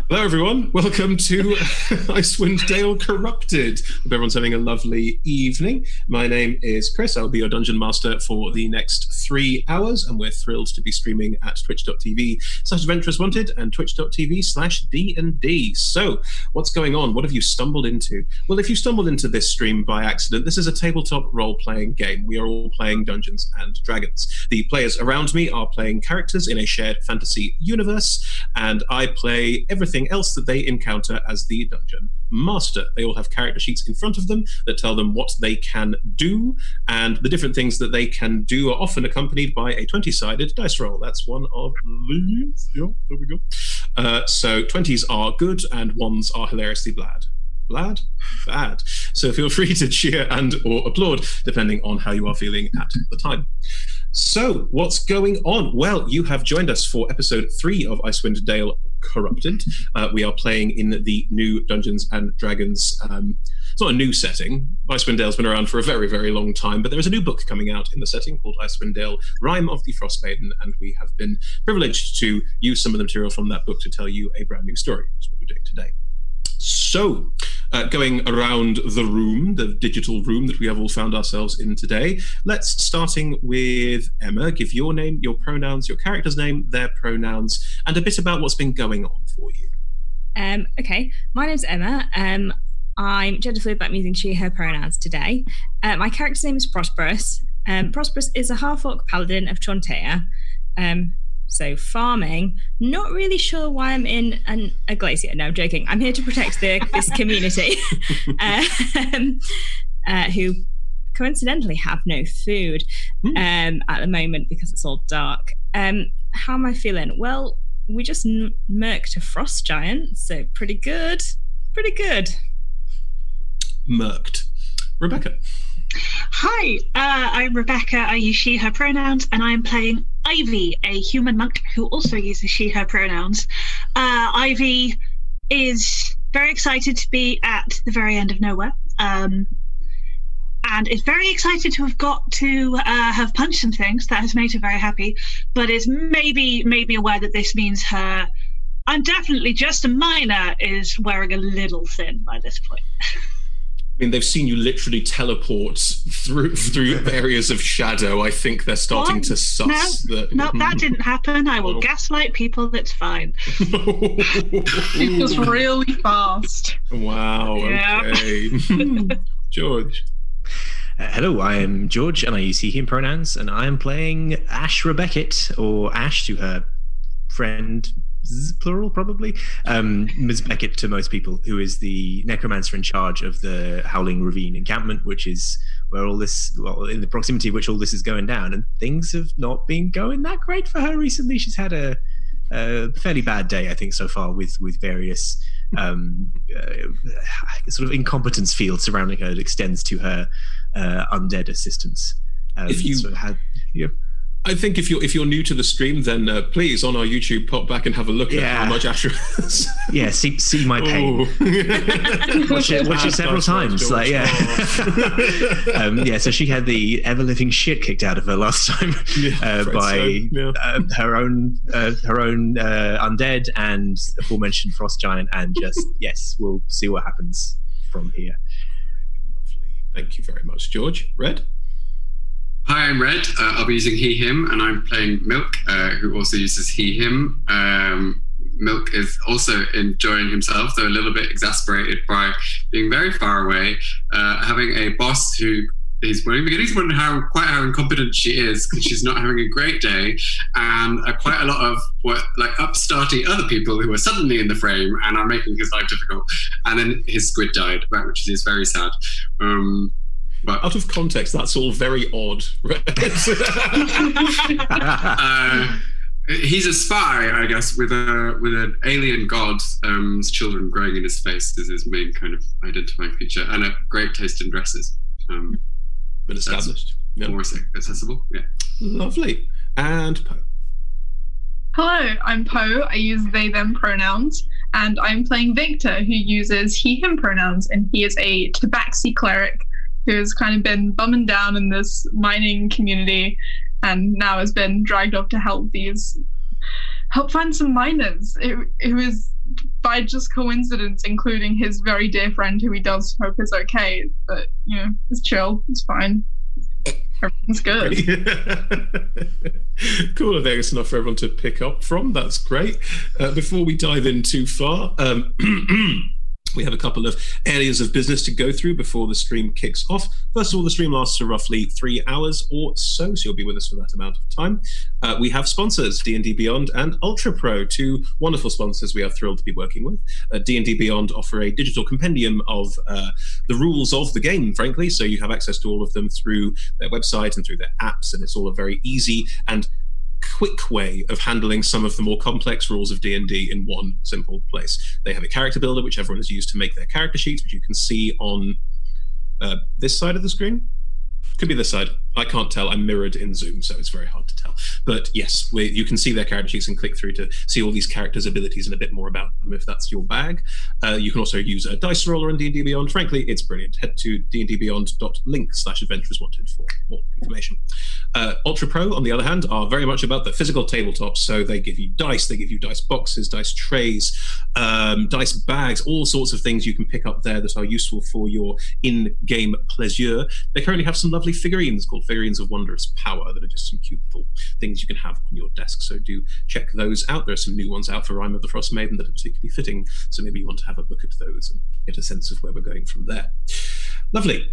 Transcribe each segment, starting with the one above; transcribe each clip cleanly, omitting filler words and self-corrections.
Hello, everyone. Welcome to Icewind Dale Corrupted. Hope everyone's having a lovely evening. My name is Chris. I'll be your dungeon master for the next 3 hours, and we're thrilled to be streaming at twitch.tv/Adventurers Wanted and twitch.tv/D&D. So, what's going on? What have you stumbled into? Well, if you stumbled into this stream by accident, this is a tabletop role-playing game. We are all playing Dungeons and Dragons. The players around me are playing characters in a shared fantasy universe, and I play everything else that they encounter as the dungeon master. They all have character sheets in front of them that tell them what they can do, and the different things that they can do are often accompanied by a 20-sided dice roll. That's one of these. Yeah, there we go. So 20s are good and 1s are hilariously bad. So feel free to cheer and or applaud depending on how you are feeling at the time. So what's going on? Well, you have joined us for episode 3 of Icewind Dale Corrupted. We are playing in the new Dungeons and Dragons. It's not a new setting. Icewind Dale's been around for a very, very long time, but there is a new book coming out in the setting called Icewind Dale, Rime of the Frostmaiden, and we have been privileged to use some of the material from that book to tell you a brand new story. That's what we're doing today. So, going around the room, the digital room that we have all found ourselves in today, let's starting with Emma. Give your name, your pronouns, your character's name, their pronouns, and a bit about what's been going on for you. Okay, my name's Emma. I'm gender fluid, but I'm using she, her pronouns today. My character's name is Prosperous. Prosperous is a half-orc paladin of Chontea. So farming, not really sure why I'm in a glacier. No, I'm joking. I'm here to protect this community who coincidentally have no food at the moment because it's all dark. How am I feeling? Well, we just murked a frost giant, so pretty good. Murked. Rebecca. Hi, I'm Rebecca. I use she, her pronouns, and I'm playing Ivy, a human monk who also uses she, her pronouns. Ivy is very excited to be at the very end of nowhere, and is very excited to have got to have punched some things. That has made her very happy, but is maybe aware that this means her "I'm definitely just a minor" is wearing a little thin by this point. I mean, they've seen you literally teleport through areas of shadow. I think they're starting to suss that. No, that didn't happen. I will gaslight people. It's fine. It was really fast. Wow. Okay. George. Hello, I am George, and I use he, him pronouns, and I am playing Ash Rebecca, or Ash to her friend, plural probably, Ms. Beckett to most people, who is the necromancer in charge of the Howling Ravine encampment, which is where all this, well, in the proximity of which all this is going down, and things have not been going that great for her recently. She's had a fairly bad day, I think, so far with various sort of incompetence field surrounding her that extends to her undead assistants. I think if you're new to the stream, then please on our YouTube pop back and have a look at how much Asher is. Yeah, see my pain. watch it several times. George. So she had the ever living shit kicked out of her last time by her own undead and aforementioned frost giant, and just we'll see what happens from here. Lovely. Thank you very much, George. Red. Hi, I'm Red. I'll be using he, him, and I'm playing Milk, who also uses he, him. Milk is also enjoying himself, though a little bit exasperated by being very far away, having a boss who is beginning to wonder quite how incompetent she is, because she's not having a great day, and quite a lot of upstarty other people who are suddenly in the frame and are making his life difficult. And then his squid died, which is very sad. But out of context, that's all very odd. He's a spy, I guess, with an alien god's children growing in his face is his main kind of identifying feature, and a great taste in dresses. Been established. More accessible. Yeah. Lovely. And Poe. Hello, I'm Poe. I use they, them pronouns, and I'm playing Victor, who uses he, him pronouns, and he is a tabaxi cleric who's kind of been bumming down in this mining community and now has been dragged off to help these help find some miners. It was by just coincidence, including his very dear friend who he does hope is okay. But, it's chill. It's fine. Everything's good. Cool. I think it's enough for everyone to pick up from. That's great. Before we dive in too far, we have a couple of areas of business to go through before the stream kicks off. First of all, the stream lasts for roughly 3 hours or so you'll be with us for that amount of time. We have sponsors, D&D Beyond and Ultra Pro, two wonderful sponsors we are thrilled to be working with. D&D Beyond offer a digital compendium of the rules of the game, frankly, so you have access to all of them through their website and through their apps, and it's all a very easy and quick way of handling some of the more complex rules of D&D in one simple place. They have a character builder, which everyone has used to make their character sheets, which you can see on this side of the screen. Could be this side. I can't tell. I'm mirrored in Zoom, so it's very hard to tell. But yes, you can see their character sheets and click through to see all these characters' abilities and a bit more about them if that's your bag. You can also use a dice roller in D&D Beyond. Frankly, it's brilliant. Head to dndbeyond.link/adventurers wanted for more information. Ultra Pro, on the other hand, are very much about the physical tabletop. So they give you dice boxes, dice trays, dice bags, all sorts of things you can pick up there that are useful for your in-game pleasure. They currently have some lovely figurines called Figurines of Wondrous Power that are just some cute little things you can have on your desk. So do check those out. There are some new ones out for Rime of the Frost Maiden that are particularly fitting. So maybe you want to have a look at those and get a sense of where we're going from there. Lovely.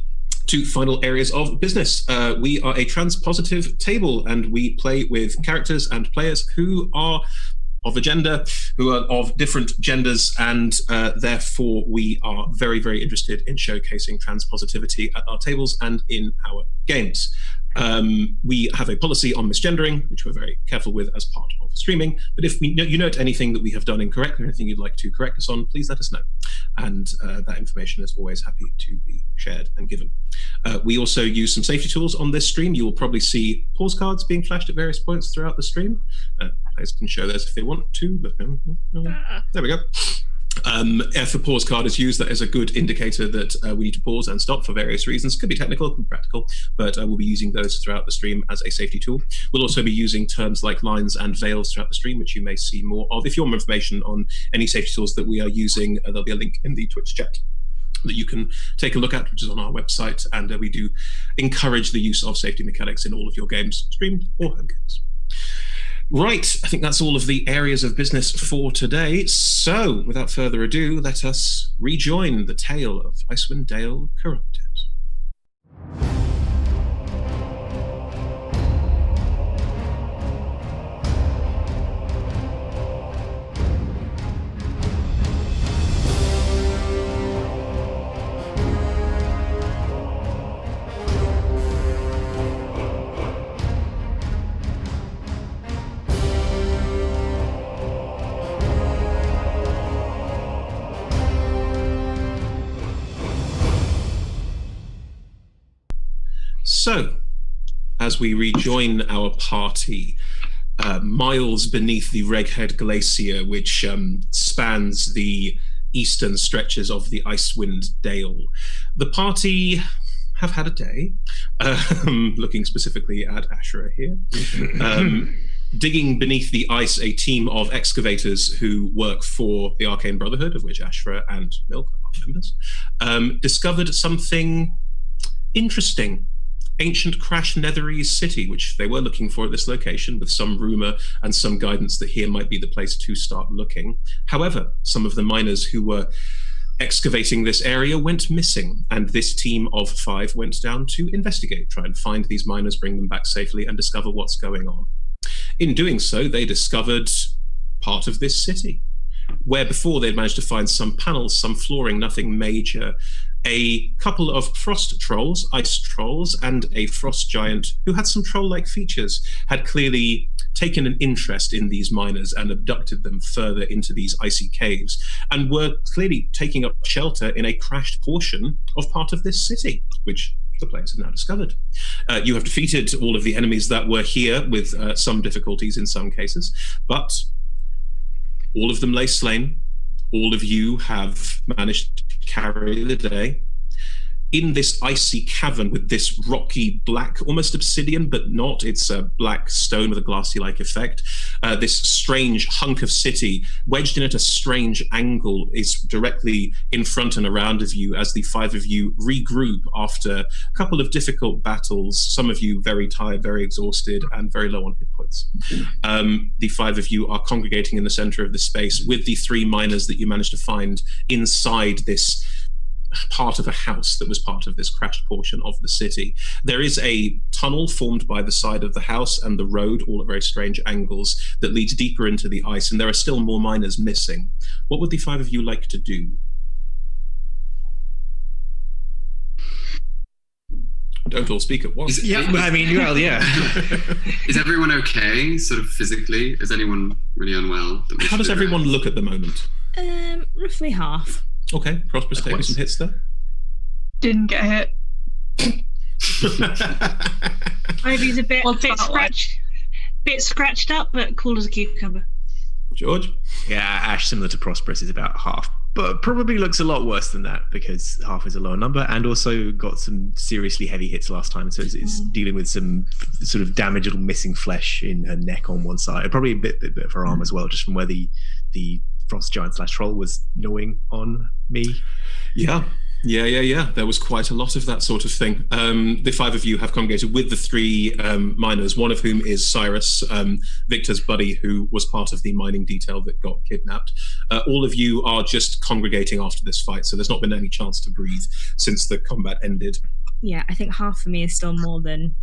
Two final areas of business. We are a trans-positive table, and we play with characters and players who are of a gender, who are of different genders, and therefore we are very, very interested in showcasing trans-positivity at our tables and in our games. We have a policy on misgendering, which we're very careful with as part of streaming. But if you note anything that we have done incorrect or anything you'd like to correct us on, please let us know. And that information is always happy to be shared and given. We also use some safety tools on this stream. You will probably see pause cards being flashed at various points throughout the stream. Players can show those if they want to, but there we go. If a pause card is used, that is a good indicator that we need to pause and stop for various reasons. Could be technical, could be practical, but we'll be using those throughout the stream as a safety tool. We'll also be using terms like lines and veils throughout the stream, which you may see more of. If you want more information on any safety tools that we are using, there'll be a link in the Twitch chat that you can take a look at, which is on our website, and we do encourage the use of safety mechanics in all of your games, streamed or home games. Right, I think that's all of the areas of business for today. So, without further ado, let us rejoin the tale of Icewind Dale Corrupted. So, as we rejoin our party, miles beneath the Reghead Glacier, which spans the eastern stretches of the Icewind Dale, the party have had a day, looking specifically at Ashra here. Digging beneath the ice, a team of excavators who work for the Arcane Brotherhood, of which Ashra and Milk are members, discovered something interesting. Ancient Crash Netherese city, which they were looking for at this location, with some rumor and some guidance that here might be the place to start looking. However, some of the miners who were excavating this area went missing, and this team of 5 went down to investigate, try and find these miners, bring them back safely, and discover what's going on. In doing so, they discovered part of this city, where before they'd managed to find some panels, some flooring, nothing major. A couple of frost trolls, ice trolls, and a frost giant who had some troll-like features had clearly taken an interest in these miners and abducted them further into these icy caves, and were clearly taking up shelter in a crashed portion of part of this city, which the players have now discovered. You have defeated all of the enemies that were here with some difficulties in some cases, but all of them lay slain. All of you have managed to carry the day. in this icy cavern with this rocky black, almost obsidian, but not. It's a black stone with a glassy-like effect. This strange hunk of city, wedged in at a strange angle, is directly in front and around of you as the five of you regroup after a couple of difficult battles, some of you very tired, very exhausted, and very low on hit points. The five of you are congregating in the center of the space with the three miners that you managed to find inside this part of a house that was part of this crashed portion of the city. There is a tunnel formed by the side of the house and the road, all at very strange angles, that leads deeper into the ice, and there are still more miners missing. What would the five of you like to do? Don't all speak at once. Yeah. Is everyone okay, sort of physically? Is anyone really unwell? How does everyone look at the moment? Roughly half. Okay, Prosperous taking some hits there. Didn't get hit. Ivy's a bit scratched up, but cool as a cucumber. George? Yeah, Ash, similar to Prosperous, is about half, but probably looks a lot worse than that because half is a lower number, and also got some seriously heavy hits last time, so it's dealing with some sort of damage, little missing flesh in her neck on one side, probably a bit of her arm as well, just from where the frost giant / troll was gnawing on me. Yeah. There was quite a lot of that sort of thing. The five of you have congregated with the three miners, one of whom is Cyrus, Victor's buddy, who was part of the mining detail that got kidnapped. All of you are just congregating after this fight, so there's not been any chance to breathe since the combat ended. Yeah, I think half for me is still more than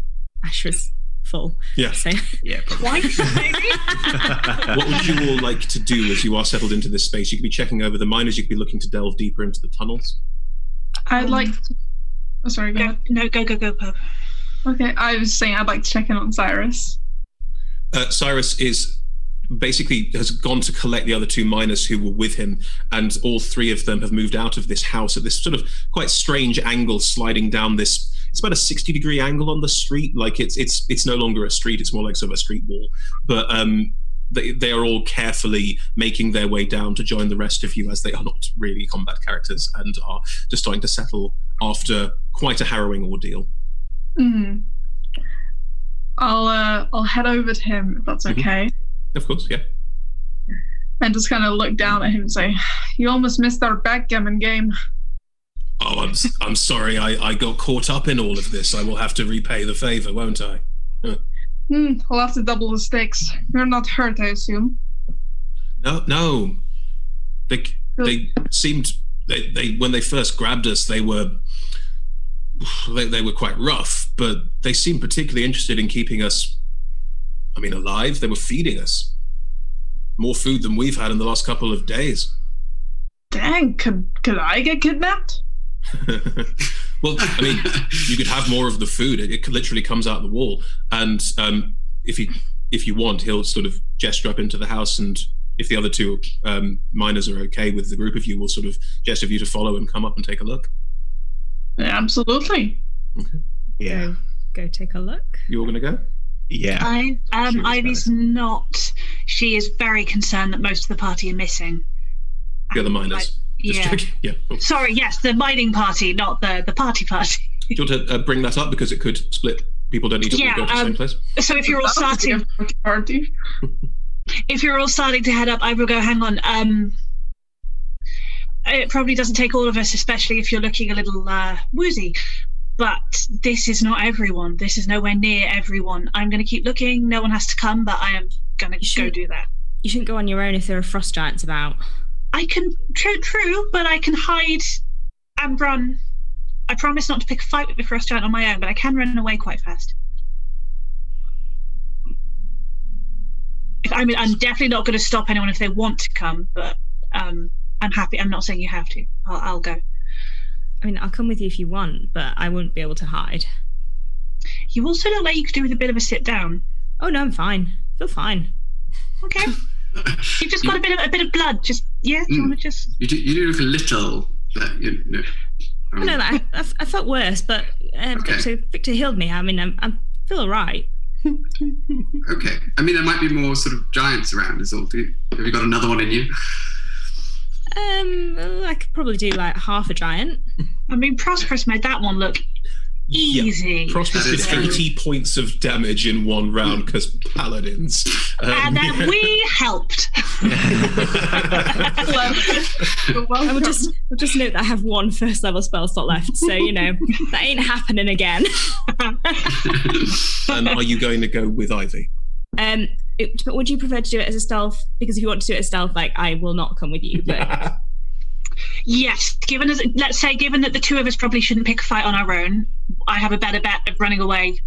Ashra's full. Yeah. So. Yeah, probably. Twice, maybe? What would you all like to do as you are settled into this space? You could be checking over the miners, you could be looking to delve deeper into the tunnels. I'd like to... Oh, sorry, go ahead. No, go, Pub. Okay, I was saying I'd like to check in on Cyrus. Cyrus has gone to collect the other two miners who were with him, and all three of them have moved out of this house at this sort of quite strange angle, sliding down this. It's about a 60-degree angle on the street. Like it's no longer a street; it's more like sort of a street wall. But they are all carefully making their way down to join the rest of you, as they are not really combat characters and are just starting to settle after quite a harrowing ordeal. Mm-hmm. I'll head over to him if that's okay. Of course, yeah. And just kind of look down at him and say, "You almost missed our backgammon game." Oh, I'm sorry. I got caught up in all of this. I will have to repay the favor, won't I? I'll have to double the stakes. You're not hurt, I assume. No. They seemed they when they first grabbed us, they were quite rough, but they seemed particularly interested in keeping us, alive. They were feeding us more food than we've had in the last couple of days. Dang, could I get kidnapped? Well, you could have more of the food. It literally comes out the wall, and if you want, he'll sort of gesture up into the house, and if the other two miners are okay with the group of you, we'll sort of gesture for you to follow and come up and take a look. Absolutely. Okay. Yeah. Go take a look. You all gonna go? Yeah. Ivy's not. She is very concerned that most of the party are missing. The other miners. Yeah. Cool. Sorry, yes, the mining party, not the party party. Do you want to bring that up because it could split? People don't need to all go to the same place. So if you're all starting, to head up, I will go. Hang on. It probably doesn't take all of us, especially if you're looking a little woozy. But this is not everyone. This is nowhere near everyone. I'm going to keep looking. No one has to come, but I am going to go do that. You shouldn't go on your own if there are frost giants about. I can, true, but I can hide and run. I promise not to pick a fight with the frost giant on my own, but I can run away quite fast. I'm definitely not going to stop anyone if they want to come, but I'm happy. I'm not saying you have to. I'll go. I'll come with you if you want, but I won't be able to hide. You also look like you could do with a bit of a sit down. Oh no, I'm fine. I feel fine. Okay. You've just got a bit of blood. Just do you want to just? You do look a little. I felt worse, but Victor healed me. I feel all right. Okay. There might be more sort of giants around. Is all. Have you got another one in you? I could probably do like half a giant. I mean, Prosperous made that one look easy. Yeah. Prosperous did 80 points of damage in one round because paladins. And then we helped. We'll just note that I have one first level spell slot left, so that ain't happening again. Are you going to go with Ivy? But would you prefer to do it as a stealth? Because if you want to do it as stealth, I will not come with you. But yes, given that the two of us probably shouldn't pick a fight on our own, I have a better bet of running away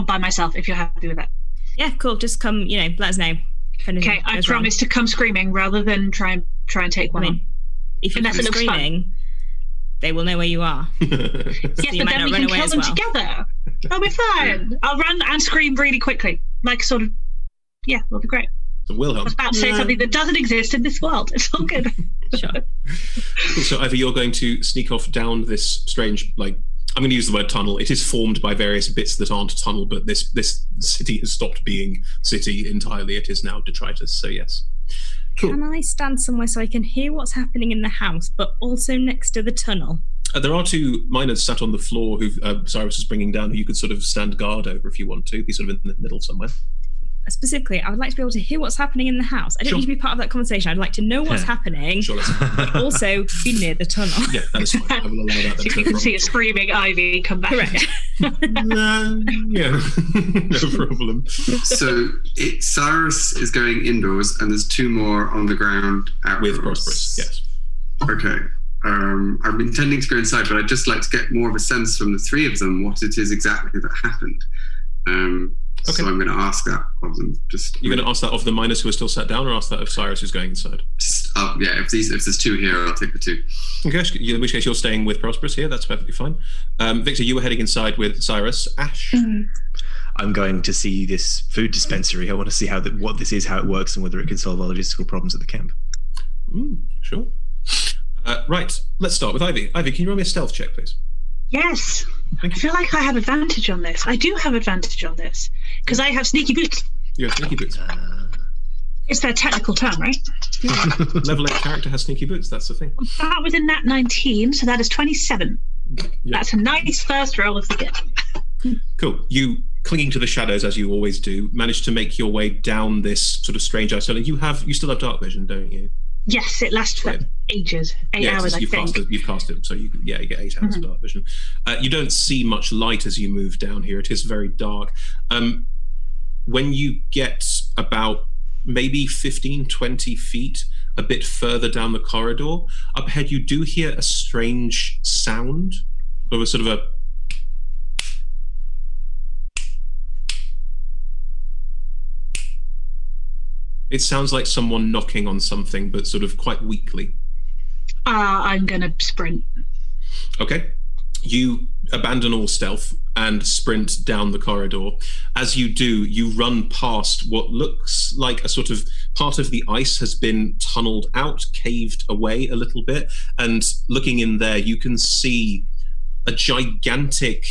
by myself. If you're happy with that. Yeah, cool. Just come. Let us know. Okay, I promise to come screaming rather than try and take one. If you come screaming, they will know where you are. Yes, but then we can kill them together. I'll be fine. I'll run and scream really quickly, it'll be great. So Wilhelm. I was about to say something that doesn't exist in this world. It's all good. Sure. So Ivy, you're going to sneak off down this strange, I'm going to use the word tunnel. It is formed by various bits that aren't a tunnel, but this city has stopped being city entirely. It is now detritus, so yes. Cool. Can I stand somewhere so I can hear what's happening in the house, but also next to the tunnel? There are two miners sat on the floor who Cyrus is bringing down, who you could sort of stand guard over if you want to. Be sort of in the middle somewhere. Specifically, I would like to be able to hear what's happening in the house. I don't need to be part of that conversation. I'd like to know what's happening, but also be near the tunnel. Yeah, that is fine. I will allow that. So you can see a screaming Ivy come back. Correct. Yeah, no problem. So Cyrus is going indoors, and there's two more on the ground outdoors. With Prosperous, yes. Okay. I'm intending to go inside, but I'd just like to get more of a sense from the three of them what it is exactly that happened. Okay. So I'm going to ask that of them. You're going to ask that of the miners who are still sat down, or ask that of Cyrus who's going inside? Yeah, if there's two here, I'll take the two. Okay, in which case you're staying with Prosperous here. That's perfectly fine. Victor, you were heading inside with Cyrus. Ash? Mm-hmm. I'm going to see this food dispensary. I want to see what this is, how it works, and whether it can solve our logistical problems at the camp. Sure. Right, let's start with Ivy. Ivy, can you roll me a stealth check, please? Yes. I feel like I have advantage on this. I do have advantage on this because I have sneaky boots. You have sneaky boots. It's their technical term, right? Level 8 character has sneaky boots. That's the thing. That was in that 19, so that is 27. Yeah. That's a nice first roll of the game. Cool. You, clinging to the shadows as you always do, manage to make your way down this sort of strange ice tunnel. You still have dark vision, don't you? Yes, it lasts for ages. 8 hours, I think. You've cast it, so you get 8 hours of dark vision. You don't see much light as you move down here. It is very dark. When you get about maybe 15, 20 feet, a bit further down the corridor, up ahead you do hear a strange sound, of a sort of a... It sounds like someone knocking on something, but sort of quite weakly. I'm going to sprint. Okay. You abandon all stealth and sprint down the corridor. As you do, you run past what looks like a sort of part of the ice has been tunneled out, caved away a little bit. And looking in there, you can see a gigantic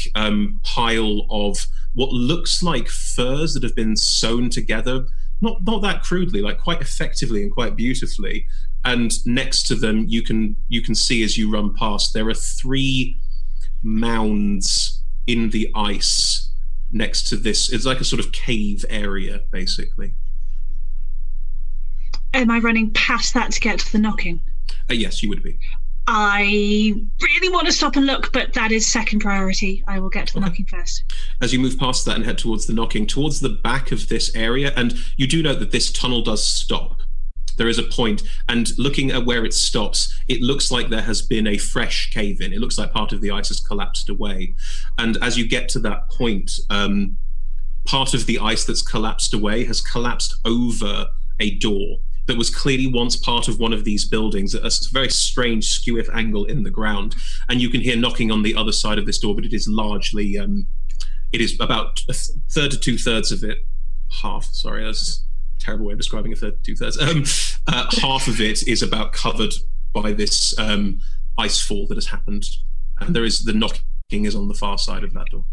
pile of what looks like furs that have been sewn together. Not that crudely, like quite effectively and quite beautifully. And next to them, you can see as you run past, there are 3 mounds in the ice next to this. It's like a sort of cave area, basically. Am I running past that to get to the knocking? Yes, you would be. I really want to stop and look, but that is second priority. I will get to the knocking first. As you move past that and head towards the knocking, towards the back of this area, and you do note that this tunnel does stop. There is a point, and looking at where it stops, it looks like there has been a fresh cave-in. It looks like part of the ice has collapsed away. And as you get to that point, part of the ice that's collapsed away has collapsed over a door that was clearly once part of one of these buildings at a very strange skew-if angle in the ground. And you can hear knocking on the other side of this door, but it is largely, it is about a third to 2/3 of it, that's a terrible way of describing a third to 2/3. Half of it is about covered by this ice fall that has happened. And the knocking is on the far side of that door.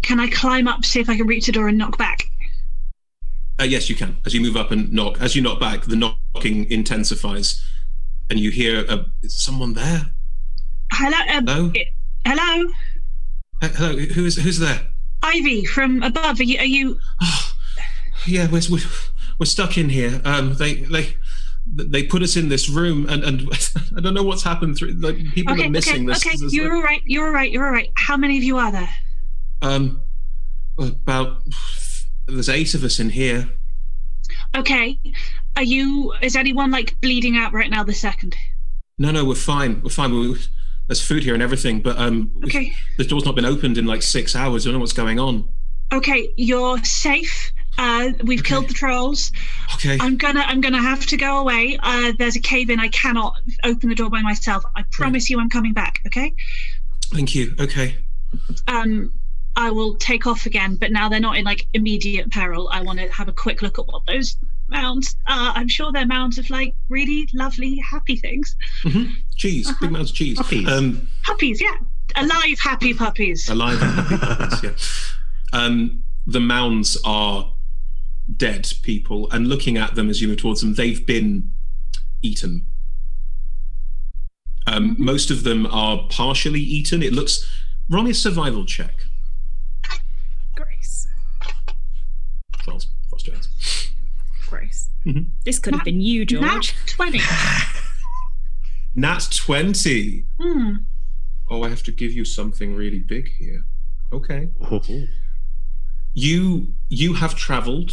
Can I climb up, see if I can reach the door and knock back? Yes, you can. As you move up and knock, as you knock back, the knocking intensifies, and you hear, is someone there? Hello. Hello? Hello. Hello. Who's there? Ivy from above. Are you? Oh, yeah, we're stuck in here. They put us in this room, and I don't know what's happened. Like, people are missing this. Okay, you're all right. You're all right. How many of you are there? About there's 8 of us in here. Okay. Is anyone like bleeding out right now this second? No, we're fine. There's food here and everything, but okay. The door's not been opened in like 6 hours. I don't know what's going on. Okay, you're safe. We've killed the trolls. Okay. I'm gonna have to go away. There's a cave in. I cannot open the door by myself. I promise you I'm coming back, okay? Thank you. Okay. I will take off again, but now they're not in like immediate peril. I want to have a quick look at what those mounds are. I'm sure they're mounds of like really lovely, happy things. Mm-hmm. Cheese, big mounds of cheese. Puppies. Puppies, yeah. Alive, happy puppies. Alive and happy puppies, yeah. The mounds are dead people, and looking at them as you move towards them, they've been eaten. Most of them are partially eaten. It looks... Roll me a survival check. Grace. 12. Grace. Mm-hmm. This could have been you, George. Nat 20. Nat 20. Hmm. Oh, I have to give you something really big here. Okay. Oh. You have traveled.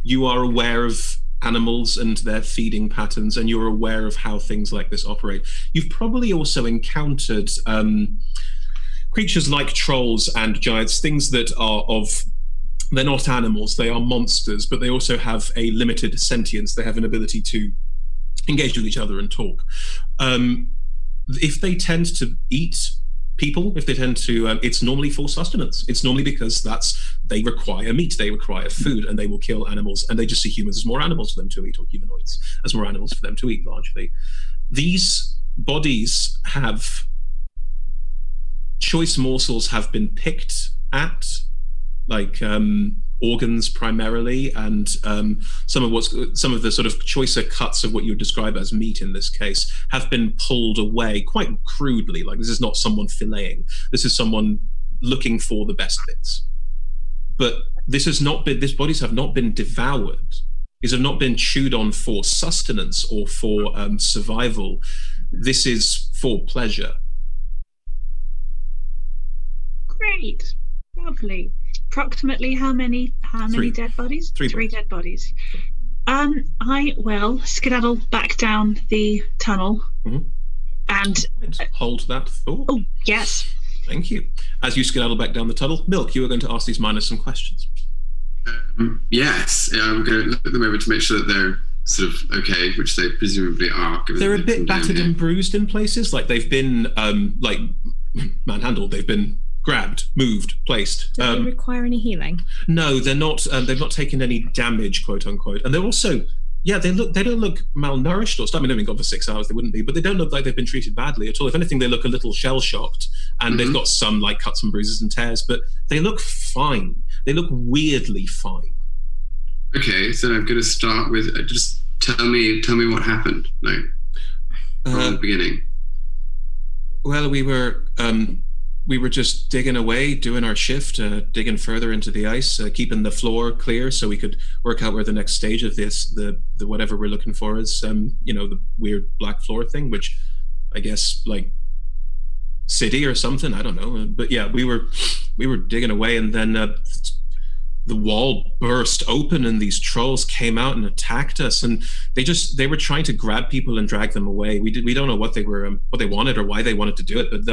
You are aware of animals and their feeding patterns, and you're aware of how things like this operate. You've probably also encountered creatures like trolls and giants, things that are of... They're not animals, they are monsters, but they also have a limited sentience. They have an ability to engage with each other and talk. If they tend to eat people, if they tend to, it's normally for sustenance. It's normally because they require meat, they require food, and they will kill animals, and they just see humans as more animals for them to eat, or humanoids as more animals for them to eat, largely. These bodies have... Choice morsels have been picked at, like organs primarily, and some of the sort of choicer cuts of what you would describe as meat in this case have been pulled away quite crudely. Like, this is not someone filleting. This is someone looking for the best bits. But these bodies have not been devoured. These have not been chewed on for sustenance or for survival. This is for pleasure. Great. Lovely. Approximately how many 3. dead bodies? 3 dead bodies. I will skedaddle back down the tunnel and hold that thought. Oh, yes. Thank you. As you skedaddle back down the tunnel, Milk, you are going to ask these miners some questions. Yes, I'm going to look them over to make sure that they're sort of okay, which they presumably are. They're a bit battered and bruised in places, like they've been like manhandled. They've been grabbed, moved, placed. Do they require any healing? No, they're not. They've not taken any damage, quote unquote. And they're also, they don't look malnourished or stuff. I mean, they've been gone for 6 hours. They wouldn't be, but they don't look like they've been treated badly at all. If anything, they look a little shell shocked, and they've got some like cuts and bruises and tears, but they look fine. They look weirdly fine. Okay, so I'm going to start with just tell me what happened, like from the beginning. Well, we were just digging away, doing our shift, digging further into the ice, keeping the floor clear so we could work out where the next stage of this, the whatever we're looking for is, the weird black floor thing, which I guess like city or something, I don't know. But yeah, we were digging away, and then the wall burst open and these trolls came out and attacked us, and they were trying to grab people and drag them away. We don't know what they wanted or why they wanted to do it, but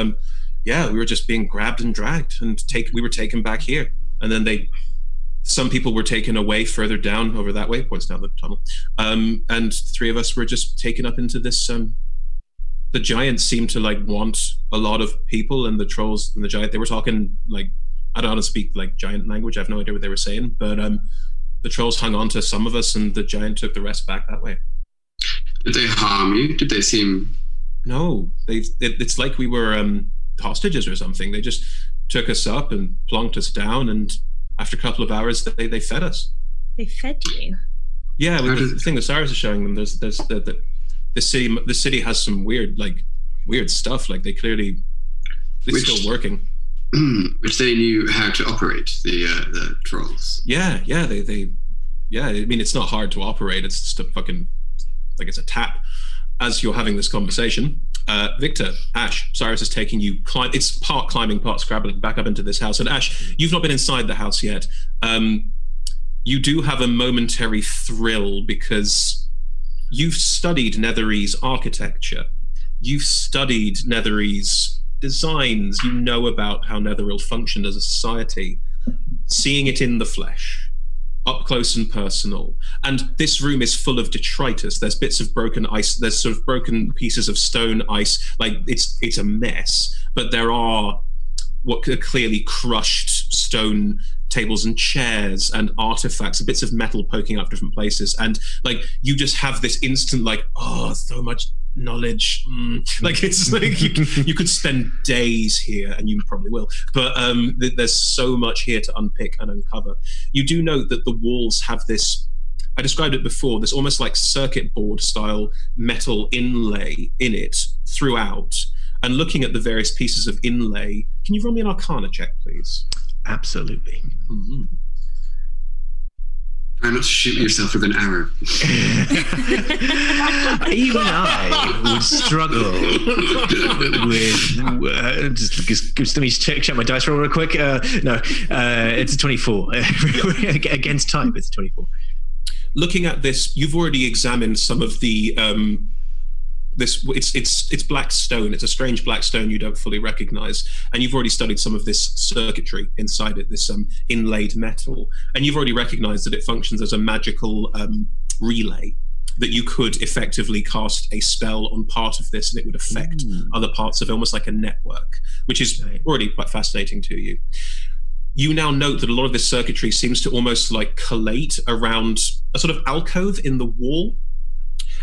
we were just being grabbed and dragged, and we were taken back here. And then some people were taken away further down over that way, points down the tunnel. And 3 of us were just taken up into this, the giants seemed to like want a lot of people, and the trolls and the giant, they were talking like, I don't know how to speak like giant language. I have no idea what they were saying, but the trolls hung on to some of us, and the giant took the rest back that way. Did they harm you? Did they seem... No, it's like we were hostages or something. They just took us up and plonked us down, and after a couple of hours, they fed us. They fed you? Yeah, the thing that Cyrus is showing them, there's the city has some weird like weird stuff. Like it's still working. Which they knew how to operate the trolls. Yeah. I mean, it's not hard to operate. It's just a fucking, like, it's a tap. As you're having this conversation, Victor, Ash, Cyrus is taking you. It's part climbing, part scrabbling back up into this house. And Ash, you've not been inside the house yet. You do have a momentary thrill because you've studied Netherese architecture. You've studied Netherese designs. You know about how Netheril functioned as a society. Seeing it in the flesh, up close and personal. And this room is full of detritus. There's bits of broken ice. There's sort of broken pieces of stone ice. Like it's a mess. But there are what are clearly crushed stone tables and chairs and artifacts, bits of metal poking out different places. And like you just have this instant like, oh, so much knowledge. Like it's like you could spend days here, and you probably will, but there's so much here to unpick and uncover. You do note that the walls have this, I described it before, this almost like circuit board style metal inlay in it throughout. And looking at the various pieces of inlay, can you roll me an Arcana check, please? Absolutely. Mm-hmm. Try not to shoot yourself with an arrow. Even I would struggle with. Just let me check my dice roll real quick. No, it's a 24. Against type, it's a 24. Looking at this, you've already examined some of the. It's black stone. It's a strange black stone you don't fully recognize, and you've already studied some of this circuitry inside it, this inlaid metal, and you've already recognized that it functions as a magical relay, that you could effectively cast a spell on part of this and it would affect other parts of it, almost like a network, which is already quite fascinating to you. You now note that a lot of this circuitry seems to almost like collate around a sort of alcove in the wall.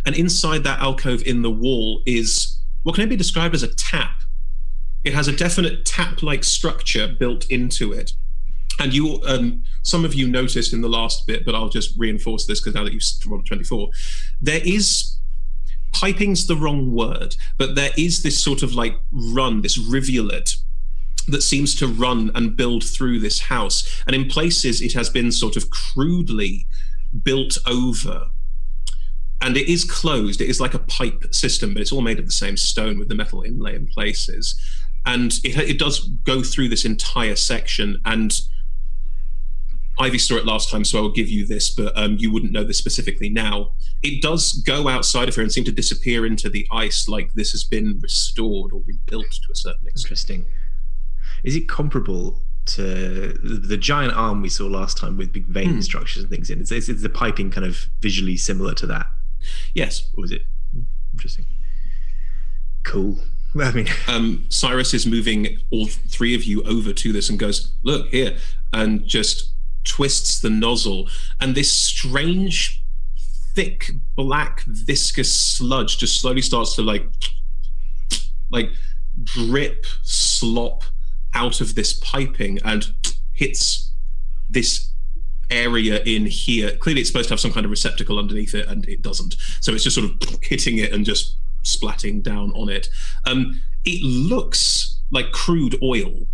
And inside that alcove in the wall is what can be described as a tap. It has a definite tap-like structure built into it. And you, some of you noticed in the last bit, but I'll just reinforce this because now that you've rolled 24, there is, piping's the wrong word, but there is this sort of like run, this rivulet that seems to run and build through this house. And in places it has been sort of crudely built over. And it is closed. It is like a pipe system, but it's all made of the same stone with the metal inlay in places. And it does go through this entire section. And Ivy saw it last time, so I will give you this, but you wouldn't know this specifically now. It does go outside of here and seem to disappear into the ice, like this has been restored or rebuilt to a certain extent. Interesting. Is it comparable to the giant arm we saw last time with big vein structures and things in? Is the piping kind of visually similar to that? Yes. Or was it? Interesting. Cool. I mean, Cyrus is moving all three of you over to this and goes, look here, and just twists the nozzle. And this strange, thick, black, viscous sludge just slowly starts to like drip, slop out of this piping and hits this area in here. Clearly it's supposed to have some kind of receptacle underneath it, and it doesn't. So it's just sort of hitting it and just splatting down on it. It looks like crude oil,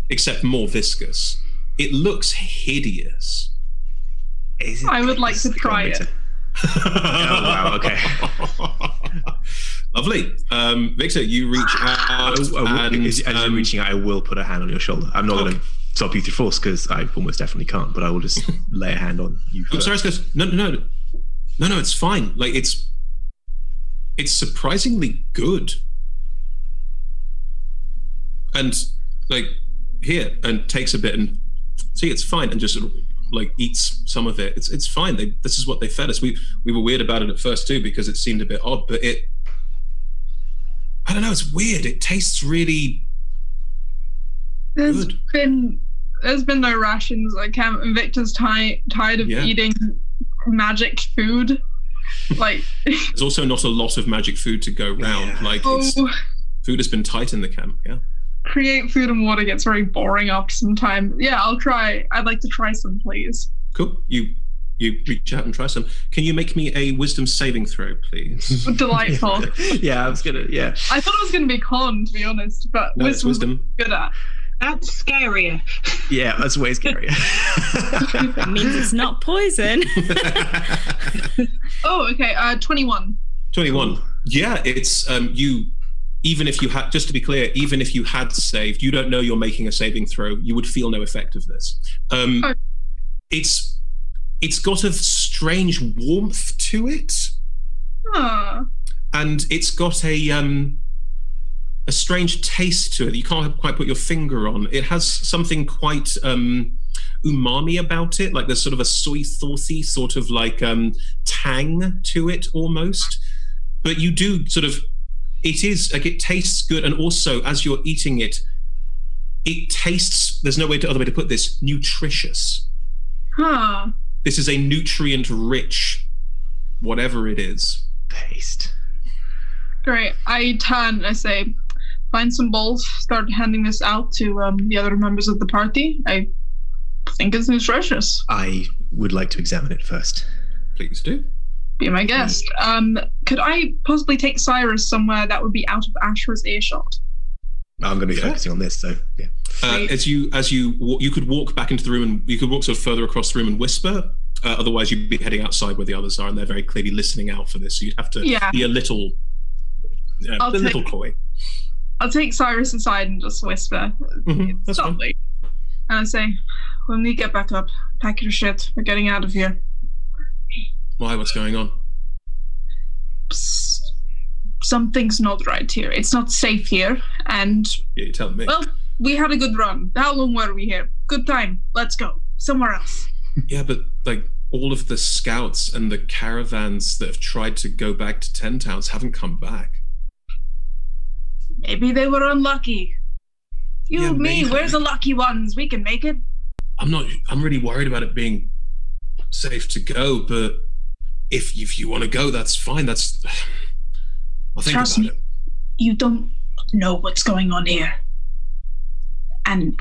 except more viscous. It looks hideous. I would like to try it. Oh, wow, okay. Lovely. Victor, you reach out. As you're reaching out, I will put a hand on your shoulder. I'm not going to stop you through force because I almost definitely can't, but I will just lay a hand on you first. Cyrus goes, no, it's fine. Like it's surprisingly good. And like here, and takes a bit and see, it's fine, and just sort of like eats some of it. It's fine. This is what they fed us. We were weird about it at first too because it seemed a bit odd, but I don't know, it's weird. It tastes really good. There's been no rations at camp, and Victor's tired of eating magic food. Like there's also not a lot of magic food to go round. Food has been tight in the camp. Yeah. Create food and water gets very boring after some time. Yeah, I'd like to try some, please. Cool. You you reach out and try some. Can you make me a wisdom saving throw, please? Delightful. Yeah, I was gonna. Yeah, I thought it was going to be con, to be honest, but No, it's wisdom. Good at. That's scarier. yeah, that's way scarier. It means it's not poison. Oh, okay. 21. 21. Yeah, it's you. Even if you had, just to be clear, even if you had saved, you don't know you're making a saving throw. You would feel no effect of this. It's got a strange warmth to it, and it's got a strange taste to it that you can't quite put your finger on. It has something quite umami about it, like there's sort of a soy saucy sort of like tang to it almost. But you do sort of, it is like, it tastes good, and also as you're eating it, it tastes, there's no other way to put this, nutritious. This is a nutrient-rich, whatever it is. Paste. Great. I turn and I say, find some bowls, start handing this out to the other members of the party. I think it's nutritious. I would like to examine it first. Please do. Be my guest. Could I possibly take Cyrus somewhere that would be out of Ashra's earshot? I'm going to be focusing on this, so yeah. As you walk, you could walk back into the room, and you could walk sort of further across the room and whisper. Otherwise, you'd be heading outside where the others are, and they're very clearly listening out for this. So you'd have to be a little coy. I'll take Cyrus aside and just whisper. That's softly. And I say, when we get back up, pack your shit. We're getting out of here. Why? What's going on? Psst. Something's not right here. It's not safe here. And Yeah, you're telling me. well, we had a good run. How long were we here? Good time. Let's go. Somewhere else. Yeah, but like all of the scouts and the caravans that have tried to go back to Ten Towns haven't come back. Maybe they were unlucky. Yeah, Me, maybe. we're the lucky ones. We can make it. I'm really worried about it being safe to go, but if you want to go, that's fine. I'll think Trust about me. it. You don't know what's going on here. And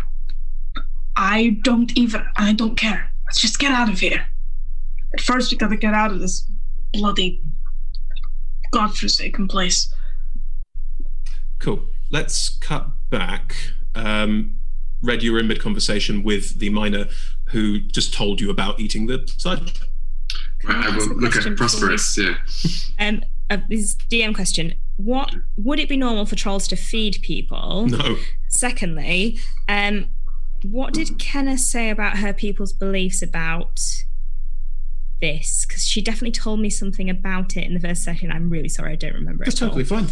I don't care. Let's just get out of here. But first we gotta get out of this bloody godforsaken place. Cool. Let's cut back. Red, you were in mid-conversation with the miner who just told you about eating the side. Right, I will look at Prosperous, yeah. This DM question. What would it be normal for trolls to feed people? No. Secondly, what did Kenna say about her people's beliefs about this? Because she definitely told me something about it in the first session. I'm really sorry, I don't remember That's it at all. totally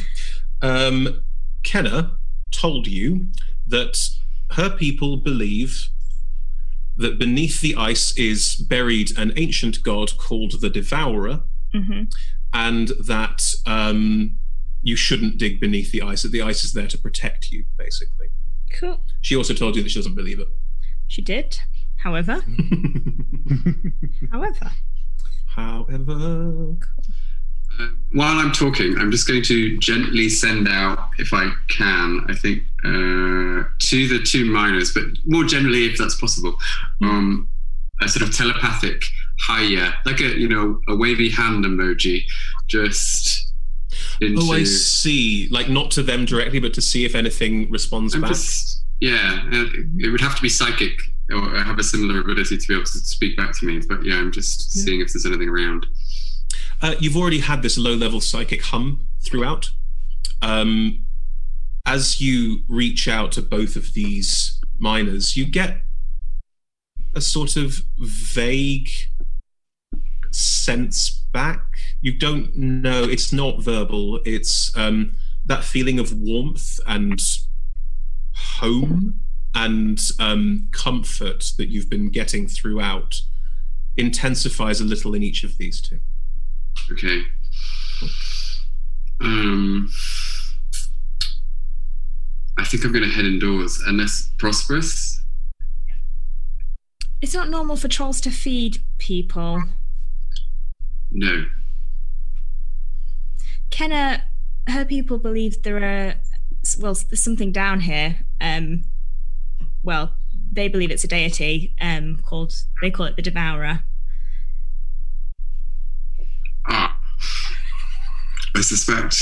fine. Kenna told you that her people believe that beneath the ice is buried an ancient god called the Devourer, and that you shouldn't dig beneath the ice, that the ice is there to protect you, basically. Cool. She also told you that she doesn't believe it. She did. However. While I'm talking, I'm just going to gently send out, if I can, I think, to the two miners, but more generally, if that's possible, a sort of telepathic hiya, like a wavy hand emoji, just into... Oh, I see. Like not to them directly, but to see if anything responds back. It would have to be psychic or have a similar ability to be able to speak back to me. But yeah, I'm just seeing if there's anything around. You've already had this low-level psychic hum throughout. As you reach out to both of these miners, you get a sort of vague sense back. You don't know, it's not verbal, it's that feeling of warmth and home and comfort that you've been getting throughout intensifies a little in each of these two. Okay. I think I'm going to head indoors, unless Prosperous. It's not normal for trolls to feed people. No. Kenna, her people believe there's something down here. They believe it's a deity they call it the Devourer. I suspect.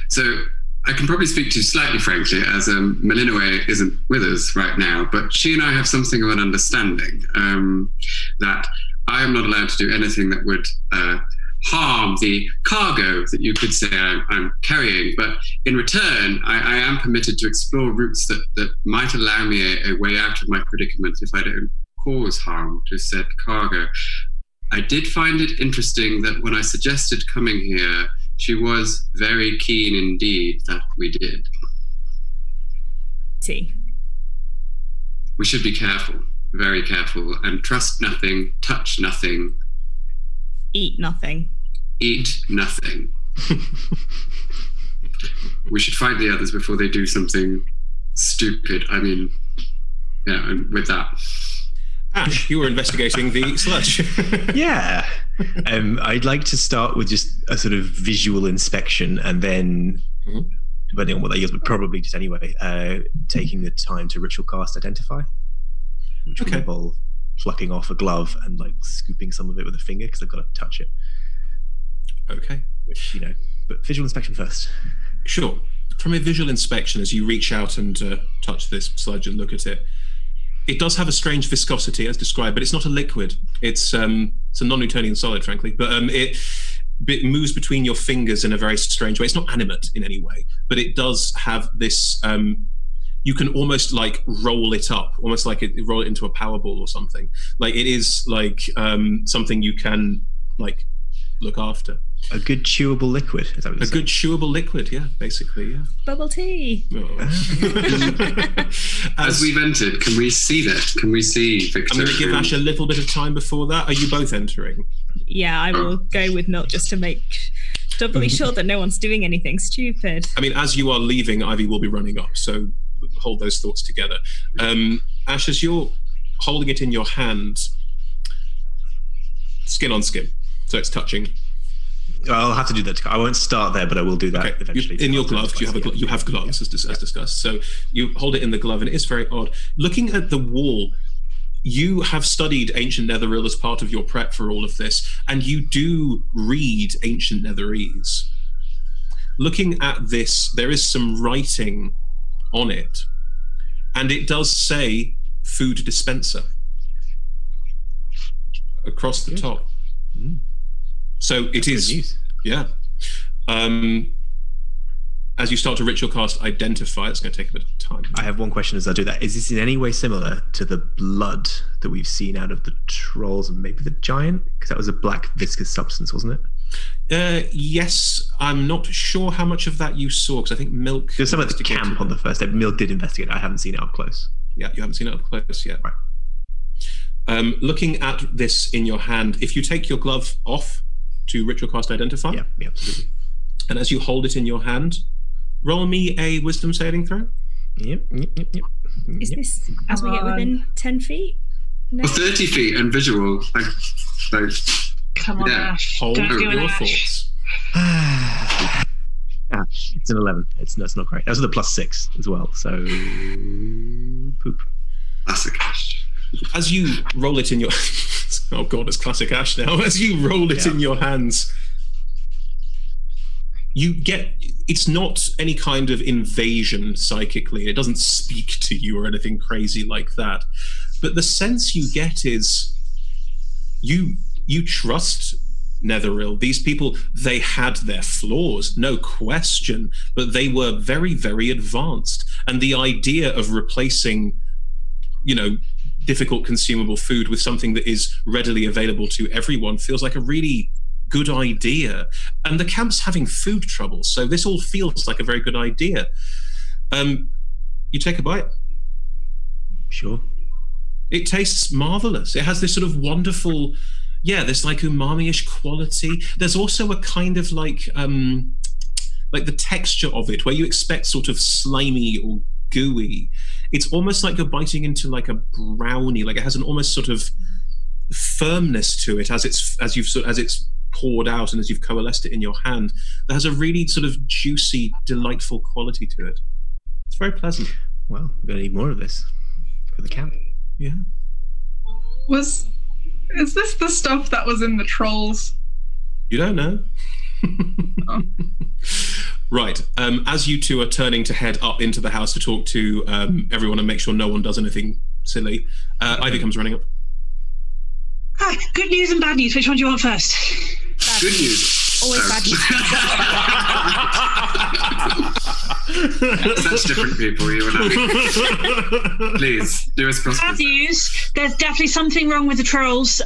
So I can probably speak to you slightly frankly, as Malinoe isn't with us right now, but she and I have something of an understanding that I am not allowed to do anything that would harm the cargo that you could say I'm carrying. But in return, I am permitted to explore routes that might allow me a way out of my predicament if I don't cause harm to said cargo. I did find it interesting that when I suggested coming here, she was very keen indeed that we did. See. We should be careful, very careful, and trust nothing, touch nothing. Eat nothing. Eat nothing. We should find the others before they do something stupid. I mean, yeah, and with that. Ash, you were investigating the sludge. Yeah. I'd like to start with just a sort of visual inspection and then, depending on what they use, but probably just anyway, taking the time to ritual cast Identify, which would involve plucking off a glove and like scooping some of it with a finger because I've got to touch it. Okay. Which, but visual inspection first. Sure. From a visual inspection, as you reach out and touch this sludge and look at it, it does have a strange viscosity as described, but it's not a liquid. It's a non-Newtonian solid, frankly, but it moves between your fingers in a very strange way. It's not animate in any way, but it does have this, you can almost like roll it up, almost like roll it into a power ball or something. Like it is like something you can like look after. A good chewable liquid, is that what you're saying? A good chewable liquid, yeah, basically, yeah. Bubble tea. Oh. As we've entered, can we see that? Can we see Victor? I'm going to give Ash a little bit of time before that. Are you both entering? Yeah, I will go with Milk just to make doubly sure that no one's doing anything stupid. I mean, as you are leaving, Ivy will be running up, so hold those thoughts together. Ash, as you're holding it in your hand, skin on skin, so it's touching. I'll have to do that. I won't start there, but I will do that eventually. In your glove, you have gloves, as discussed. So you hold it in the glove, and it is very odd. Looking at the wall, you have studied ancient Netheril as part of your prep for all of this, and you do read ancient Netherese. Looking at this, there is some writing on it, and it does say food dispenser across the top. So it is news. Yeah. As you start to ritual cast Identify, it's going to take a bit of time. I have one question as I do that. Is this in any way similar to the blood that we've seen out of the trolls and maybe the giant? Because that was a black viscous substance, wasn't it? Yes. I'm not sure how much of that you saw, because I think Milk... There's some at the camp on the first day. Milk did investigate. I haven't seen it up close. Yeah, you haven't seen it up close yet. Right. Looking at this in your hand, if you take your glove off to ritual cast Identify, yeah, absolutely. And as you hold it in your hand, roll me a wisdom saving throw. Yep. Is this as we get within 10 feet? No. Well, 30 feet and visual. Come on, Ash. Hold Don't do your an thoughts. It's an 11. It's not great. That was the +6 as well. So poop. Classic Ash. As you roll it in your... Oh God, it's classic Ash now. As you roll it in your hands, you get... It's not any kind of invasion psychically. It doesn't speak to you or anything crazy like that. But the sense you get is you trust Netheril. These people, they had their flaws, no question, but they were very, very advanced. And the idea of replacing, difficult consumable food with something that is readily available to everyone feels like a really good idea. And the camp's having food trouble, so this all feels like a very good idea. You take a bite. Sure. It tastes marvelous. It has this sort of wonderful, this like umami-ish quality. There's also a kind of like the texture of it where you expect sort of slimy or gooey. It's almost like you're biting into like a brownie. Like it has an almost sort of firmness to it as it's poured out and as you've coalesced it in your hand. That has a really sort of juicy, delightful quality to it. It's very pleasant. Well, we're going to need more of this for the camp. Yeah. Is this the stuff that was in the trolls? You don't know. Right. As you two are turning to head up into the house to talk to everyone and make sure no one does anything silly, Ivy comes running up. Hi, good news and bad news. Which one do you want first? Good news. Always bad news. Such different people, you and I. Please, do us prosperous. Bad news. There's definitely something wrong with the trolls.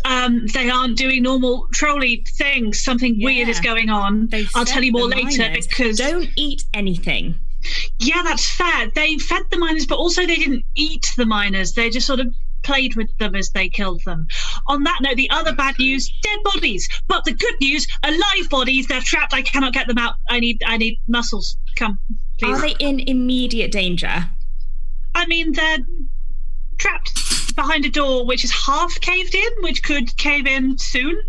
They aren't doing normal trolly things. Something weird is going on. I'll tell you more later because... Don't eat anything. Yeah, that's fair. They fed the miners, but also they didn't eat the miners. They just sort of played with them as they killed them. On that note, the other bad news, dead bodies. But the good news, alive bodies. They're trapped. I cannot get them out. I need muscles. Come, please. Are they in immediate danger? I mean, they're trapped behind a door which is half caved in, which could cave in soon.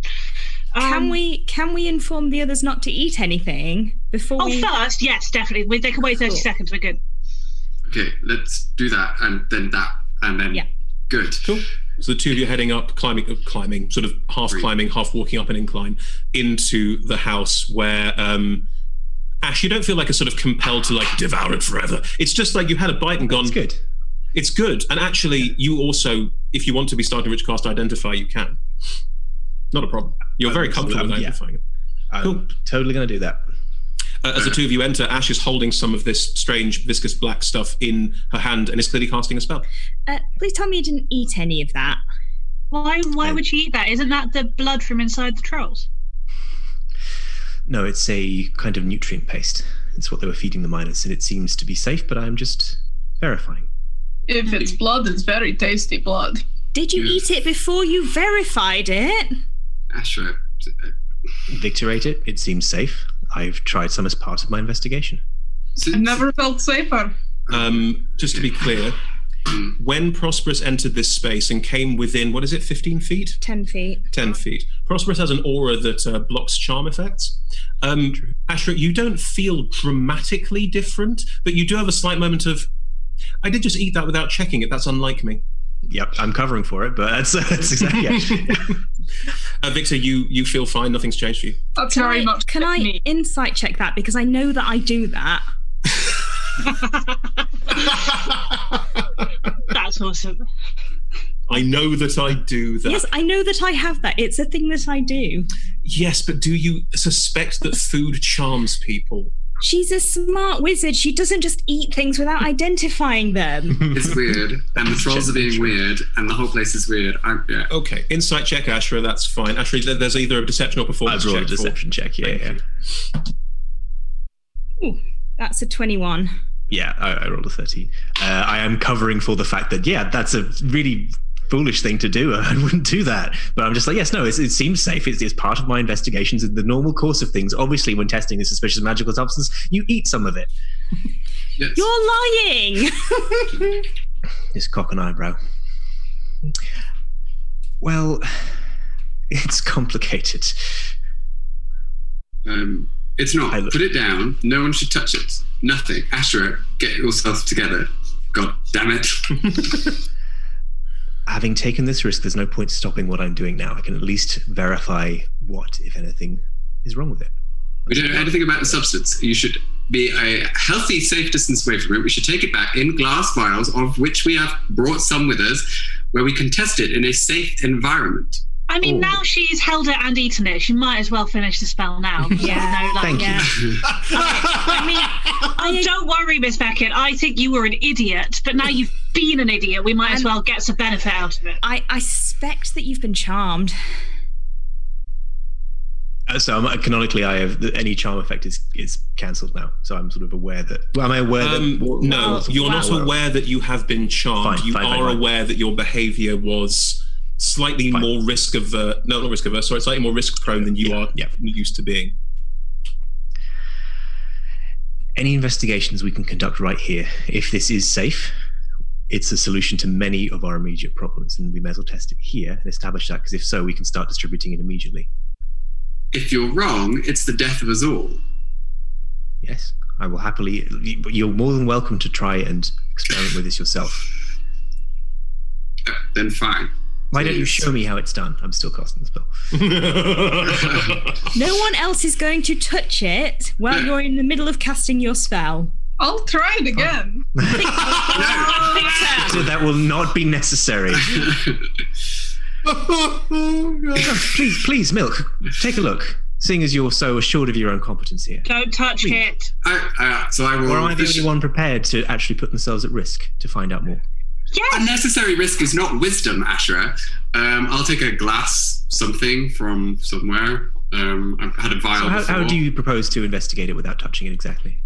Can we inform the others not to eat anything before first, yes, definitely. They can wait 30 seconds. We're good. Okay, let's do that, and then that, and then... Yeah. Good. Cool. So the two of you heading up, climbing, sort of half climbing, half walking up an incline into the house where, Ash, you don't feel like a sort of compelled to like devour it forever. It's just like you had a bite and gone. It's good. It's good. And actually, you also, if you want to be starting Richcast Identify, you can. Not a problem. You're very comfortable with identifying it. I'm totally going to do that. As the two of you enter, Ash is holding some of this strange viscous black stuff in her hand and is clearly casting a spell. Please tell me you didn't eat any of that. Why would you eat that? Isn't that the blood from inside the trolls? No, it's a kind of nutrient paste. It's what they were feeding the miners, and it seems to be safe, but I'm just verifying. If it's blood, it's very tasty blood. Did you eat it before you verified it? Ashra. Victor ate it. It seems safe. I've tried some as part of my investigation. I've never felt safer. Just to be clear, when Prosperous entered this space and came within, 15 feet? 10 feet. 10 feet. Prosperous has an aura that blocks charm effects. Ashra, you don't feel dramatically different, but you do have a slight moment of, I did just eat that without checking it. That's unlike me. Yep, I'm covering for it, but that's exactly it. Victor, you feel fine. Nothing's changed for you. That's very much. Can I insight check that? Because I know that I do that. That's awesome. I know that I do that. Yes, I know that I have that. It's a thing that I do. Yes, but do you suspect that food charms people? She's a smart wizard. She doesn't just eat things without identifying them. It's weird, and the trolls are being weird, and the whole place is weird. Yeah. Okay, insight check, Ashra. That's fine. Ashra, there's either a deception or performance check. I've rolled a deception check. Yeah. Ooh, that's a 21. Yeah, I rolled a 13. I am covering for the fact that that's a really foolish thing to do. I wouldn't do that. But I'm just like, yes, no, it seems safe. It's part of my investigations in the normal course of things. Obviously, when testing a suspicious magical substance, you eat some of it. Yes. You're lying! Just cock an eyebrow. Well, it's complicated. It's not. Put it down. No one should touch it. Nothing. Ashra, get yourself together. God damn it. Having taken this risk, there's no point stopping what I'm doing now. I can at least verify what, if anything, is wrong with it. We don't know anything about the substance. You should be a healthy, safe distance away from it. We should take it back in glass vials, of which we have brought some with us, where we can test it in a safe environment. I mean, now she's held it and eaten it. She might as well finish the spell now. Thank you. Don't worry, Miss Beckett. I think you were an idiot, but now you've been an idiot. We might as well get some benefit out of it. I suspect that you've been charmed. So canonically, I have any charm effect is cancelled now. So I'm sort of aware that. Well, am I aware that? No, you're not aware that you have been charmed. Fine, aware that your behaviour was slightly more risk averse. No, not risk averse. Sorry, slightly more risk prone than you are used to being. Any investigations we can conduct right here, if this is safe, it's a solution to many of our immediate problems, and we may as well test it here and establish that. Because if so, we can start distributing it immediately. If you're wrong, it's the death of us all. Yes, I will happily. You're more than welcome to try and experiment with this yourself. Then fine. Why don't you show me how it's done? I'm still casting the spell. No one else is going to touch it while you're in the middle of casting your spell. I'll try it again. So that will not be necessary. Please, Milk, take a look. Seeing as you're so assured of your own competence here. Don't touch it. So I will. Or am I the only one prepared to actually put themselves at risk to find out more? Yes. Unnecessary risk is not wisdom, Ashra. I'll take a glass something from somewhere. I've had a vial before. How do you propose to investigate it without touching it exactly?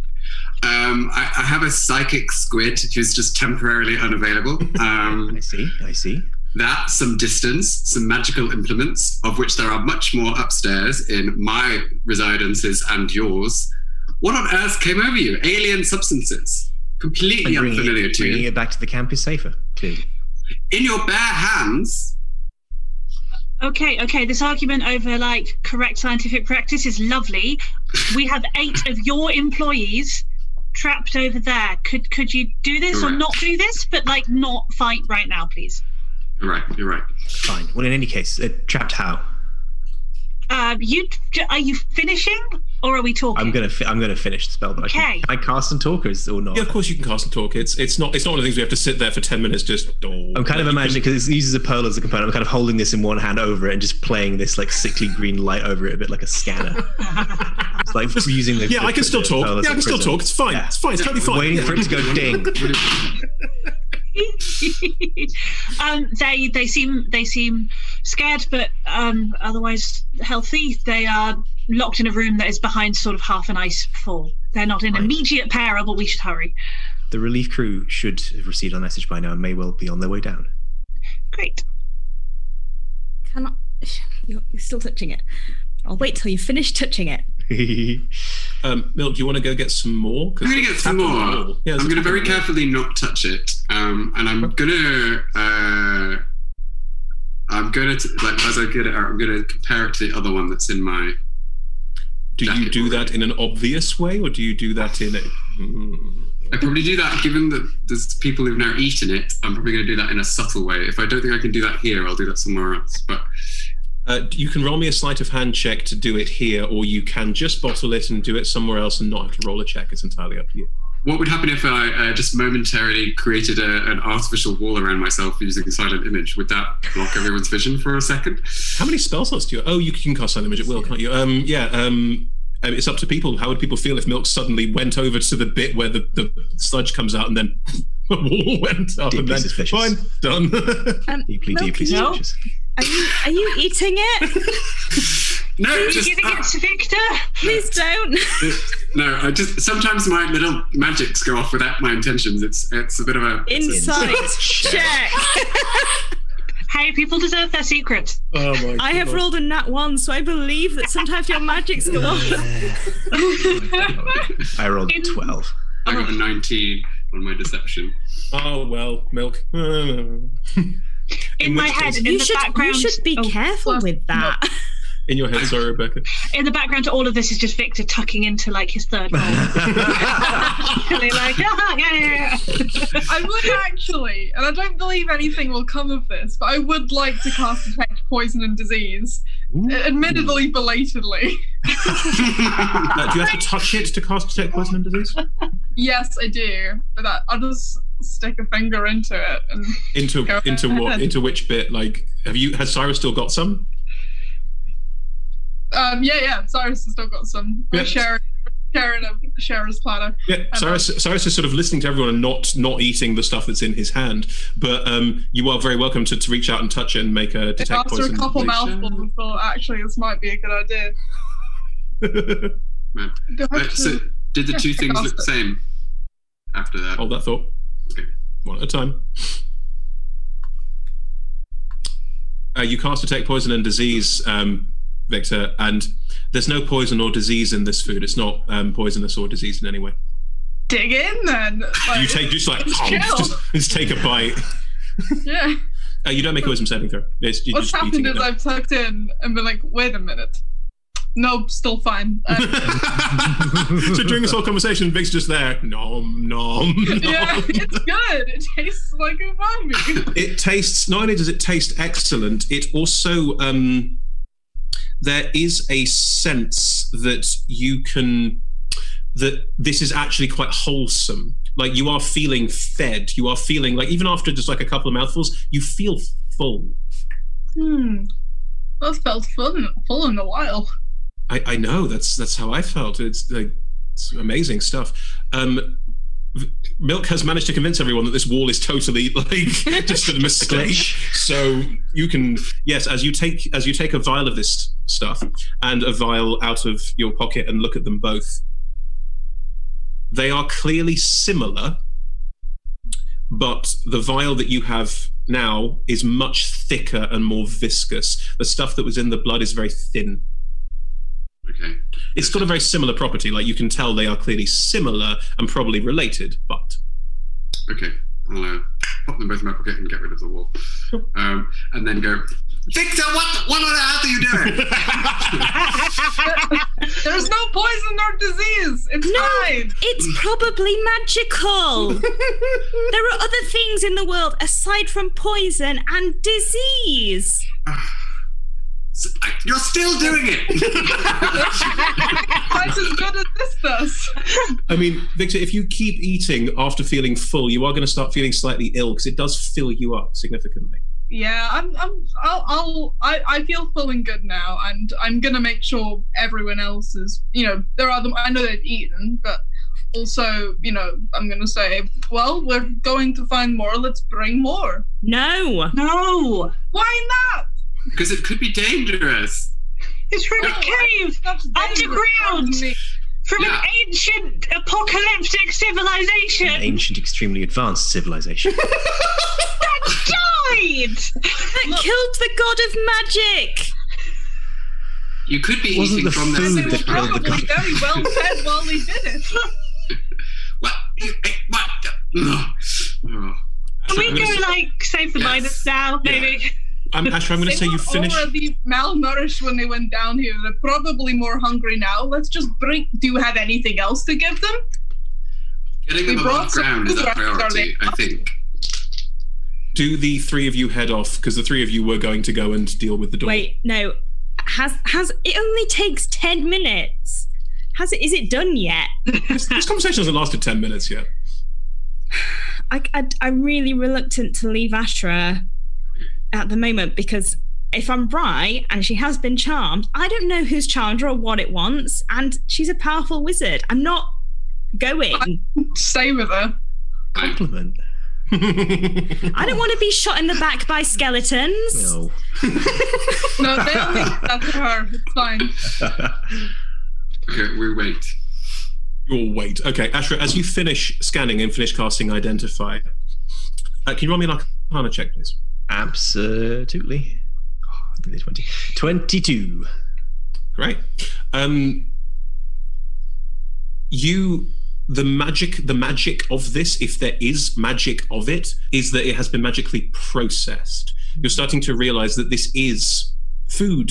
I have a psychic squid who's just temporarily unavailable. I see. That, some distance, some magical implements, of which there are much more upstairs in my residences and yours. What on earth came over you? Alien substances. Completely unfamiliar to you. Bringing it back to the camp is safer, clearly. In your bare hands. Okay. This argument over correct scientific practice is lovely. We have 8 of your employees trapped over there. Could you do this or not do this, but not fight right now, please? You're right. Fine. Well, in any case, trapped how? Are you finishing or are we talking? I'm gonna finish the spell, but can I cast and talk or not? Yeah, of course you can cast and talk. It's not one of the things we have to sit there for 10 minutes just. I'm kind of imagining, because it uses a pearl as a component, I'm kind of holding this in one hand over it and just playing this sickly green light over it, a bit like a scanner. It's like using the. Yeah, I can still talk. Yeah, I can still talk. It's fine. Yeah. It's fine. It's totally fine. Waiting for it to go ding. They seem scared, but otherwise healthy. They are locked in a room that is behind sort of half an ice fall. They're not in immediate peril, but we should hurry. The relief crew should have received our message by now and may well be on their way down. Great. You're still touching it. I'll wait till you finish touching it. Milk, do you want to go get some more? I'm going to get some more. Yeah, I'm going to very carefully not touch it, and I'm going to as I get it out, I'm going to compare it to the other one that's in my. Do you do that in an obvious way, or do you do that in a? I probably do that, given that there's people who've now eaten it. I'm probably going to do that in a subtle way. If I don't think I can do that here, I'll do that somewhere else. But. You can roll me a sleight of hand check to do it here, or you can just bottle it and do it somewhere else and not have to roll a check. It's entirely up to you. What would happen if I just momentarily created an artificial wall around myself using a silent image? Would that block everyone's vision for a second? How many spell slots do you have? Oh, you can cast silent image at will, can't you? It's up to people. How would people feel if Milk suddenly went over to the bit where the sludge comes out and then the wall went up? Deeply and then suspicious. Fine, done. Deeply suspicious. Are you eating it? No, Are you giving it to Victor? Please don't. No, I just sometimes my little magics go off without my intentions. It's a bit of a Insight check. Hey, people deserve their secrets. Oh my God. I have rolled a nat 1, so I believe that sometimes your magics go off. I rolled 12. I got a 19 on my deception. Oh well, Milk. In my head, in the background. You should be careful with that. In your head, sorry, Rebecca. In the background to all of this is just Victor tucking into his third bowl. Yeah. I would actually, and I don't believe anything will come of this, but I would like to cast Detect Poison and Disease. Admittedly, belatedly. Do you have to touch it to cast Detect Poison and Disease? Yes, I do. But I'll just stick a finger into it and into what? Into which bit? Has Cyrus still got some? Yeah. Cyrus has still got some. Yeah. Sharing a sharer's platter. Yeah, Cyrus is sort of listening to everyone and not eating the stuff that's in his hand. But you are very welcome to reach out and touch it and make a detect poison. After a couple mouthfuls, I thought actually this might be a good idea. So did the two things look the same after that? Hold that thought. Okay. One at a time. You cast Detect Poison and Disease, Victor, and there's no poison or disease in this food. It's not poisonous or diseased in any way. Dig in then. You take just take a bite. Yeah. You don't make a wisdom saving throw. What's happened is I've tucked in and been like, wait a minute. Nope, still fine. So during this whole conversation, Vic's just there, nom, nom, nom. Yeah, it's good. It tastes like umami. It tastes, not only does it taste excellent, it also, there is a sense that that this is actually quite wholesome. Like, you are feeling fed. You are feeling like, even after just like a couple of mouthfuls, you feel full. I've felt full in a while. I know, that's how I felt. It's amazing stuff. Milk has managed to convince everyone that this wall is totally like just a mistake. So you can, yes, as you take a vial of this stuff and a vial out of your pocket and look at them both, they are clearly similar, but the vial that you have now is much thicker and more viscous. The stuff that was in the blood is very thin. Okay. It's got a very similar property. Like, you can tell they are clearly similar and probably related, but... Okay. I'll pop them both in my pocket and get rid of the wall. And then go, Victor, what on earth are you doing? There's no poison or disease. It's fine. It's probably magical. There are other things in the world aside from poison and disease. You're still doing it. Twice as good as this does. I mean, Victor, if you keep eating after feeling full, you are going to start feeling slightly ill because it does fill you up significantly. Yeah, I feel full and good now, and I'm gonna make sure everyone else is. There are them. I know they've eaten, but also, I'm gonna say, well, we're going to find more. Let's bring more. No. Why not? Because it could be dangerous. It's from a cave underground from an ancient apocalyptic civilization. An ancient, extremely advanced civilization. That died! That killed the god of magic. You could be Wasn't eating the from food their that sewage killed the Probably god? very well fed while we did it. What? Can we go, save the miners now, maybe? Asher, I'm going to say you finished. They were already malnourished when they went down here. They're probably more hungry now. Let's just bring... Do you have anything else to give them? Getting them above ground is a priority, I think. Do the three of you head off? Because the three of you were going to go and deal with the door. Wait, no. Has it only takes 10 minutes? Is it done yet? This conversation hasn't lasted 10 minutes yet. I'm really reluctant to leave Ashra at the moment, because if I'm right and she has been charmed, I don't know who's charmed her or what it wants, and she's a powerful wizard. I'm not going. Stay with her. Compliment. I don't want to be shot in the back by skeletons. No. No, they only did that to her. It's fine. Okay, we wait. You'll wait. Okay, Ashra, as you finish scanning and finish casting Identify, can you roll me an Arcana check, please? Absolutely. 22. Great. The magic of this, if there is magic of it, is that it has been magically processed. You're starting to realize that this is food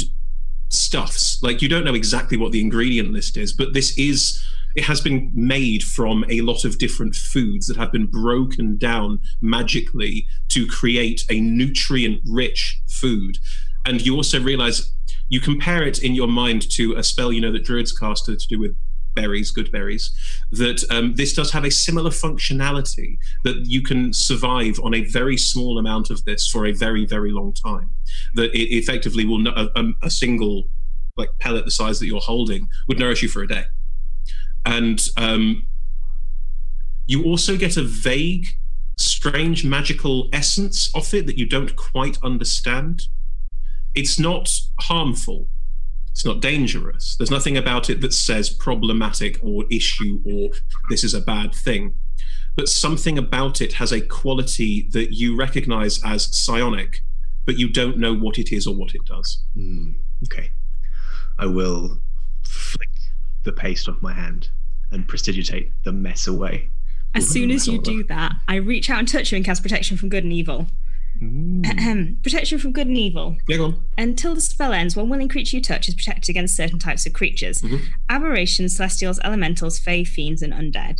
stuffs. Like, you don't know exactly what the ingredient list is, but it has been made from a lot of different foods that have been broken down magically to create a nutrient-rich food. And you also realize, you compare it in your mind to a spell that druids cast to do with berries, good berries, that this does have a similar functionality, that you can survive on a very small amount of this for a very, very long time. That it effectively will, a single pellet the size that you're holding would nourish you for a day. And you also get a vague, strange magical essence of it that you don't quite understand. It's not harmful. It's not dangerous. There's nothing about it that says problematic or issue or this is a bad thing. But something about it has a quality that you recognize as psionic, but you don't know what it is or what it does. Okay. I will flick the paste off my hand and prestidigitate the mess away. As soon as you do that, I reach out and touch you and cast protection from good and evil. Protection from good and evil. Yeah, go on. Until the spell ends, one willing creature you touch is protected against certain types of creatures. Aberrations, celestials, elementals, fae, fiends, and undead.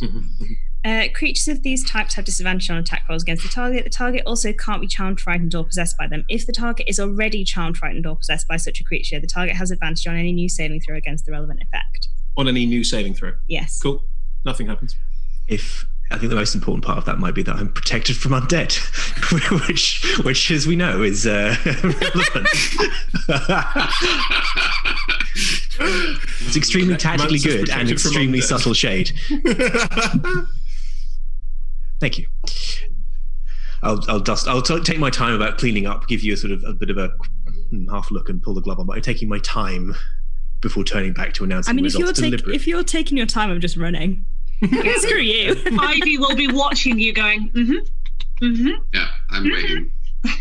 Creatures of these types have disadvantage on attack rolls against the target. The target also can't be charmed, frightened, or possessed by them. If the target is already charmed, frightened, or possessed by such a creature, the target has advantage on any new saving throw against the relevant effect. On any new saving throw? Yes. Cool. Nothing happens. I think the most important part of that might be that I'm protected from undead, which as we know, is relevant. It's extremely tactically good and extremely subtle shade. Thank you. I'll take my time about cleaning up, give you a sort of a bit of a half look and pull the glove on, but I'm taking my time before turning back to announcing the results. If you're taking your time, I'm just running. Screw you. Ivy will be watching you going, Yeah, I'm waiting.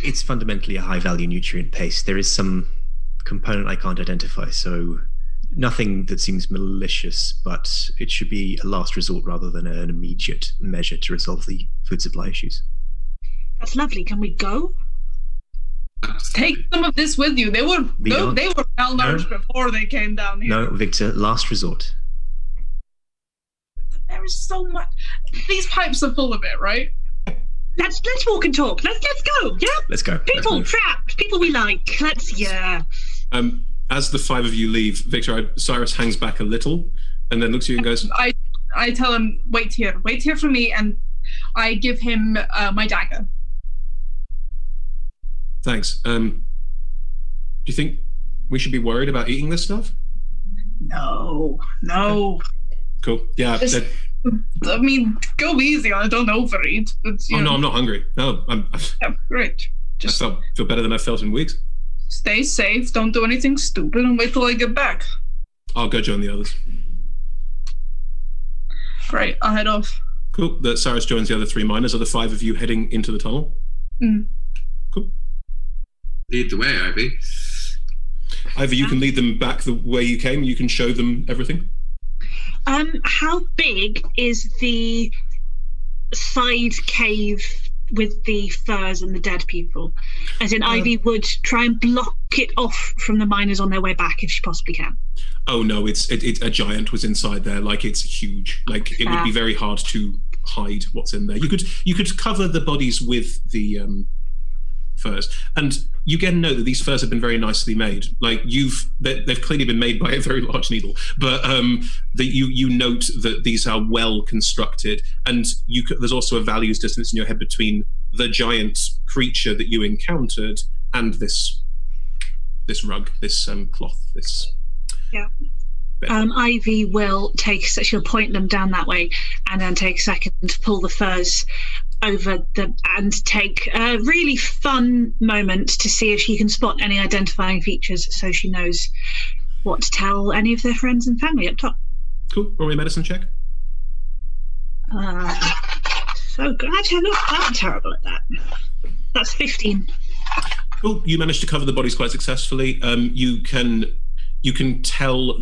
It's fundamentally a high-value nutrient paste. There is some component I can't identify, so nothing that seems malicious, but it should be a last resort rather than an immediate measure to resolve the food supply issues. That's lovely. Can we go? Take some of this with you. They were malnourished before they came down here. No, Victor, last resort. There is so much. These pipes are full of it, right? Let's walk and talk. Let's go. Yeah. Let's go. People trapped. People we like. As the five of you leave, Victor, Cyrus hangs back a little and then looks at you and goes, I tell him, wait here for me, and I give him my dagger. Thanks. Do you think we should be worried about eating this stuff? No. Cool. Yeah. I mean, go easy on it. Don't overeat. But, no, I'm not hungry. No, yeah, great. Just I feel better than I felt in weeks. Stay safe. Don't do anything stupid, and wait till I get back. I'll go join the others. Great. I'll head off. Cool. Cyrus joins the other three miners. Are the five of you heading into the tunnel? Cool. Lead the way, Ivy. Ivy, you can lead them back the way you came. You can show them everything. How big is the side cave with the furs and the dead people? As in, Ivy would try and block it off from the miners on their way back if she possibly can. Oh no, it's a giant was inside there. Like, it's huge. Like, it would be very hard to hide what's in there. You could cover the bodies with the furs, and you again know that these furs have been very nicely made. Like, they've clearly been made by a very large needle, but that you note that these are well constructed, and there's also a values distance in your head between the giant creature that you encountered and this rug, this cloth, this. Yeah. Ivy will she'll point them down that way, and then take a second to pull the furs over and take a really fun moment to see if she can spot any identifying features, so she knows what to tell any of their friends and family up top. Cool. Roll me a medicine check. So good. Actually, I'm not that terrible at that. That's 15. Cool. You managed to cover the bodies quite successfully. You can tell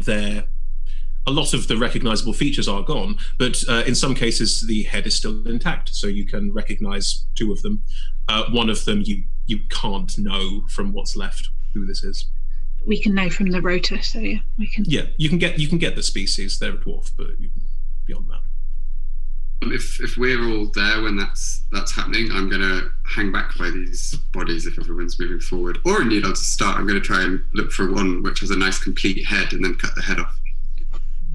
a lot of the recognizable features are gone, but in some cases the head is still intact, so you can recognize two of them. One of them you can't know from what's left who this is. We can know from the rotor, so yeah, we can. Yeah, you can get the species. They're a dwarf, but beyond that. If we're all there when that's happening, I'm going to hang back by these bodies if everyone's moving forward. Or indeed, I'll just start. I'm going to try and look for one which has a nice complete head and then cut the head off.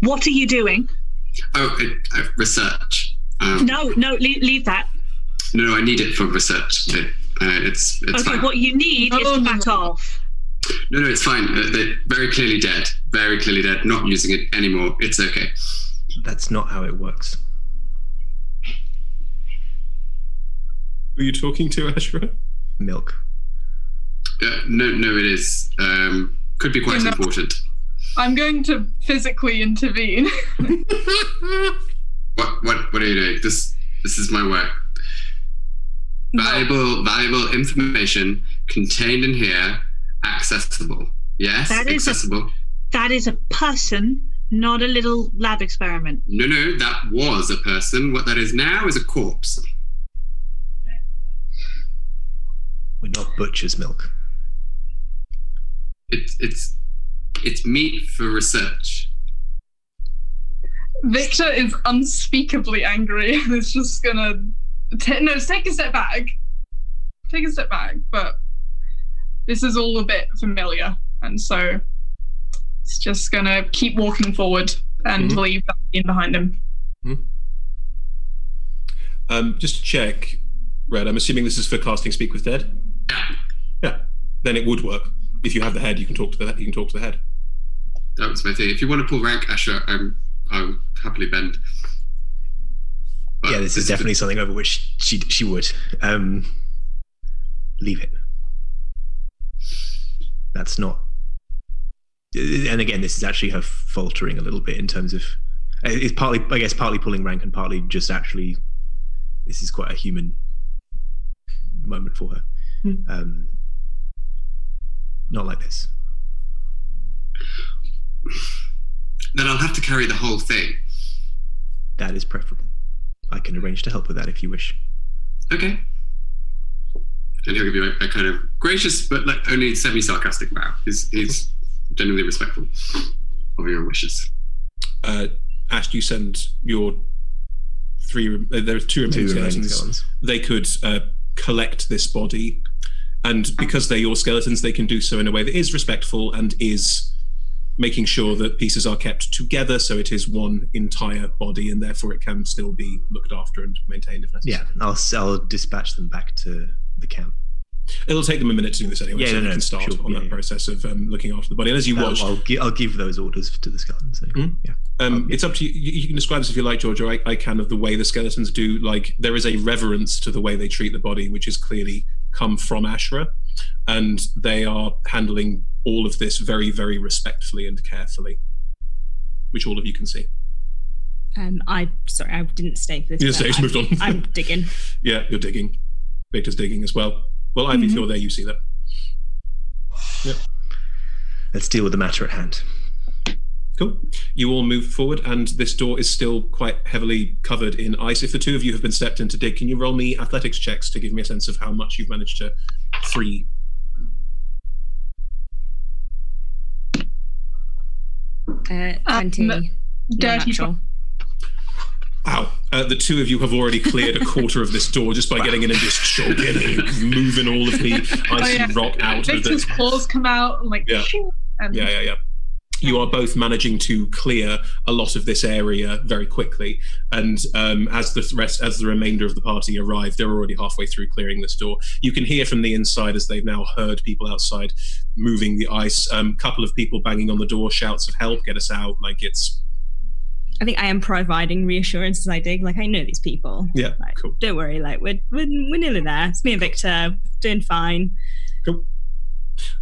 What are you doing? Research. No, leave that. No, I need it for research. It's okay, fine. What you need is to back off. No, it's fine. They're very clearly dead. Very clearly dead. Not using it anymore. It's okay. That's not how it works. Who are you talking to, Ashra? Milk. No, it is. Could be quite important. I'm going to physically intervene. What are you doing? This is my work. Valuable information contained in here, accessible. Yes, accessible. That is a person, not a little lab experiment. No, that was a person. What that is now is a corpse. We're not butcher's milk. It's meat for research. Victor is unspeakably angry and is just gonna take a step back. Take a step back, but this is all a bit familiar, and so it's just gonna keep walking forward and leave that in behind him. Just to check, Red, I'm assuming this is for casting Speak with Dead? Yeah. Then it would work. If you have the head, you can talk to the head. That was my thing. If you want to pull rank, Asher, I'll happily bend. But yeah, this is definitely something over which she would. Leave it. That's not. And again, this is actually her faltering a little bit in terms of. It's partly, I guess, partly pulling rank and partly just actually. This is quite a human moment for her. Not like this. Then I'll have to carry the whole thing. That is preferable. I can arrange to help with that if you wish. Okay. And he'll give you a kind of gracious but like only semi-sarcastic bow. He's genuinely respectful of your wishes. Ash, you send your there are two remaining skeletons. They could collect this body, and because they're your skeletons, they can do so in a way that is respectful and is making sure that pieces are kept together, so it is one entire body, and therefore it can still be looked after and maintained if necessary. Yeah, I'll dispatch them back to the camp. It'll take them a minute to do this anyway, so we can start that process of looking after the body. And as you watch, I'll give those orders to the skeletons. So, yeah. It's up to you. You can describe this if you like, George, or I can, of the way the skeletons do. Like, there is a reverence to the way they treat the body, which is clearly come from Ashra, and they are handling all of this very, very respectfully and carefully, which all of you can see. I didn't stay for this. You didn't stay, moved on. I'm digging. Yeah, you're digging. Victor's digging as well. Well, Ivy, if you're there, you see that. Yep. Let's deal with the matter at hand. Cool. You all move forward, and this door is still quite heavily covered in ice. If the two of you have been stepped in to dig, can you roll me athletics checks to give me a sense of how much you've managed to free? Dirty. Wow. The two of you have already cleared a quarter of this door just by getting in and just choking and moving all of the ice and rock out. Victor's claws come out like shing, and yeah. You are both managing to clear a lot of this area very quickly, and as the remainder of the party arrive, they're already halfway through clearing this door. You can hear from the inside, as they've now heard people outside moving the ice. Couple of people banging on the door, shouts of help, get us out. Like, it's. I think I am providing reassurance as I dig. Like, I know these people. Yeah, like, cool. Don't worry. Like, we're nearly there. It's me and Victor, doing fine. Cool.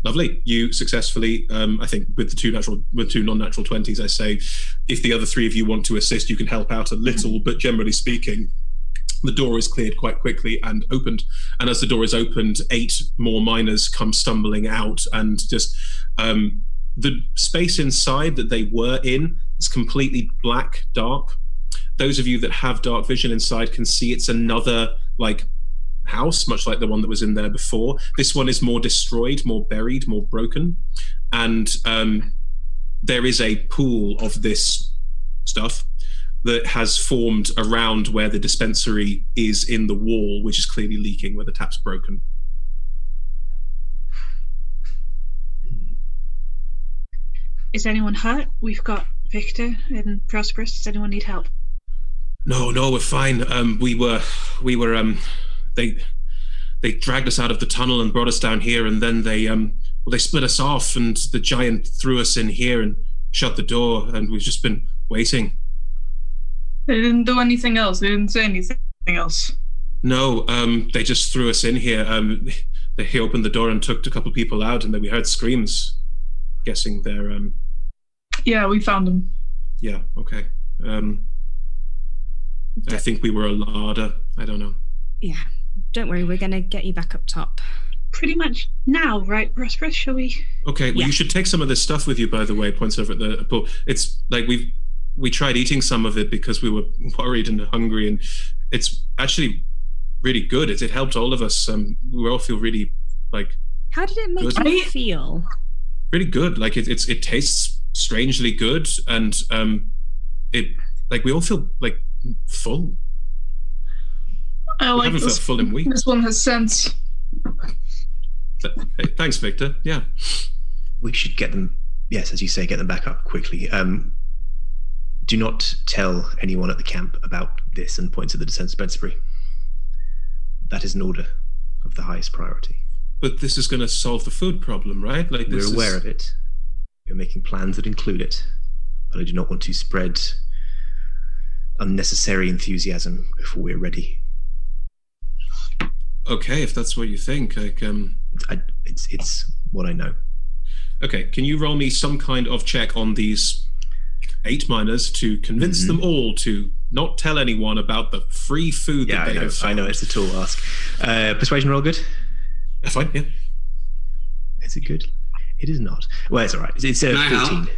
Lovely. You successfully, I think, with two non-natural 20s, I say, if the other three of you want to assist, you can help out a little, but generally speaking, the door is cleared quite quickly and opened. And as the door is opened, 8 more miners come stumbling out, and just the space inside that they were in is completely black, dark. Those of you that have dark vision inside can see it's another, like, house, much like the one that was in there before. This one is more destroyed, more buried, more broken, and there is a pool of this stuff that has formed around where the dispensary is in the wall, which is clearly leaking where the tap's broken. Is anyone hurt? We've got Victor and Prosperous. Does anyone need help? No, we're fine. They dragged us out of the tunnel and brought us down here, and then they split us off, and the giant threw us in here and shut the door, and we've just been waiting. They didn't do anything else. They didn't say anything else. No, they just threw us in here. He opened the door and took a couple of people out, and then we heard screams. Guessing they're Yeah, we found them. Yeah, okay. I think we were a larder. I don't know. Yeah, don't worry. We're going to get you back up top. Pretty much now, right, Prosperous? Shall we? Okay, well, you should take some of this stuff with you, by the way, points over at the pool. It's like we tried eating some of it because we were worried and hungry, and it's actually really good. It helped all of us. We all feel really Like, how did it make good. you feel? Really good. Like it tastes strangely good, and it like we all feel like full. I We like haven't felt this. full in weeks. This one has sense. Hey, thanks, Victor. Yeah. We should get them, yes, as you say, get them back up quickly. Do not tell anyone at the camp about this, and point to the dispensary. That is an order of the highest priority. But this is going to solve the food problem, right? Like We're aware of it. We're making plans that include it, but I do not want to spread unnecessary enthusiasm before we're ready. Okay, if that's what you think, like It's what I know. Okay, can you roll me some kind of check on these 8 miners to convince them all to not tell anyone about the free food that they have found? I know, it's a tall ask. Persuasion roll good? Fine, yeah. Is it good? It is not. Well, it's all right. It's 14.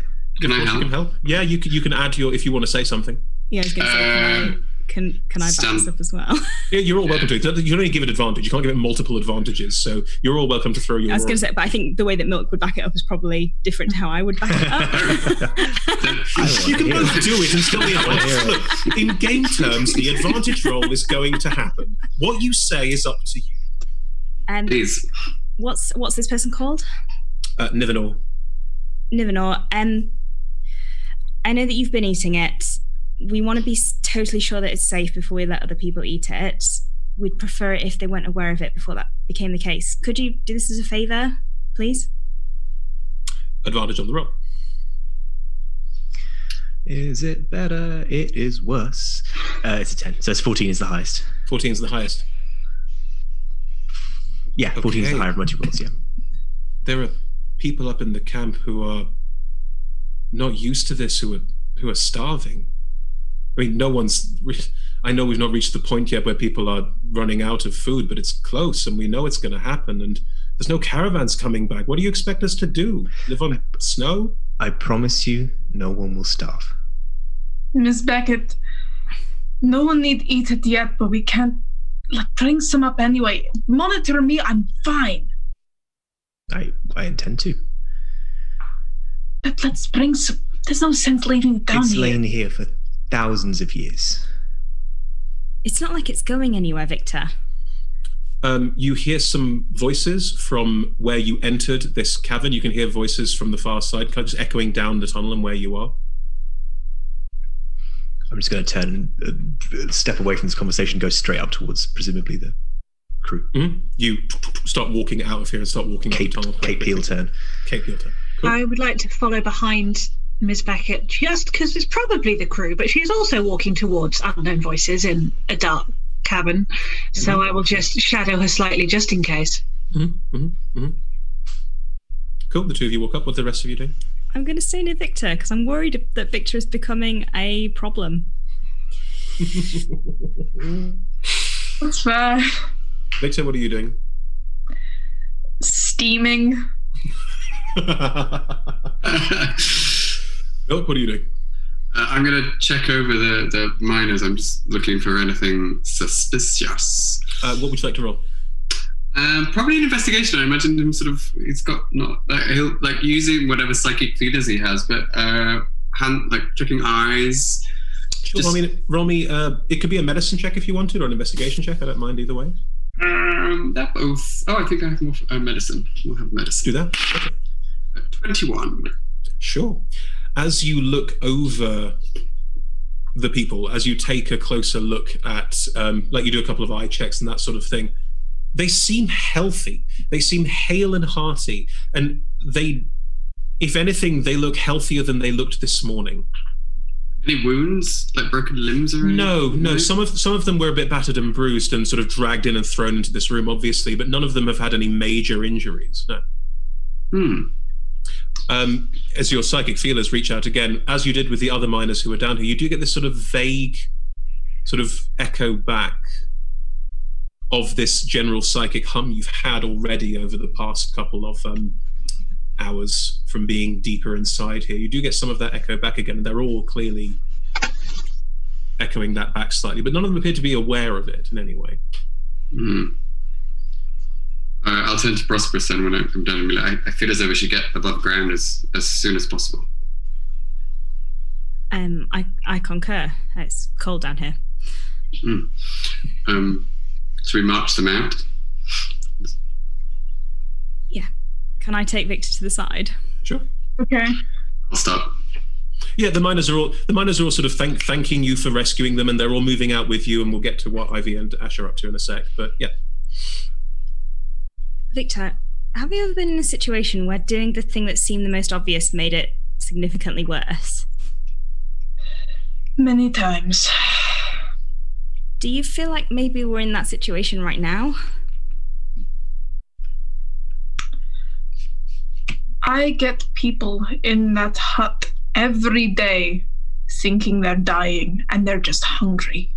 Can I help? You can help. Yeah, you can add your, if you want to say something. Yeah, I was going to say, can I back this up as well? Yeah, you're all welcome to it. You can only give it advantage. You can't give it multiple advantages. So you're all welcome to throw your. I was going to say, but I think the way that Milk would back it up is probably different to how I would back it up. You can both do it and still the advantage. Look, in game terms, the advantage roll is going to happen. What you say is up to you. Please. What's this person called? Nivenor. Nivenor. I know that you've been eating it. We want to be totally sure that it's safe before we let other people eat it. We'd prefer it if they weren't aware of it before that became the case. Could you do this as a favor, please? Advantage on the roll. Is it better? It is worse. It's a 10. So it's 14 is the highest. 14 is the highest. Yeah, 14 is the higher of my 2 rolls, yeah. There are people up in the camp who are not used to this, who are starving. I mean, I know we've not reached the point yet where people are running out of food, but it's close and we know it's going to happen, and there's no caravans coming back. What do you expect us to do? Live on snow? I promise you, no one will starve. Miss Beckett, no one need eat it yet, but we can't bring some up anyway. Monitor me, I'm fine. I intend to. But let's bring some. There's no sense leaving it down It's here. lain here for thousands of years. It's not like it's going anywhere, Victor. You hear some voices from where you entered this cavern. You can hear voices from the far side, kind of just echoing down the tunnel and where you are. I'm just going to turn and step away from this conversation, go straight up towards presumably the crew. Mm-hmm. You start walking out of here and start walking up the tunnel. Cape Heel turn. Cape Heel turn. Cool. I would like to follow behind Ms. Beckett just because it's probably the crew, but she's also walking towards unknown voices in a dark cabin. So I will just shadow her slightly just in case. Mm-hmm. Mm-hmm. Mm-hmm. Cool. The two of you walk up. What the rest of you do? I'm going to stay near Victor because I'm worried that Victor is becoming a problem. That's fair. Victor, what are you doing? Steaming. Milk, what are you doing? I'm going to check over the miners. I'm just looking for anything suspicious. What would you like to roll? Probably an investigation. I imagine him he's got not, he'll using whatever psychic feeders he has, but checking eyes. Sure, roll me, it could be a medicine check if you wanted, or an investigation check. I don't mind either way. That both. Oh, I think I have more medicine. We'll have medicine. Do that. Okay. 21. Sure. As you look over the people, as you take a closer look at, you do a couple of eye checks and that sort of thing, they seem healthy. They seem hale and hearty. And if anything, they look healthier than they looked this morning. Any wounds, like broken limbs or anything? No. Some of them were a bit battered and bruised and sort of dragged in and thrown into this room, obviously, but none of them have had any major injuries. No. As your psychic feelers reach out again, as you did with the other miners who were down here, you do get this sort of vague sort of echo back of this general psychic hum you've had already over the past couple of hours from being deeper inside here. You do get some of that echo back again, and they're all clearly echoing that back slightly, but none of them appear to be aware of it in any way. I'll turn to Prosperous then when I'm done and be like, I feel as though we should get above ground as soon as possible. I concur. It's cold down here. Should we march them out? Yeah. Can I take Victor to the side? Sure. Okay. I'll start. Yeah, the miners are all sort of thanking you for rescuing them, and they're all moving out with you, and we'll get to what Ivy and Ash are up to in a sec. But yeah. Victor, have you ever been in a situation where doing the thing that seemed the most obvious made it significantly worse? Many times. Do you feel like maybe we're in that situation right now? I get people in that hut every day thinking they're dying and they're just hungry.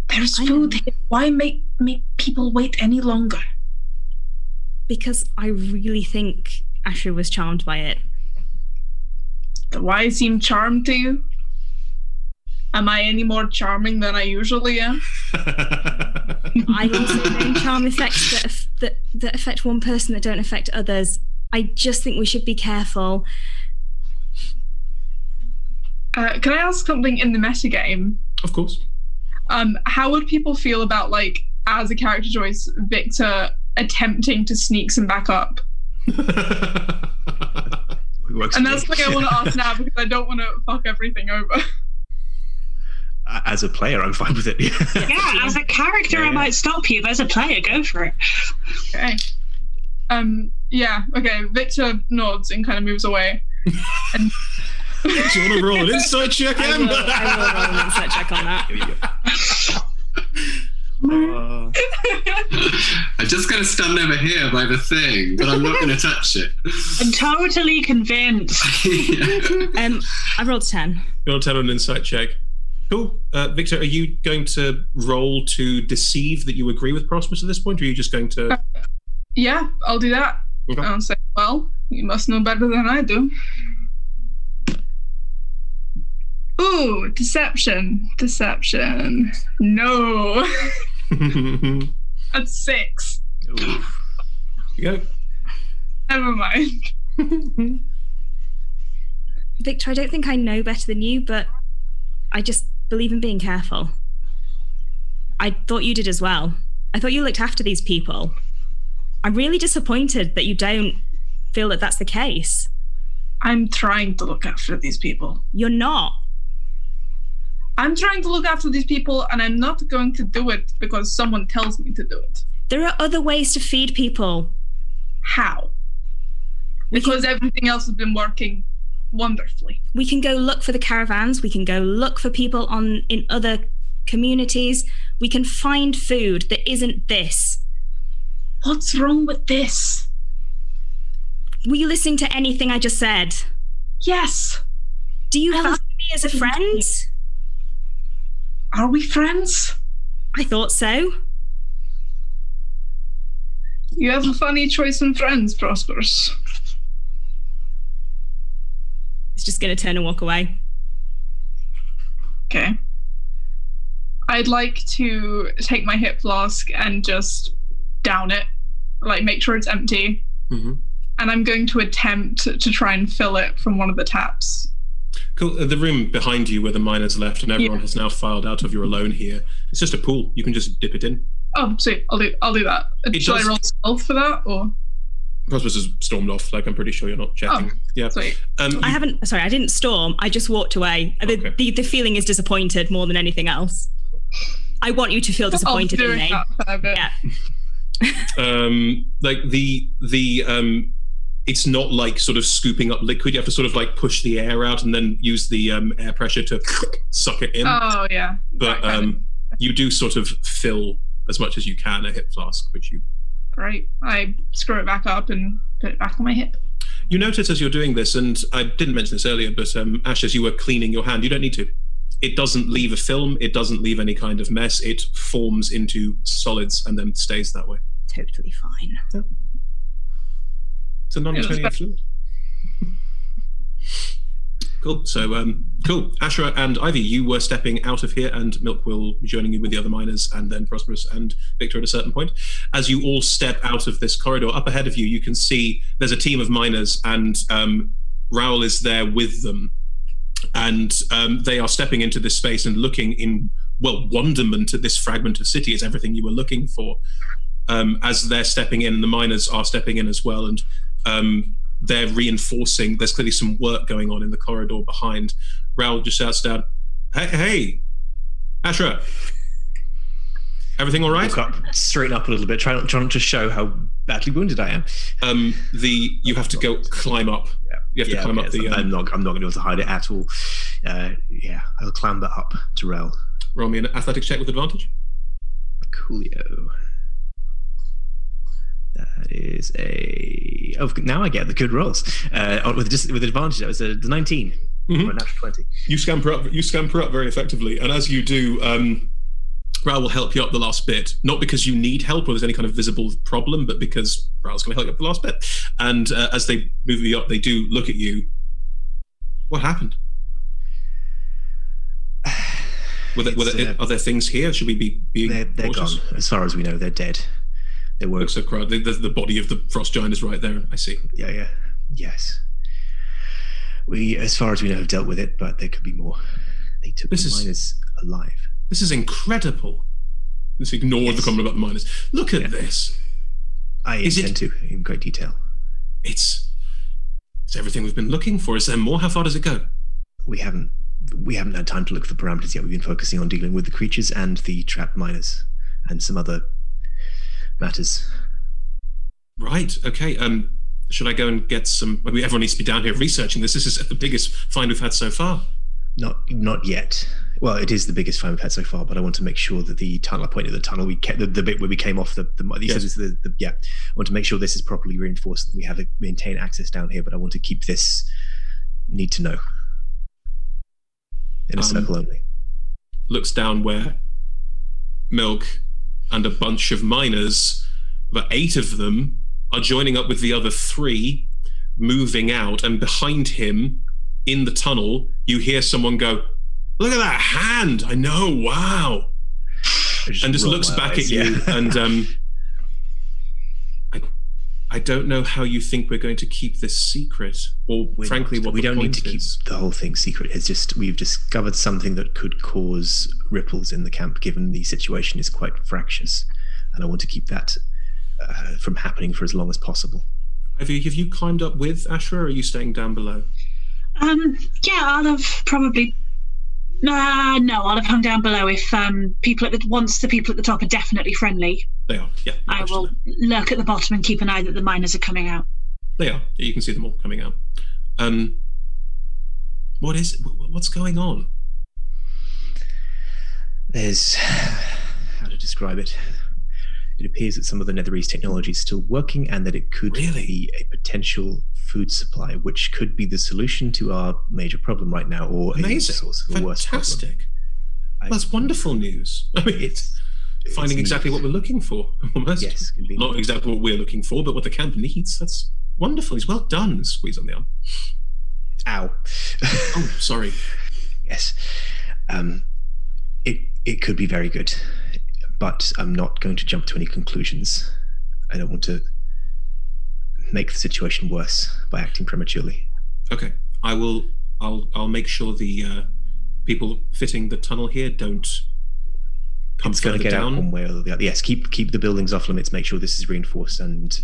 There's food here. Why make people wait any longer? Because I really think Asher was charmed by it. Do I seem charmed to you? Am I any more charming than I usually am? I also know charm effects that affect one person that don't affect others. I just think we should be careful. Can I ask something in the metagame? Of course. How would people feel about, like, as a character choice, Victor attempting to sneak some back up? And that's something I want to ask now because I don't want to fuck everything over. As a player, I'm fine with it. Yeah, as a character, I might stop you, but as a player, go for it. Okay. Yeah, okay. Victor nods and kind of moves away. And do you want to roll an insight check, Em? I will roll an insight check on that. Here you go. I'm just going to stand over here by the thing, but I'm not going to touch it. I'm totally convinced. I rolled 10. You rolled 10 on an insight check. Cool. Victor, are you going to roll to deceive that you agree with Prosperous at this point, or are you just going to... Yeah, I'll do that. Okay. I'll say, well, you must know better than I do. Ooh, deception. No. That's 6. Here you go. Never mind. Victor, I don't think I know better than you, but I just believe in being careful. I thought you did as well. I thought you looked after these people. I'm really disappointed that you don't feel that that's the case. I'm trying to look after these people. You're not. I'm trying to look after these people, and I'm not going to do it because someone tells me to do it. There are other ways to feed people. How? Because everything else has been working wonderfully. We can go look for the caravans. We can go look for people in other communities. We can find food that isn't this. What's wrong with this? Were you listening to anything I just said? Yes. Do you value me as a friend? Are we friends? I thought so. You have a funny choice in friends, Prosperous. It's just going to turn and walk away. Okay. I'd like to take my hip flask and just down it, like make sure it's empty. Mm-hmm. And I'm going to attempt to try and fill it from one of the taps. Cool. The room behind you where the miners left and everyone has now filed out of, you're alone here. It's just a pool. You can just dip it in. Oh, sweet. I'll do that. Should I roll stealth for that, or? Prosperous has stormed off. Like, I'm pretty sure you're not checking. Oh, yeah. Sweet. I didn't storm. I just walked away. Okay. The feeling is disappointed more than anything else. I want you to feel disappointed in me. Yeah. Like the it's not like sort of scooping up liquid. You have to sort of like push the air out and then use the air pressure to suck it in. Oh yeah. But you do sort of fill as much as you can a hip flask, which you... Great. I screw it back up and put it back on my hip. You notice as you're doing this, and I didn't mention this earlier, but Ash, as you were cleaning your hand, you don't need to. It doesn't leave a film. It doesn't leave any kind of mess. It forms into solids and then stays that way. Totally fine. Yeah. It's a non-Newtonian fluid. Cool. So, cool. Ashra and Ivy, you were stepping out of here, and Milk will be joining you with the other miners, and then Prosperous and Victor at a certain point. As you all step out of this corridor, up ahead of you, you can see there's a team of miners, and Raoul is there with them. And they are stepping into this space and looking in, wonderment at this fragment of city as everything you were looking for. As they're stepping in, the miners are stepping in as well, and they're reinforcing. There's clearly some work going on in the corridor behind. Raoul just shouts down, hey, Ashra, everything all right? Look up, straighten up a little bit, trying to show how badly wounded I am. You have to go climb up. Yeah. You have to climb up the... I'm not going to be able to hide it at all. I'll clamber up to Raoul. Roll me an athletics check with advantage. Coolio. That is a... Oh, now I get the good rolls. With advantage, that was a 19. Mm-hmm. Or a natural 20. You scamper up very effectively, and as you do, Raoul will help you up the last bit. Not because you need help or there's any kind of visible problem, but because Raoul's going to help you up the last bit. And as they move you up, they do look at you. What happened? Are there things here? Should we be being They're cautious? gone. As far as we know, they're dead. They were. Looks so crowded. The body of the frost giant is right there. I see. Yeah. Yes. We, as far as we know, have dealt with it, but there could be more. They took the miners alive. This is incredible. Let's ignore the comment about the miners. Look at this. I intend to, in great detail. It's everything we've been looking for. Is there more? How far does it go? We haven't had time to look for parameters yet. We've been focusing on dealing with the creatures and the trapped miners and some other matters. Right. Okay. Should I go and get some? I mean, everyone needs to be down here researching this. This is the biggest find we've had so far. Not yet. Well, it is the biggest find we've had so far, but I want to make sure that the tunnel, I pointed at the tunnel, we kept the bit where we came off I want to make sure this is properly reinforced, that we maintain access down here, but I want to keep this need to know in a circle only. Looks down where Milk and a bunch of miners, about 8 of them, are joining up with the other 3, moving out, and behind him, in the tunnel, you hear someone go, "Look at that hand! I know, wow!" And just looks back at you, and I don't know how you think we're going to keep this secret, or frankly, what we don't need to keep is. the whole thing secret. It's just we've discovered something that could cause ripples in the camp, given the situation is quite fractious, and I want to keep that from happening for as long as possible. Have you climbed up with Ashra, or are you staying down below? I'll have probably. No, I'll have hung down below if once the people at the top are definitely friendly. They are, yeah. I will lurk at the bottom and keep an eye that the miners are coming out. They are. You can see them all coming out. What's going on? There's, how to describe it? It appears that some of the Netherese technology is still working, and that it could be a potential food supply, which could be the solution to our major problem right now, or a source of a worse problem. Fantastic. That's wonderful news. I mean, it's finding exactly what we're looking for. Almost. Yes. Not exactly what we're looking for, but what the camp needs. That's wonderful. He's well done. Squeeze on the arm. Ow. Oh, sorry. Yes. It could be very good, but I'm not going to jump to any conclusions. I don't want to make the situation worse by acting prematurely. Okay. I'll make sure the people fitting the tunnel here don't come it's going to get down. Out one way or the other. Yes, keep the buildings off limits, make sure this is reinforced, and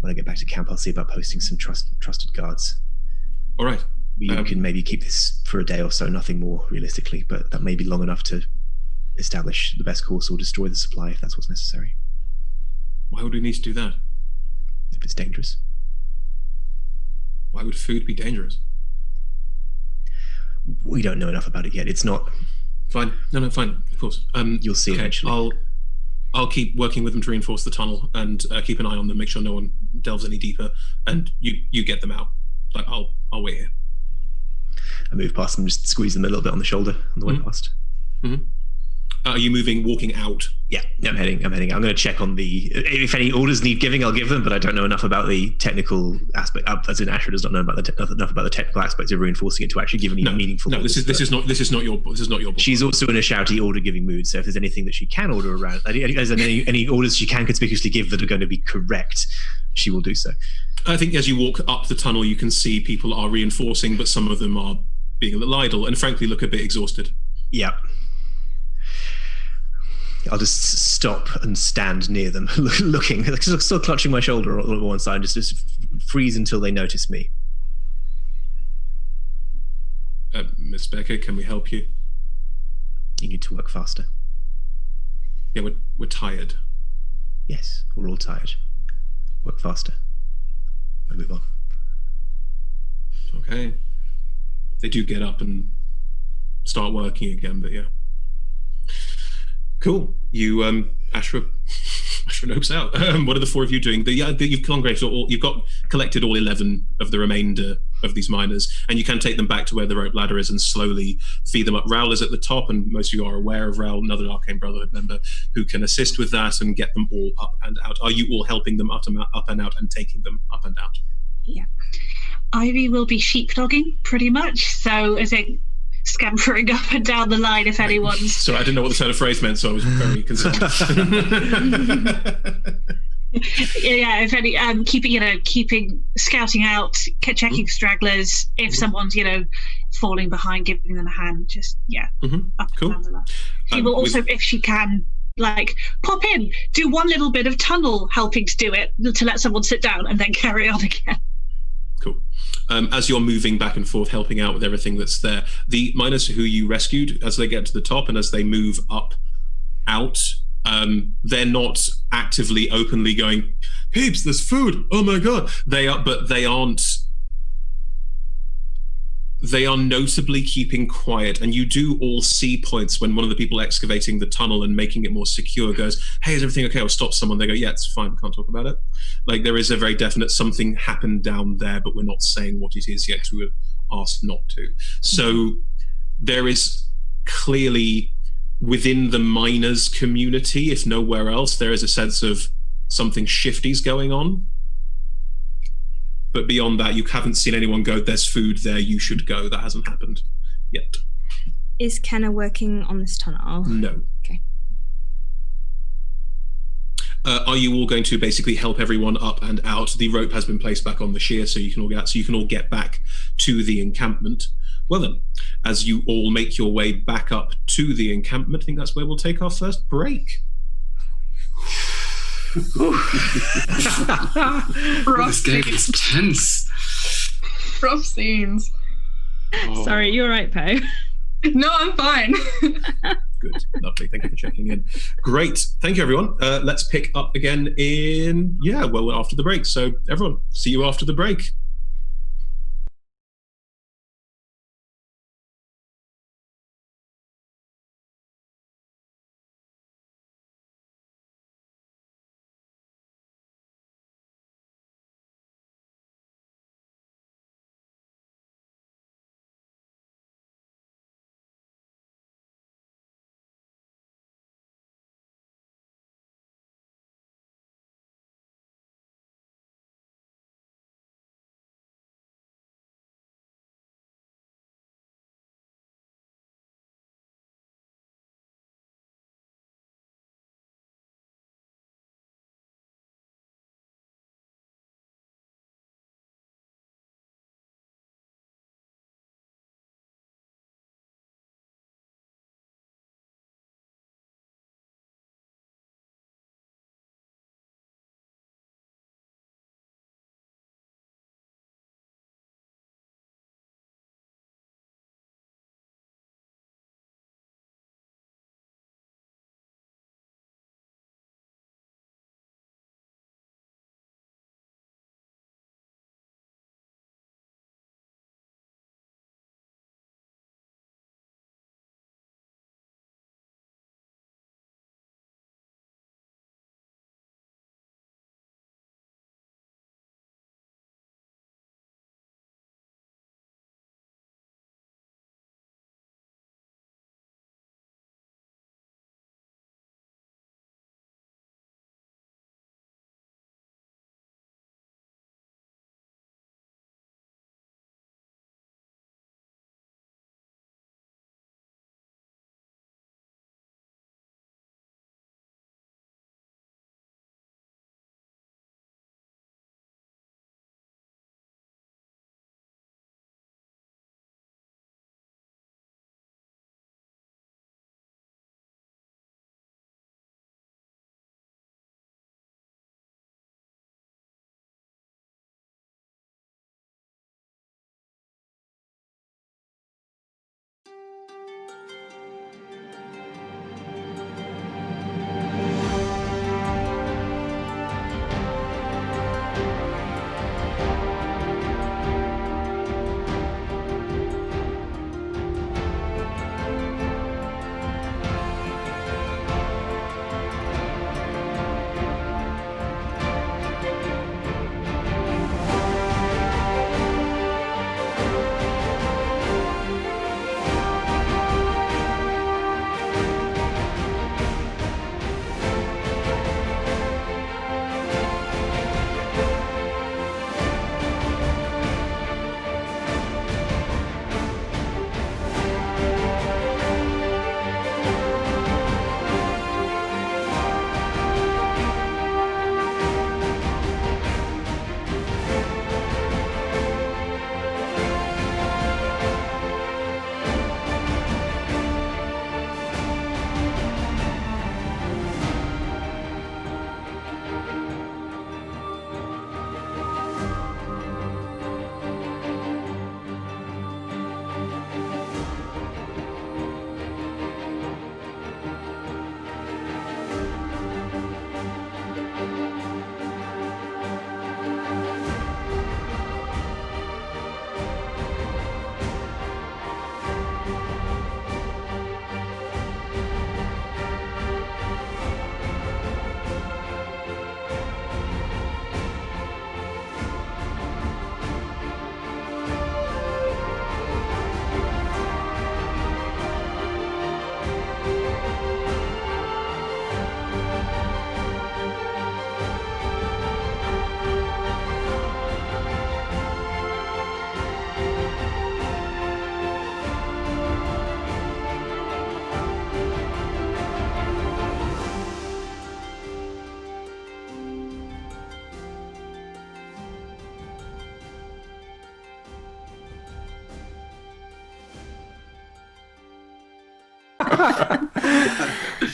when I get back to camp, I'll see about posting some trusted guards. All right. You can maybe keep this for a day or so, nothing more realistically, but that may be long enough to establish the best course or destroy the supply if that's what's necessary. Why would we need to do that? If it's dangerous. Why would food be dangerous? We don't know enough about it yet. It's not... Fine. No, fine. Of course. You'll see eventually. I'll keep working with them to reinforce the tunnel and keep an eye on them, make sure no one delves any deeper, and you get them out. Like, I'll wait here. I move past them, just squeeze them a little bit on the shoulder on the way past. Mm-hmm. Are you walking out? Yeah, I'm heading. I'm going to check on if any orders need giving, I'll give them, but I don't know enough about the technical aspect. As in, Asher does not know enough about the technical aspects of reinforcing it to actually give any meaningful. No, this is not your book. She's also in a shouty order giving mood, so if there's anything that she can order around, any orders she can conspicuously give that are going to be correct, she will do so. I think as you walk up the tunnel, you can see people are reinforcing, but some of them are being a little idle and frankly look a bit exhausted. Yeah. I'll just stop and stand near them, looking, still clutching my shoulder on one side, just freeze until they notice me. Miss Becker, can we help you? You need to work faster. Yeah, we're tired. Yes, we're all tired. Work faster. And move on. Okay. They do get up and start working again, but yeah. Cool. You, Ashra nopes out. What are the four of you doing? You've collected all 11 of the remainder of these miners, and you can take them back to where the rope ladder is and slowly feed them up. Raoul is at the top, and most of you are aware of Raoul, another Arcane Brotherhood member, who can assist with that and get them all up and out. Are you all helping them up and out and taking them up and out? Yeah. Ivy will be sheepdogging, pretty much. So as a scampering up and down the line if anyone's... So I didn't know what the turn of phrase meant, so I was very concerned. Yeah, if any, keeping scouting out, checking stragglers. If someone's, falling behind, giving them a hand. Just up Cool. and down the line. She will also, if she can, pop in, do one little bit of tunnel helping to do it, to let someone sit down, and then carry on again. Cool. As you're moving back and forth, helping out with everything that's there, the miners who you rescued, as they get to the top and as they move up out, they're not actively, openly going, "Peeps, there's food! Oh my god!" They are notably keeping quiet, and you do all see points when one of the people excavating the tunnel and making it more secure goes, "Hey, is everything okay? I'll stop someone." They go, "Yeah, it's fine. We can't talk about it." There is a very definite something happened down there, but we're not saying what it is yet. We were asked not to. So there is clearly within the miners community, if nowhere else, there is a sense of something shifty's going on. But beyond that, you haven't seen anyone go, "There's food there, you should go." That hasn't happened yet. Is Kenna working on this tunnel? No. Okay. Are you all going to basically help everyone up and out? The rope has been placed back on the shear, so you can all get out, so you can all get back to the encampment. Well then, as you all make your way back up to the encampment, I think that's where we'll take our first break. This game is tense. Rough scenes. Oh. Sorry, you're right, Poe. No, I'm fine. Good, lovely. Thank you for checking in. Great, thank you, everyone. Let's pick up again after the break. So everyone, see you after the break.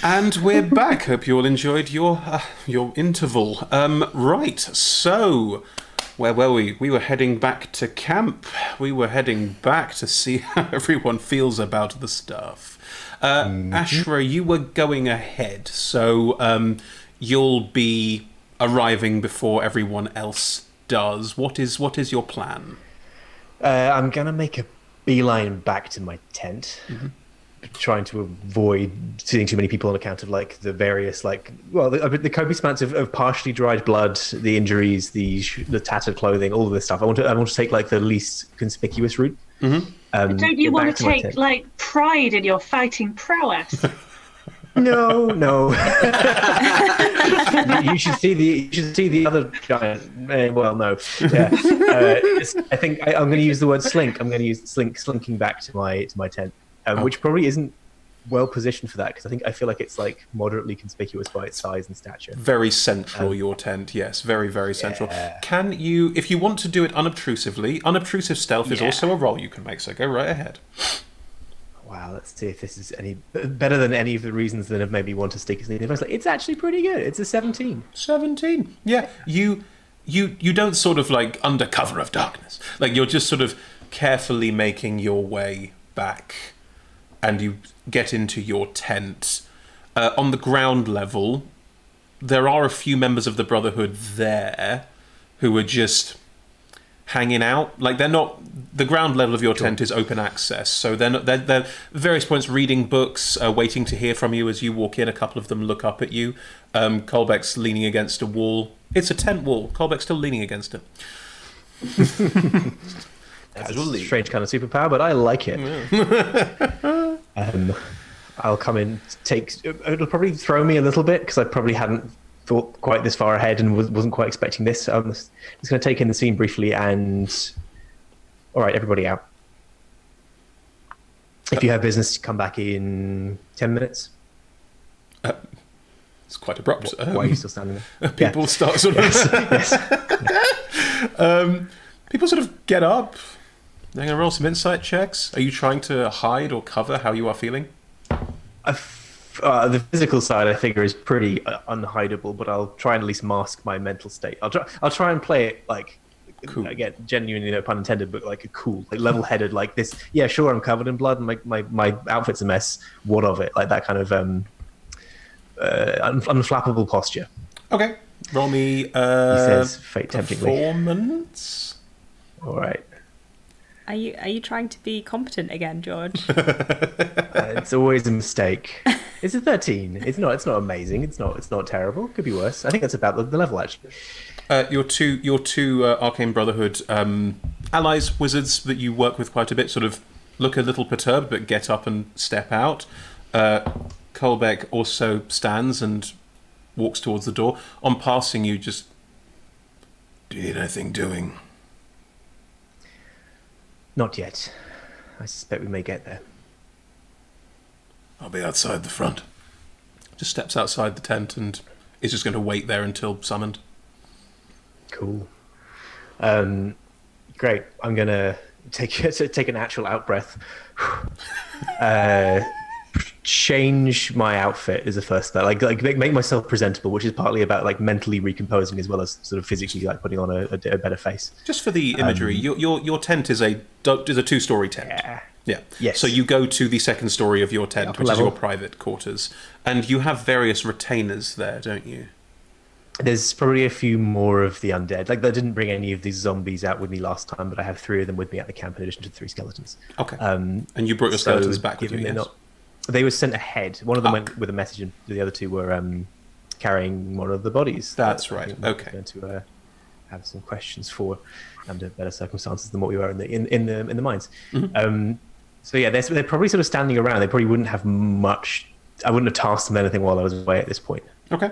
And we're back. Hope you all enjoyed your interval. Right, so where were we? We were heading back to camp. We were heading back to see how everyone feels about the stuff. Ashra, you were going ahead, so you'll be arriving before everyone else does. What is your plan? I'm gonna make a beeline back to my tent. Trying to avoid seeing too many people on account of like the various the copious amounts of partially dried blood, the injuries, the tattered clothing, all of this stuff. I want to take like the least conspicuous route. Don't you want to take like pride in your fighting prowess? No. You should see the other giant. Well, no. Yeah. I think I'm going to use the word slink. I'm going to use slinking back to my tent. Which probably isn't well positioned for that because I feel like it's like moderately conspicuous by its size and stature. Very central, your tent, yes, very, very central. Can you, if you want to do it unobtrusively, unobtrusive stealth is also a roll you can make, so go right ahead. Wow, let's see if this is any better than any of the reasons that have made me want to stick a sneak. It's actually pretty good. It's a 17. 17, yeah. You don't sort of like under cover of darkness. Like you're just sort of carefully making your way back. And you get into your tent. On the ground level, there are a few members of the Brotherhood there who are just hanging out. Like they're not. The ground level of your tent is open access, so they're at various points reading books, waiting to hear from you as you walk in. A couple of them look up at you. Colbeck's leaning against a wall. It's a tent wall. Colbeck's still leaning against it. That's a strange kind of superpower, but I like it. I'll come in, it'll probably throw me a little bit because I probably hadn't thought quite this far ahead and wasn't quite expecting this. I'm just going to take in the scene briefly and... All right, everybody out. If you have business, come back in 10 minutes. It's quite abrupt. Why are you still standing there? People start sort of... Yes. People sort of get up. They're going to roll some insight checks. Are you trying to hide or cover how you are feeling? The physical side, I figure, is pretty unhideable, but I'll try and at least mask my mental state. I'll try and play it like, cool. Again, genuinely, no pun intended, but like a cool, like level-headed, like this. Yeah, sure, I'm covered in blood, and my outfit's a mess. What of it? Like that kind of unflappable posture. Okay, roll me. He says, fate temptingly. Performance. All right. Are you trying to be competent again, George? It's always a mistake. It's a 13. It's not amazing. It's not terrible. Could be worse. I think that's about the level actually. Your two Arcane Brotherhood allies, wizards that you work with quite a bit, sort of look a little perturbed, but get up and step out. Colbeck also stands and walks towards the door. On passing you, just, do you need anything doing? Not yet. I suspect we may get there. I'll be outside the front. Just steps outside the tent and is just going to wait there until summoned. Cool. Great. I'm going to take an actual out breath. Change my outfit is the first step. Like make myself presentable, which is partly about like mentally recomposing as well as sort of physically like putting on a better face. Just for the imagery, your tent is a 2-story tent. Yeah. Yes. So you go to the second story of your tent, which level. is your private quarters, and you have various retainers there, don't you? There's probably a few more of the undead. Like I didn't bring any of these zombies out with me last time, but I have 3 of them with me at the camp in addition to the 3 skeletons. Okay. And you brought your skeletons back with you, yes? They were sent ahead. One of them went with a message, and the other 2 were carrying one of the bodies. That's right. Okay. Going to have some questions for under better circumstances than what we were in the mines. Mm-hmm. So yeah, they're probably sort of standing around. They probably wouldn't have much. I wouldn't have tasked them anything while I was away at this point. Okay.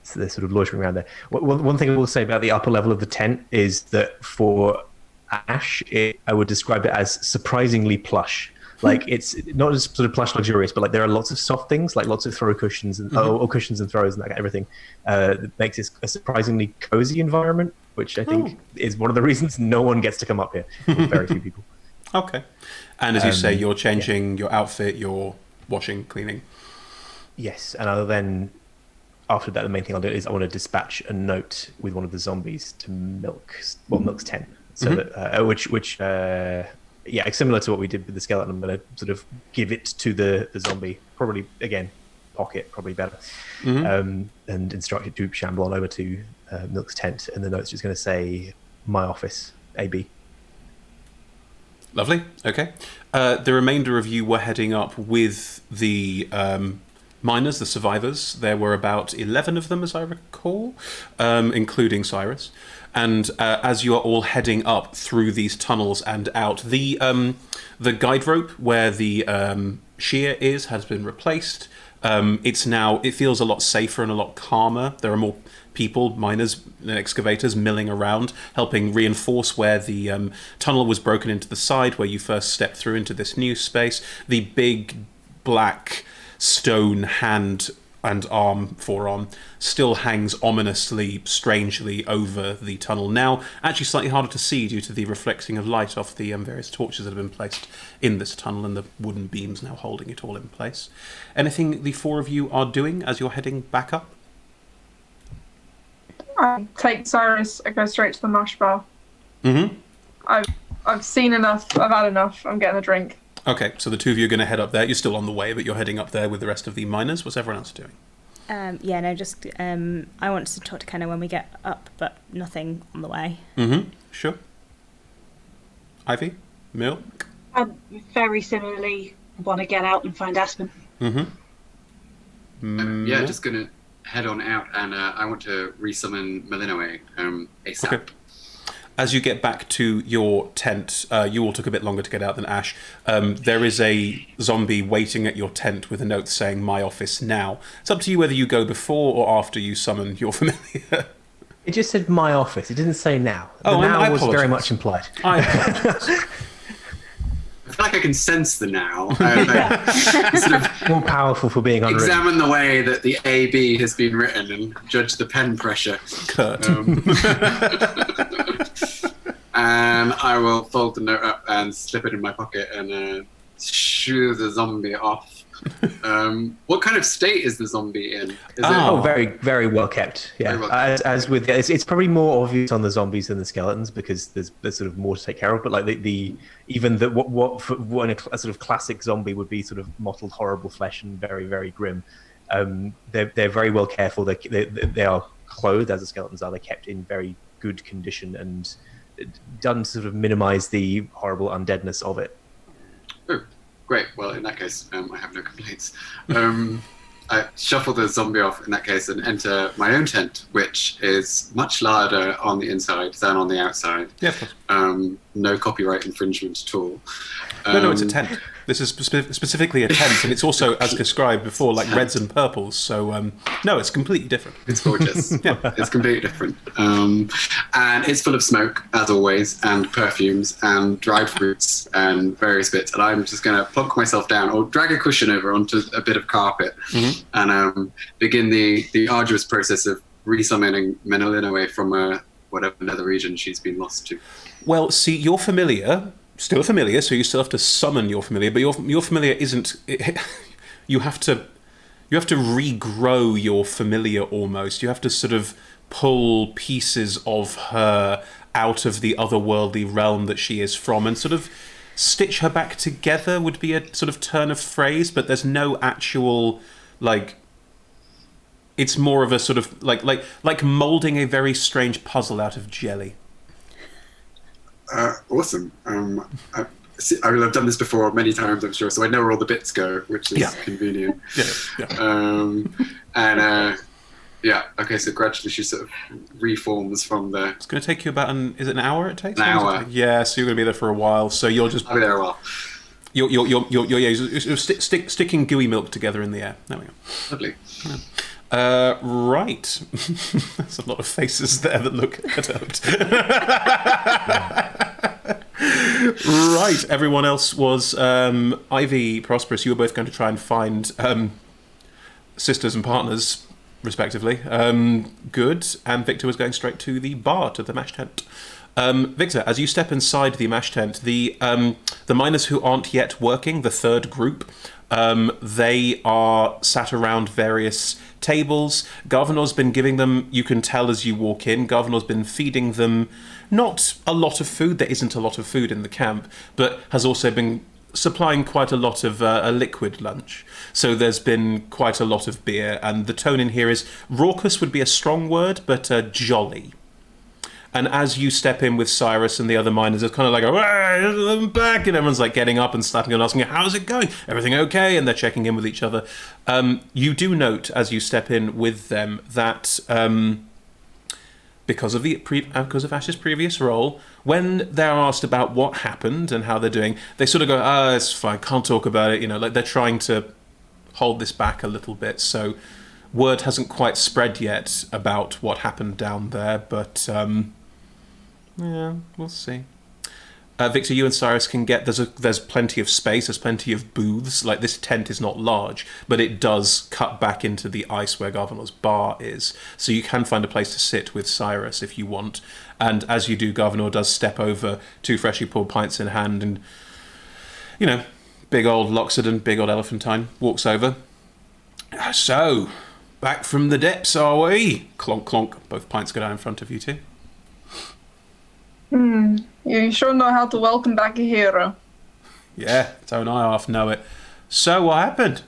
So they're sort of loitering around there. One thing I will say about the upper level of the tent is that for Ash, I would describe it as surprisingly plush. Like it's not just sort of plush luxurious, but like there are lots of soft things, like lots of throw cushions and or cushions and throws and that everything. That makes this a surprisingly cozy environment, which I think is one of the reasons no one gets to come up here. Very few people. Okay. And as you say, you're changing your outfit, you're washing, cleaning. Yes, and I'll then, after that, the main thing I'll do is I want to dispatch a note with one of the zombies to Milk's tent. So that, similar to what we did with the skeleton, I'm going to sort of give it to the zombie, probably, again, pocket, probably better, and instruct it to shamble on over to Milk's tent, and the note's just going to say, my office, AB. Lovely. Okay. The remainder of you were heading up with the miners, the survivors. There were about 11 of them, as I recall, including Cyrus. And as you are all heading up through these tunnels and out, the guide rope where the shear is has been replaced. It feels a lot safer and a lot calmer. There are more people, miners and excavators, milling around, helping reinforce where the tunnel was broken into the side, where you first stepped through into this new space. The big black stone hand and forearm still hangs ominously, strangely over the tunnel. Now, actually slightly harder to see due to the reflecting of light off the various torches that have been placed in this tunnel and the wooden beams now holding it all in place. Anything the four of you are doing as you're heading back up? I take Cyrus, I go straight to the mash bar. Mm-hmm. I've seen enough, I've had enough, I'm getting a drink. Okay, so the two of you are going to head up there. You're still on the way, but you're heading up there with the rest of the miners. What's everyone else doing? I want to talk to Kenna when we get up, but nothing on the way. Mm-hmm, sure. Ivy? Milk? Very similarly, want to get out and find Aspen. Mm-hmm. Just going to head on out, and I want to resummon Malinoe ASAP. Okay. As you get back to your tent, you all took a bit longer to get out than Ash. There is a zombie waiting at your tent with a note saying, my office now. It's up to you whether you go before or after you summon your familiar. It just said my office. It didn't say now. The Oh, now I was very apologise. much implied. I apologize. I feel like I can sense the now. Sort of More powerful for being unwritten. examine the way that the AB has been written and judge the pen pressure. Kurt. And I will fold the note up and slip it in my pocket and shoo the zombie off. What kind of state is the zombie in? Very, very well kept. Yeah, Very well as with it's probably more obvious on the zombies than the skeletons because there's sort of more to take care of. But like what a sort of classic zombie would be sort of mottled, horrible flesh and very, very grim. They're very well careful. They are clothed as the skeletons are. They're kept in very good condition and done to sort of minimize the horrible undeadness of it. Oh, great. Well, in that case, I have no complaints. I shuffle the zombie off in that case and enter my own tent, which is much larger on the inside than on the outside. Yeah, of course. No copyright infringement at all. No, it's a tent. This is specifically a tent, and it's also, as described before, like reds and purples. So, no, it's completely different. It's gorgeous. It's completely different. And it's full of smoke, as always, and perfumes, and dried fruits, and various bits. And I'm just going to plonk myself down, or drag a cushion over onto a bit of carpet, and begin the arduous process of resummoning Malinoe from whatever nether region she's been lost to. Well, see, you're familiar. Still familiar, so you still have to summon your familiar, but your familiar isn't. You have to regrow your familiar almost. You have to sort of pull pieces of her out of the otherworldly realm that she is from, and sort of stitch her back together would be a sort of turn of phrase. But there's no actual like. It's more of a sort of like molding a very strange puzzle out of jelly. Awesome. I will have done this before many times, I'm sure, so I know where all the bits go, which is convenient. Okay, so gradually she sort of reforms from the... It's going to take you about is it an hour it takes? An hour. Yeah, so you're going to be there for a while, so you'll just... I'll be there a while. You're sticking gooey milk together in the air. There we go. Lovely. Right. There's a lot of faces there that look perturbed. Right. Everyone else was Ivy, Prosperous. You were both going to try and find sisters and partners, respectively. Good. And Victor was going straight to the bar, to the mash tent. Victor, as you step inside the mash tent, the miners who aren't yet working, the third group, they are sat around various tables. Garvanor's been giving them, you can tell as you walk in, Garvanor's been feeding them not a lot of food. There isn't a lot of food in the camp, but has also been supplying quite a lot of a liquid lunch. So there's been quite a lot of beer, and the tone in here is raucous would be a strong word, but jolly. And as you step in with Cyrus and the other miners, it's kind of like, I'm back, and everyone's like getting up and slapping and asking, how's it going? Everything okay? And they're checking in with each other. You do note as you step in with them that because of Ash's previous role, when they're asked about what happened and how they're doing, they sort of go, it's fine, can't talk about it. Like they're trying to hold this back a little bit. So word hasn't quite spread yet about what happened down there, but yeah, we'll see. Victor, you and Cyrus can get, there's plenty of space, there's plenty of booths. Like, this tent is not large, but it does cut back into the ice where Garvanor's bar is. So you can find a place to sit with Cyrus if you want. And as you do, Garvanor does step over, 2 freshly poured pints in hand, and, big old Loxodon, big old Elephantine, walks over. So, back from the depths, are we? Clonk, clonk. Both pints go down in front of you two. You sure know how to welcome back a hero. Yeah, don't I half know it. So what happened?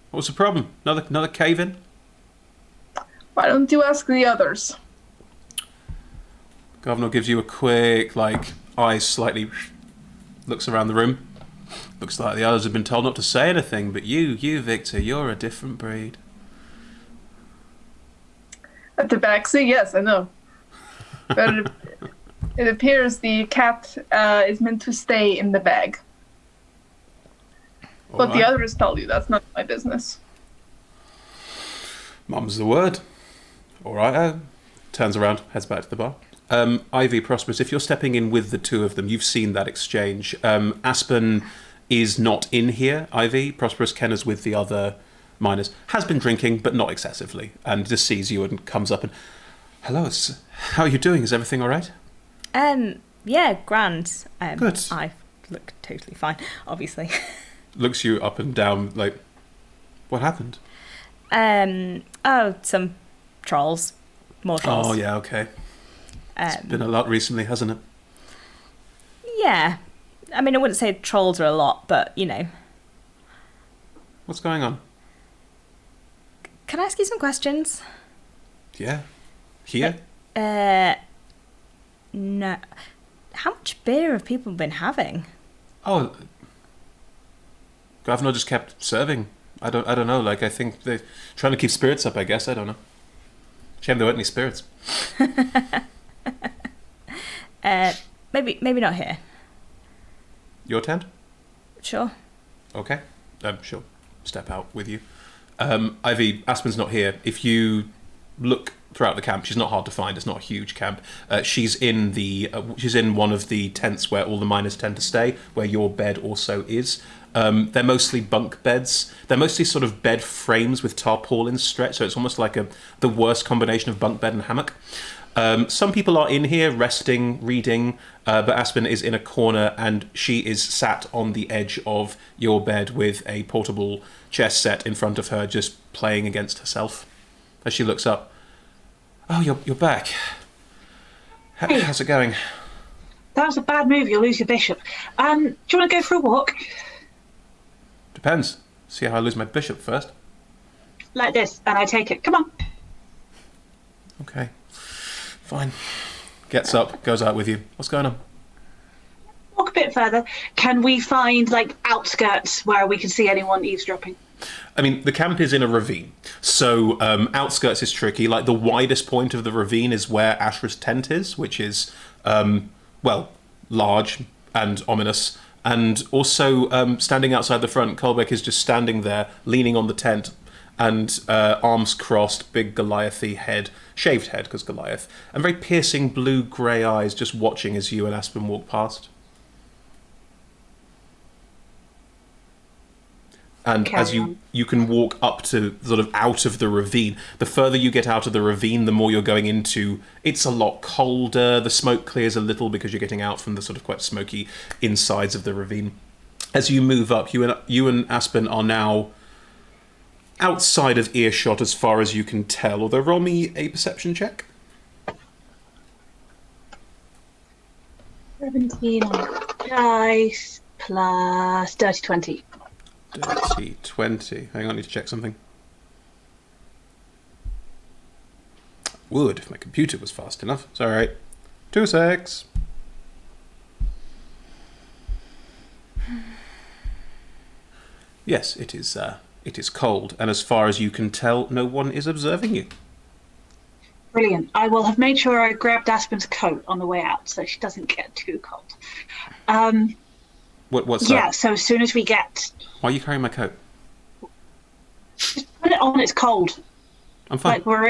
What's the problem? Another cave-in? Why don't you ask the others? Governor gives you a quick, eyes slightly, looks around the room. Looks like the others have been told not to say anything, but you, Victor, you're a different breed. A tabaxi? Yes, I know. But it appears the cat is meant to stay in the bag. But the others tell you that's not my business. Mum's the word. All right. Turns around, heads back to the bar. Ivy, Prosperous, if you're stepping in with the two of them, you've seen that exchange. Aspen is not in here, Ivy. Prosperous, Ken is with the other miners. Has been drinking, but not excessively. And just sees you and comes up and, hello, how are you doing? Is everything all right? Yeah, grand. Good. I look totally fine, obviously. Looks you up and down, like, what happened? Some trolls. More trolls. Oh, yeah, okay. It's been a lot recently, hasn't it? Yeah. I mean, I wouldn't say trolls are a lot, but, What's going on? Can I ask you some questions? Yeah. Here? No. How much beer have people been having? Oh, Governor just kept serving. I don't know. I think they're trying to keep spirits up, I guess. I don't know. Shame there weren't any spirits. Maybe not here. Your tent? Sure. Okay. Sure. Step out with you. Ivy, Aspen's not here. If you look throughout the camp, she's not hard to find. It's not a huge camp. She's in one of the tents where all the miners tend to stay, where your bed also is. They're mostly bunk beds. They're mostly sort of bed frames with tarpaulins stretched, so it's almost like the worst combination of bunk bed and hammock. Some people are in here resting, reading, but Aspen is in a corner and she is sat on the edge of your bed with a portable chess set in front of her, just playing against herself. As she looks up, oh, you're back. How's it going? That was a bad move. You'll lose your bishop. Do you want to go for a walk? Depends. See how I lose my bishop first. Like this, and I take it. Come on. Okay. Fine. Gets up, goes out with you. What's going on? Walk a bit further. Can we find, outskirts where we can see anyone eavesdropping? I mean, the camp is in a ravine, so outskirts is tricky. The widest point of the ravine is where Ashra's tent is, which is, large and ominous. And also, standing outside the front, Kolbeck is just standing there, leaning on the tent, and arms crossed, big Goliath-y head, shaved head, because Goliath, and very piercing blue-grey eyes, just watching as you and Aspen walk past. And as you can walk up to sort of out of the ravine, the further you get out of the ravine, the more you're going into. It's a lot colder. The smoke clears a little because you're getting out from the sort of quite smoky insides of the ravine. As you move up, you and Aspen are now outside of earshot as far as you can tell. Although roll me a perception check. 17 dice plus dirty 20. Dirty 20. Hang on, I need to check something. Would, if my computer was fast enough. It's alright. 2 secs. Yes, it is cold, and as far as you can tell, no one is observing you. Brilliant. I will have made sure I grabbed Aspen's coat on the way out so she doesn't get too cold. What's that? Yeah, so as soon as we get... Why are you carrying my coat? Just put it on, it's cold. I'm fine. Like we're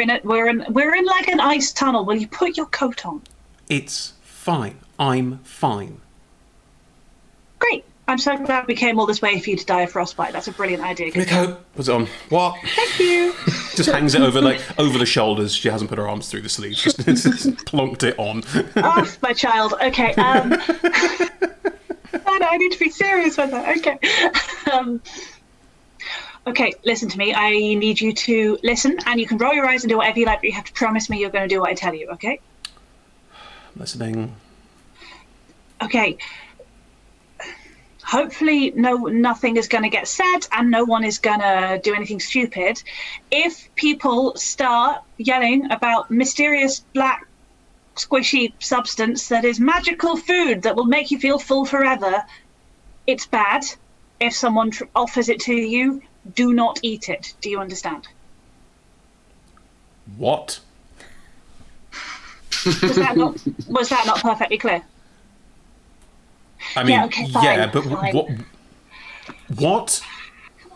in like an ice tunnel. Will you put your coat on? It's fine. I'm fine. Great. I'm so glad we came all this way for you to die of frostbite. That's a brilliant idea. Give me a coat. Puts it on. What? Thank you. Just hangs it over the shoulders. She hasn't put her arms through the sleeves. Just plonked it on. Oh, my child. Okay. I need to be serious with that. Okay. Okay, listen to me. I need you to listen, and you can roll your eyes and do whatever you like, but you have to promise me you're going to do what I tell you, okay? Listening. Okay. Hopefully nothing is going to get said and no one is going to do anything stupid. If people start yelling about mysterious black squishy substance that is magical food that will make you feel full forever, it's bad. If someone offers it to you, do not eat it. Do you understand? What? Was that not perfectly clear? I mean, yeah, okay, fine, yeah, but fine. What?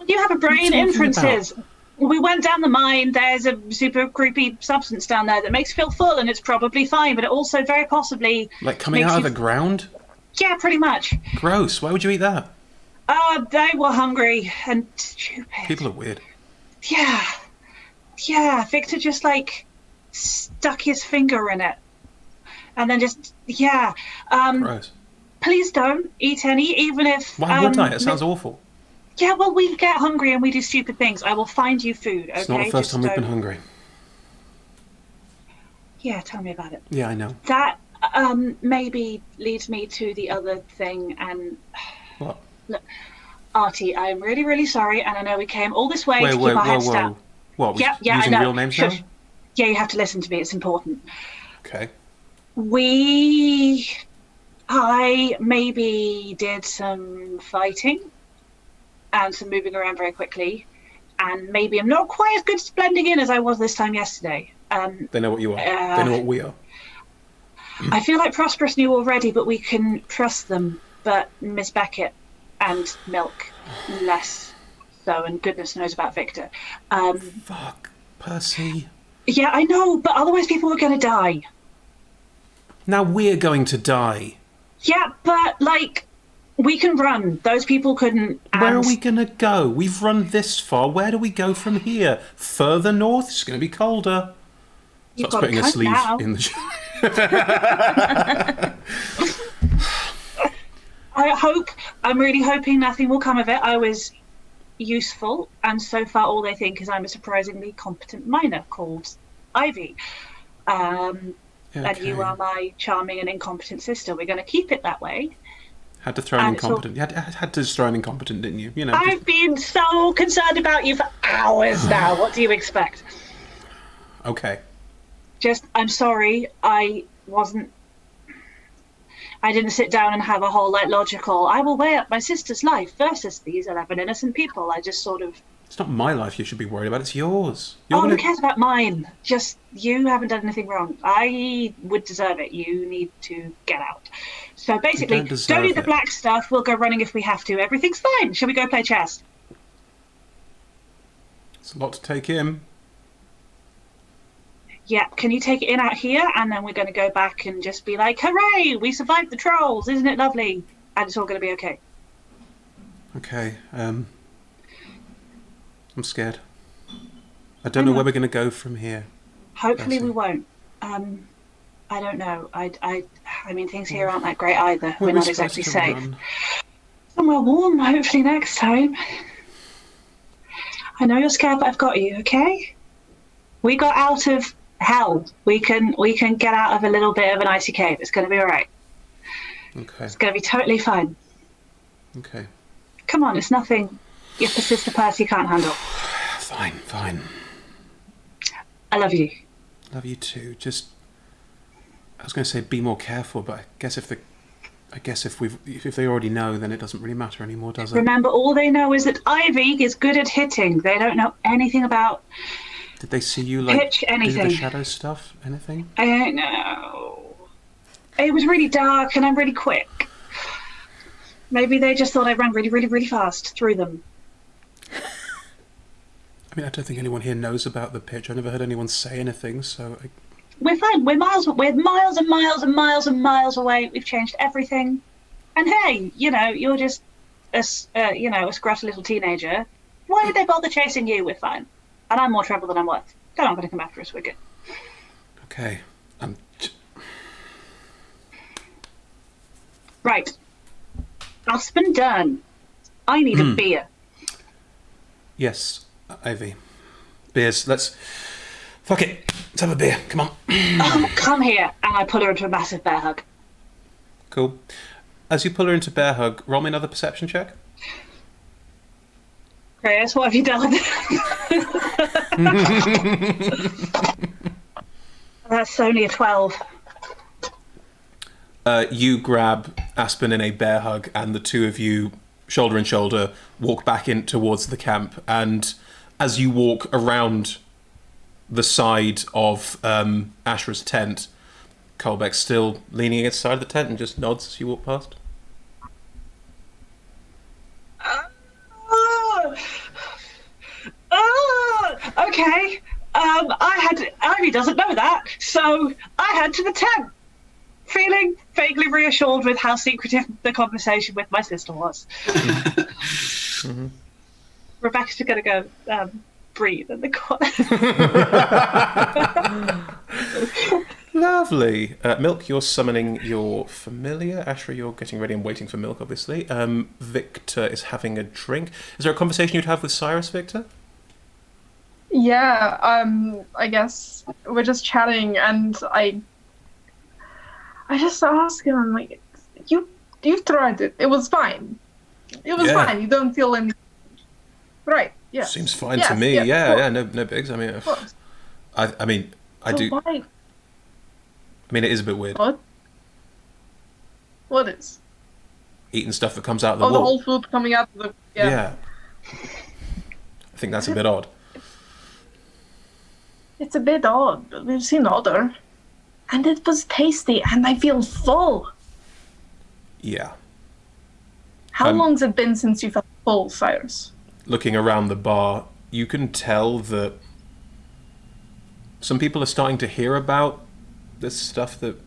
You have a brain. Inferences. About? We went down the mine. There's a super creepy substance down there that makes you feel full, and it's probably fine, but it also very possibly like coming out of the ground. Yeah, pretty much. Gross. Why would you eat that? They were hungry and stupid. People are weird. Yeah. Victor just like stuck his finger in it, and then just Gross. Please don't eat any, even if... Why would I? It sounds awful. Yeah, well, we get hungry and we do stupid things. I will find you food, okay? It's not the first time we've been hungry. Yeah, tell me about it. Yeah, I know. That maybe leads me to the other thing, and... What? Look, Artie, I'm really, really sorry, and I know we came all this way to keep our heads down. What, yeah, using I know. real names now? Yeah, you have to listen to me. It's important. Okay. I maybe did some fighting and some moving around very quickly, and maybe I'm not quite as good at blending in as I was this time yesterday. They know what you are. They know what we are. I feel like Prosperous knew already, but we can trust them. But Miss Beckett and Milk less so, and goodness knows about Victor. Fuck, Percy. Yeah, I know, but otherwise people were going to die. Now we're going to die. Yeah, but, like, we can run. Those people couldn't. Where are we going to go? We've run this far. Where do we go from here? Further north? It's going to be colder. You've Starts got putting a sleeve now. in the... I'm really hoping nothing will come of it. I was useful, and so far all they think is I'm a surprisingly competent miner called Ivy. And you are my charming and incompetent sister. We're going to keep it that way. Had to throw in incompetent. You had to throw in incompetent, didn't you? You know. I've been so concerned about you for hours now. What do you expect? Okay. I'm sorry. I didn't sit down and have a whole logical. I will weigh up my sister's life versus these 11 innocent people. I just sort of. It's not my life you should be worried about. It's yours. Who cares about mine? Just, you haven't done anything wrong. I would deserve it. You need to get out. So basically, don't eat the black stuff. We'll go running if we have to. Everything's fine. Shall we go play chess? It's a lot to take in. Yeah, can you take it in out here? And then we're going to go back and just be like, hooray, we survived the trolls. Isn't it lovely? And it's all going to be okay. Okay. I'm scared. I don't know where we're going to go from here. Hopefully we won't. I don't know. I mean, things here aren't that great either. We're not exactly safe. Run? Somewhere warm, hopefully next time. I know you're scared, but I've got you, okay? We got out of hell. We can get out of a little bit of an icy cave. It's going to be all right. Okay. It's going to be totally fine. Okay. Come on, it's nothing your sister Percy can't handle. Fine. I love you. Love you too. Just, I was going to say be more careful, but I guess if they already know, then it doesn't really matter anymore, does it? Remember, all they know is that Ivy is good at hitting. They don't know anything about Did they see you pitch anything. do the shadow stuff? Anything? I don't know. It was really dark and I'm really quick. Maybe they just thought I ran really, really, really fast through them. I mean, I don't think anyone here knows about the pitch. I never heard anyone say anything, so... We're fine. We're miles and miles and miles and miles away. We've changed everything. And hey, you're just a scruffy little teenager. Why would they bother chasing you? We're fine. And I'm more trouble than I'm worth. They're not going to come after us. We're good. Okay. Right. That's been done. I need a beer. Yes, Ivy. Beers. Fuck it. Let's have a beer. Come on. Oh, come here. And I pull her into a massive bear hug. Cool. As you pull her into bear hug, roll me another perception check. Chris, what have you done? That's only a 12. You grab Aspen in a bear hug, and the two of you, shoulder and shoulder, walk back in towards the camp. And as you walk around the side of Ashra's tent, Colbeck's still leaning against the side of the tent and just nods as you walk past. Okay. Ivy doesn't know that, so I head to the tent, feeling vaguely reassured with how secretive the conversation with my sister was. Mm-hmm. Rebecca's going to go breathe in the corner. Lovely. Milk, you're summoning your familiar. Ashra, you're getting ready and waiting for Milk, obviously. Victor is having a drink. Is there a conversation you'd have with Cyrus, Victor? Yeah, I guess we're just chatting, and I just asked him, I'm like, you tried it. It was fine. It was fine. You don't feel any... Right, yeah. Seems fine to me. Yeah, no bigs. I mean, I mean, I do... Why? I mean, it is a bit weird. What? What is? Eating stuff that comes out of the wall. The whole food coming out of the... Yeah. I think that's a bit odd. It's a bit odd, but we've seen odder. And it was tasty, and I feel full. Yeah. How long's it been since you felt full, Cyrus? Looking around the bar, you can tell that some people are starting to hear about this stuff that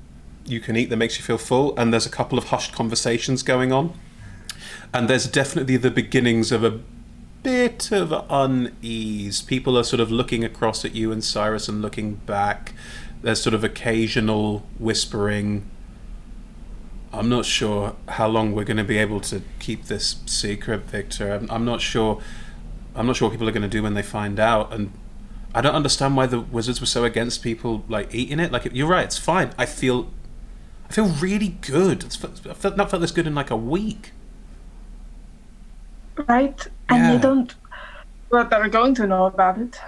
you can eat that makes you feel full, and there's a couple of hushed conversations going on. And there's definitely the beginnings of a bit of unease. People are sort of looking across at you and Cyrus and looking back. There's sort of occasional whispering. I'm not sure how long we're going to be able to keep this secret, Victor. I'm not sure what people are going to do when they find out, and I don't understand why the wizards were so against people like eating it. Like, you're right, it's fine. I feel really good. I've not felt this good in like a week. Right, and they don't. Well, they're going to know about it.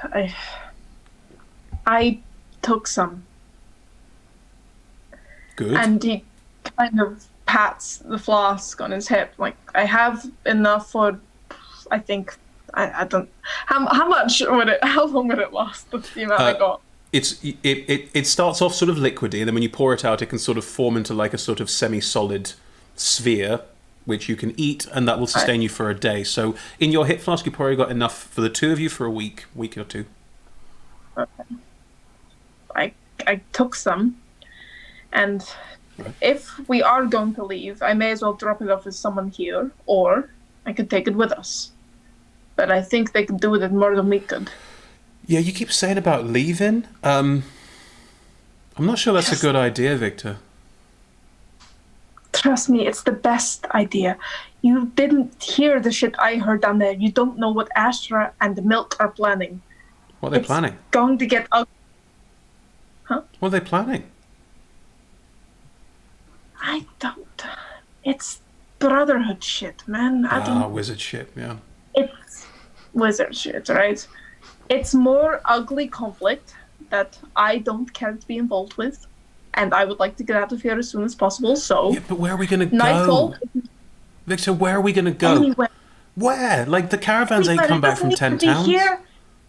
I took some. Good. And he kind of pats the flask on his hip, like, I have enough for, I think, I don't. How much would it? How long would it last? That's the amount I got. It starts off sort of liquidy, and then when you pour it out, it can sort of form into like a sort of semi-solid sphere, which you can eat, and that will sustain you for a day. So in your hip flask, you've probably got enough for the two of you for a week or two. Okay. I took some, and if we are going to leave, I may as well drop it off with someone here, or I could take it with us. but I think they could do with it more than we could. Yeah, you keep saying about leaving. I'm not sure that's a good idea, Victor. Trust me, it's the best idea. You didn't hear the shit I heard down there. You don't know what Astra and the Milk are planning. What are they planning? Going to get ugly. Huh? What are they planning? I don't. It's brotherhood shit, man. Wizard shit, yeah. It's wizard shit, right? It's more ugly conflict that I don't care to be involved with, and I would like to get out of here as soon as possible. So, Yeah, but where are we going to go? Nightfall. Victor, where are we going to go? Anywhere. Where? Like, the caravans ain't come back from 10 towns. Here.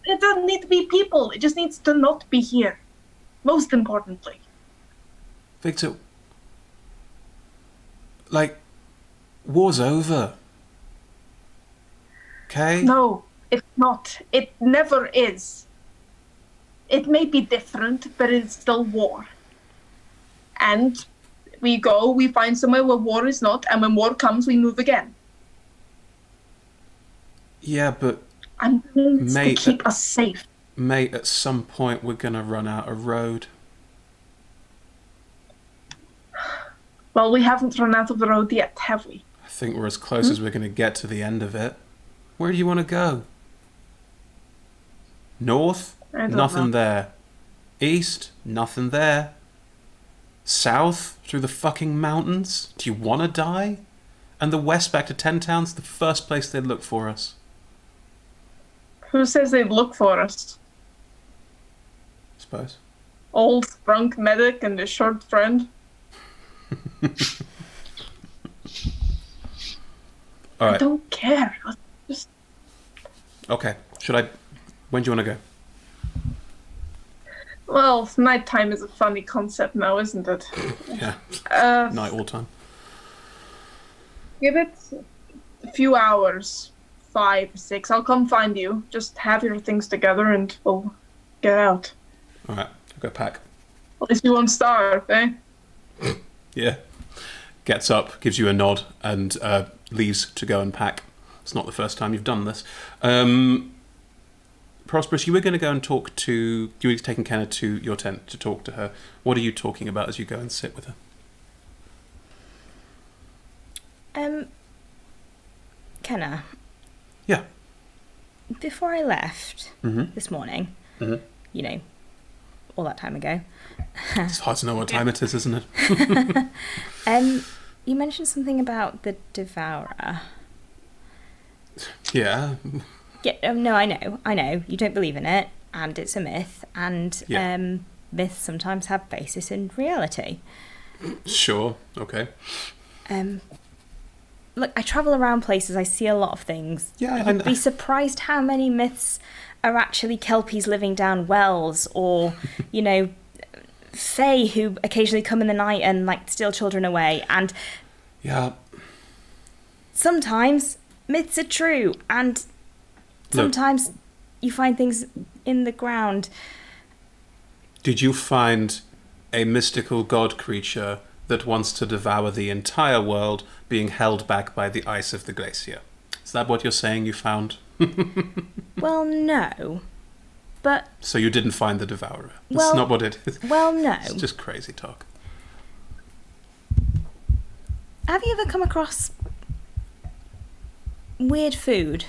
It doesn't need to be people. It just needs to not be here. Most importantly. Victor, like, war's over. Okay? No, it's not. It never is. It may be different, but it's still war. And we find somewhere where war is not, and when war comes, we move again. Yeah, but... I'm going Mate, to keep us safe. Mate, at some point we're going to run out of road. Well, we haven't run out of the road yet, have we? I think we're as close as we're going to get to the end of it. Where do you want to go? North? I don't Nothing know. there. East? Nothing there. South? Through the fucking mountains? Do you want to die? And the west back to 10 towns? The first place they'd look for us. Who says they'd look for us? I suppose. Old drunk medic and his short friend? All I right. don't care. Just Okay. When do you want to go? well, nighttime is a funny concept now, isn't it? Yeah. Night all time. Give it a few hours. 5, 6. I'll come find you. Just have your things together and we'll get out. All right. I'll go pack. At least you won't starve, eh? Yeah. Gets up, gives you a nod, and leaves to go and pack. It's not the first time you've done this. Prosperous, you were going to go and talk to... You were taking Kenna to your tent to talk to her. What are you talking about as you go and sit with her? Kenna. Yeah. Before I left Mm-hmm. this morning, Mhm. you know, all that time ago, It's hard to know what time it is, isn't it? you mentioned something about the Devourer. Yeah. Yeah, no, I know. You don't believe in it, and it's a myth, and Yeah. Myths sometimes have basis in reality. Sure. Okay. Look, I travel around places, I see a lot of things. Yeah, You'd be surprised how many myths are actually kelpies living down wells, or, you know, fae who occasionally come in the night and, like, steal children away. And Yeah. sometimes myths are true, and sometimes you find things in the ground. Did you find a mystical god creature that wants to devour the entire world being held back by the ice of the glacier? Is that what you're saying you found? Well, no. But, So you didn't find the devourer. That's Well- not what it is. well, no. It's just crazy talk. Have you ever come across weird food?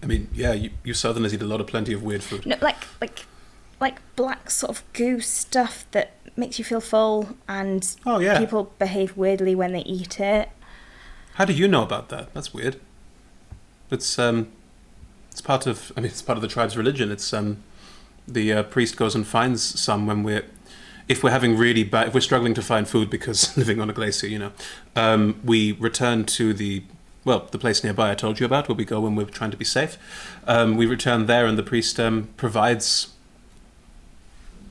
I mean, yeah, you Southerners eat plenty of weird food. No, like black sort of goo stuff that makes you feel full, and Oh, yeah. people behave weirdly when they eat it. How do you know about that? That's weird. It's part of the tribe's religion. It's the priest goes and finds some when if we're having really bad, if we're struggling to find food because living on a glacier, you know, we return to the place nearby I told you about, where we go when we're trying to be safe. We return there, and the priest provides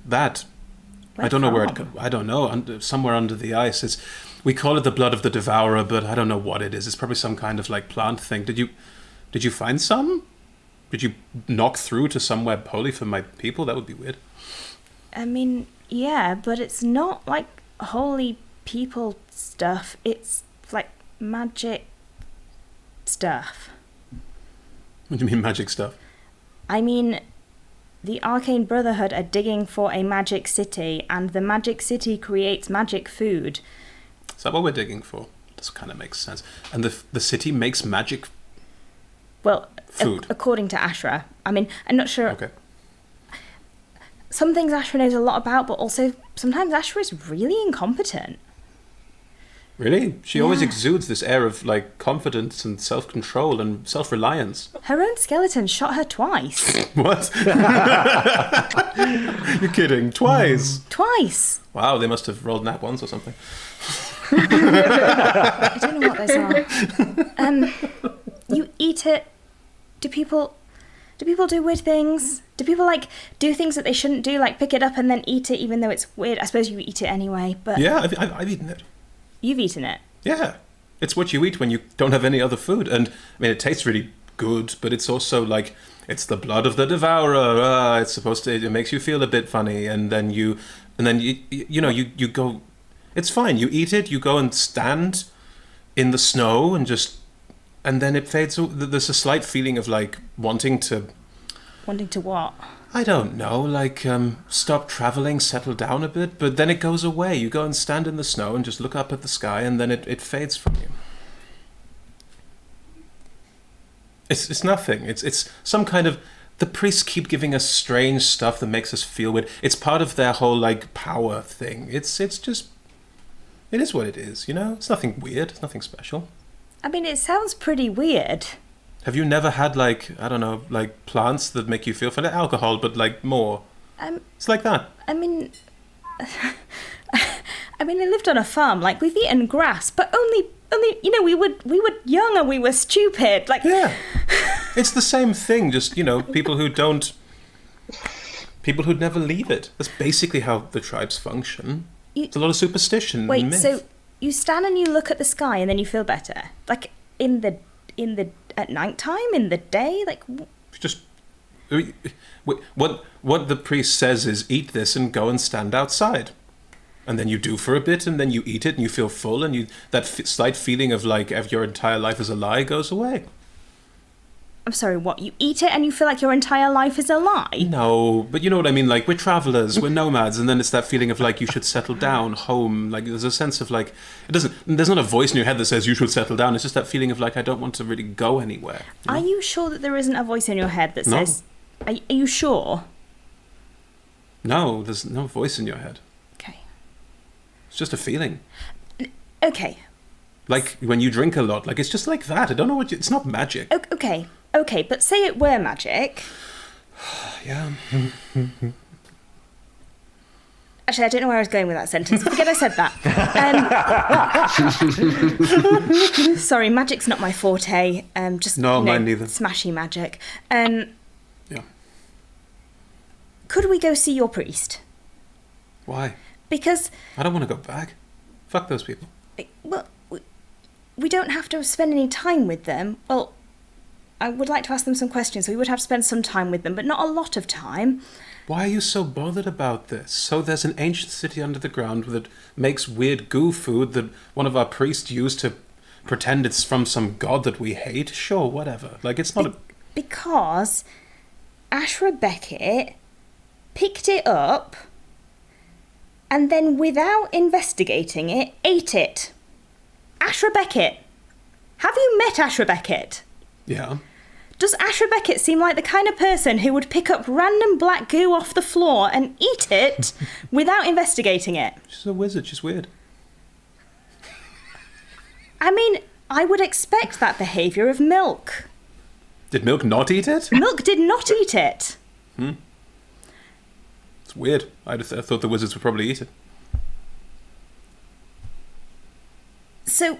that. I don't know where I don't know. Somewhere under the ice. We call it the blood of the devourer, but I don't know what it is. It's probably some kind of like plant thing. Did you find some? Did you knock through to somewhere holy for my people? That would be weird. I mean, yeah, but it's not like holy people stuff. It's like magic stuff. What do you mean magic stuff? I mean, the Arcane Brotherhood are digging for a magic city, and the magic city creates magic food. Is that what we're digging for? This kind of makes sense. And the city makes magic food? According to Ashra. I mean, I'm not sure... Okay. Some things Ashra knows a lot about, but also sometimes Ashra is really incompetent. Really? She always exudes this air of, like, confidence and self-control and self-reliance. Her own skeleton shot her twice. What? You're kidding. Twice? Twice. Wow, they must have rolled nat ones or something. I don't know what those are. You eat it. Do people do weird things? Do people, like, do things that they shouldn't do, like pick it up and then eat it even though it's weird? I suppose you eat it anyway, but... Yeah, I've eaten it. You've eaten it? Yeah. It's what you eat when you don't have any other food. And, I mean, it tastes really good, but it's also, like, it's the blood of the devourer. It's supposed to... It makes you feel a bit funny, and then you go... It's fine. You eat it, you go and stand in the snow and just... And then it fades. There's a slight feeling of, like, wanting to... Wanting to what? I don't know, like, stop traveling, settle down a bit, but then it goes away. You go and stand in the snow and just look up at the sky, and then it fades from you. It's nothing. It's some kind of... The priests keep giving us strange stuff that makes us feel weird. It's part of their whole, like, power thing. It's just... It is what it is, you know? It's nothing weird. It's nothing special. I mean, it sounds pretty weird. Have you never had, like, I don't know, like, plants that make you feel funny? Alcohol, but, like, more. It's like that. I mean, I lived on a farm. Like, we've eaten grass, but only, you know, we were young and we were stupid. Like, yeah, it's the same thing. Just, you know, people who'd never leave it. That's basically how the tribes function. It's a lot of superstition. Wait, and myth. so you stand and you look at the sky and then you feel better, like at night time, in the day, like just what the priest says is eat this and go and stand outside, and then you do for a bit, and then you eat it and you feel full, and that slight feeling of like your entire life is a lie goes away. I'm sorry, what? You eat it and you feel like your entire life is a lie? No, but you know what I mean, like, we're travelers, we're nomads, and then it's that feeling of like you should settle down, home, like there's a sense of like, there's not a voice in your head that says you should settle down, it's just that feeling of like I don't want to really go anywhere. You know? Are you sure that there isn't a voice in your head that says... Are you sure? No, there's no voice in your head. Okay. It's just a feeling. Okay. Like when you drink a lot, like it's just like that. I don't know it's not magic. Okay, but say it were magic. Yeah. Actually, I don't know where I was going with that sentence. Forget I said that. Sorry, magic's not my forte. Mine neither. Smashy magic. Yeah. Could we go see your priest? Why? Because... I don't want to go back. Fuck those people. Well, we don't have to spend any time with them. Well, I would like to ask them some questions, so we would have to spend some time with them, but not a lot of time. Why are you so bothered about this? So there's an ancient city under the ground that makes weird goo food that one of our priests used to pretend it's from some god that we hate? Sure, whatever. Like, it's not Because Ashra Beckett picked it up and then, without investigating it, ate it. Ashra Beckett. Have you met Ashra Beckett? Yeah. Does Ashra Beckett seem like the kind of person who would pick up random black goo off the floor and eat it without investigating it? She's a wizard. She's weird. I mean, I would expect that behaviour of Milk. Did Milk not eat it? Milk did not eat it. It's weird. I thought the wizards would probably eat it. So...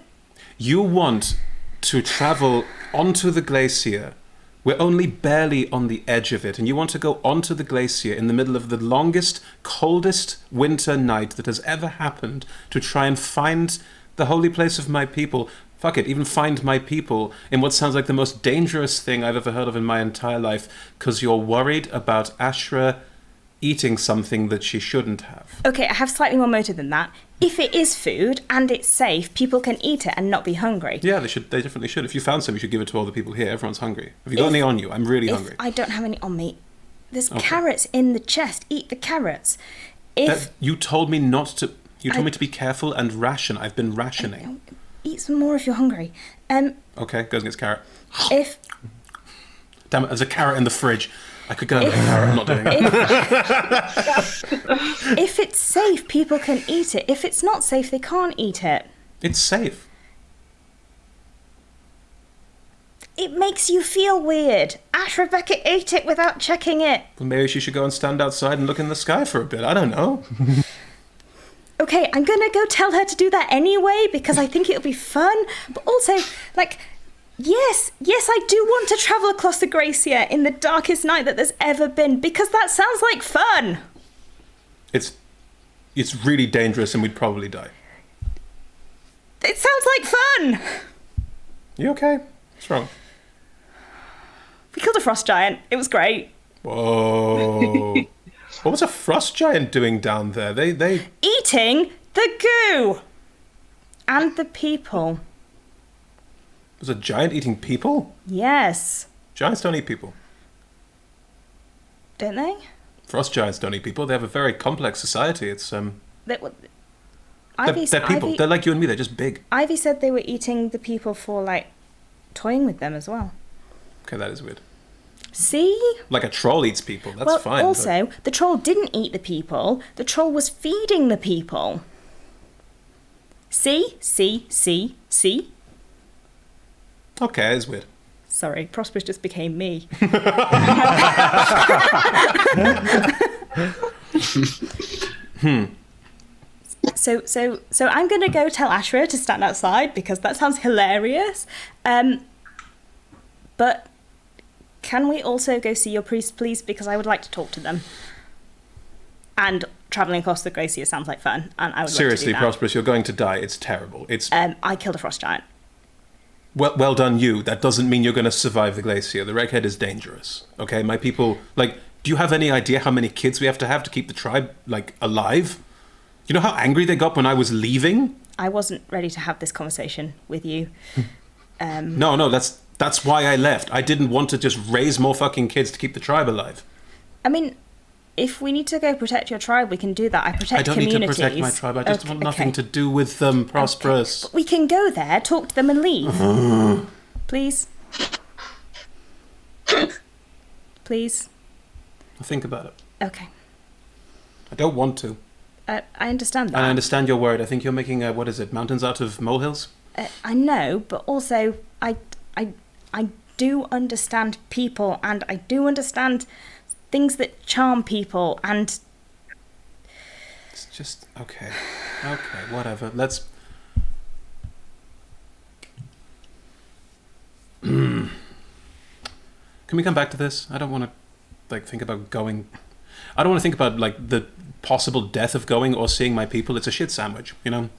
You want to travel onto the glacier. We're only barely on the edge of it, and you want to go onto the glacier in the middle of the longest, coldest winter night that has ever happened to try and find the holy place of my people. Fuck it, even find my people in what sounds like the most dangerous thing I've ever heard of in my entire life, because you're worried about Ashra eating something that she shouldn't have. Okay, I have slightly more motive than that. If it is food and it's safe, people can eat it and not be hungry. Yeah, they should. They definitely should. If you found some, you should give it to all the people here. Everyone's hungry. Have you got any on you? I'm really hungry. I don't have any on me. There's carrots in the chest. Eat the carrots. You told me not to. You told me to be careful and ration. I've been rationing. Eat some more if you're hungry. Okay, goes and gets carrot. If Damn it, there's a carrot in the fridge. I could go and get a carrot. I'm not doing it. If it's safe, people can eat it. If it's not safe, they can't eat it. It's safe. It makes you feel weird. Ash Rebecca ate it without checking it. Well, maybe she should go and stand outside and look in the sky for a bit. I don't know. Okay, I'm gonna go tell her to do that anyway because I think it'll be fun. But also, like, yes, I do want to travel across the glacier in the darkest night that there's ever been because that sounds like fun. It's really dangerous and we'd probably die. It sounds like fun. You okay? What's wrong? We killed a frost giant. It was great. Whoa. What was a frost giant doing down there? They Eating the goo. And the people. Was a giant eating people? Yes. Giants don't eat people. Don't they? Frost giants don't eat people. They have a very complex society. It's They're people. Ivy, they're like you and me. They're just big. Ivy said they were eating the people for, like, toying with them as well. Okay, that is weird. See? Like a troll eats people. That's fine. Also, the troll didn't eat the people. The troll was feeding the people. See? Okay, it's weird. Sorry, Prosperous just became me. So I'm going to go tell Ashra to stand outside because that sounds hilarious. But can we also go see your priest, please? Because I would like to talk to them. And travelling across the glacier sounds like fun, and I would Seriously, love to do that. Prosperous, you're going to die. It's terrible. It's I killed a frost giant. well done, you. That doesn't mean you're going to survive the glacier. The Redhead is dangerous. Okay, my people. Like, do you have any idea how many kids we have to keep the tribe alive? You know how angry they got when I was leaving? I wasn't ready to have this conversation with you. No, that's why I left. I didn't want to just raise more fucking kids to keep the tribe alive. I mean, if we need to go protect your tribe, we can do that. I don't communities. need to protect my tribe. I just want nothing to do with them, Prosperous. But we can go there, talk to them, and leave. Please. Please. I'll think about it. Okay. I don't want to. I understand that. I understand you're worried. I think you're making mountains out of molehills? I know, but also I do understand people, and I do understand things that charm people, and it's just okay, whatever. Let's. Can we come back to this? I don't want to think about going. I don't want to think about the possible death of going or seeing my people. It's a shit sandwich, you know.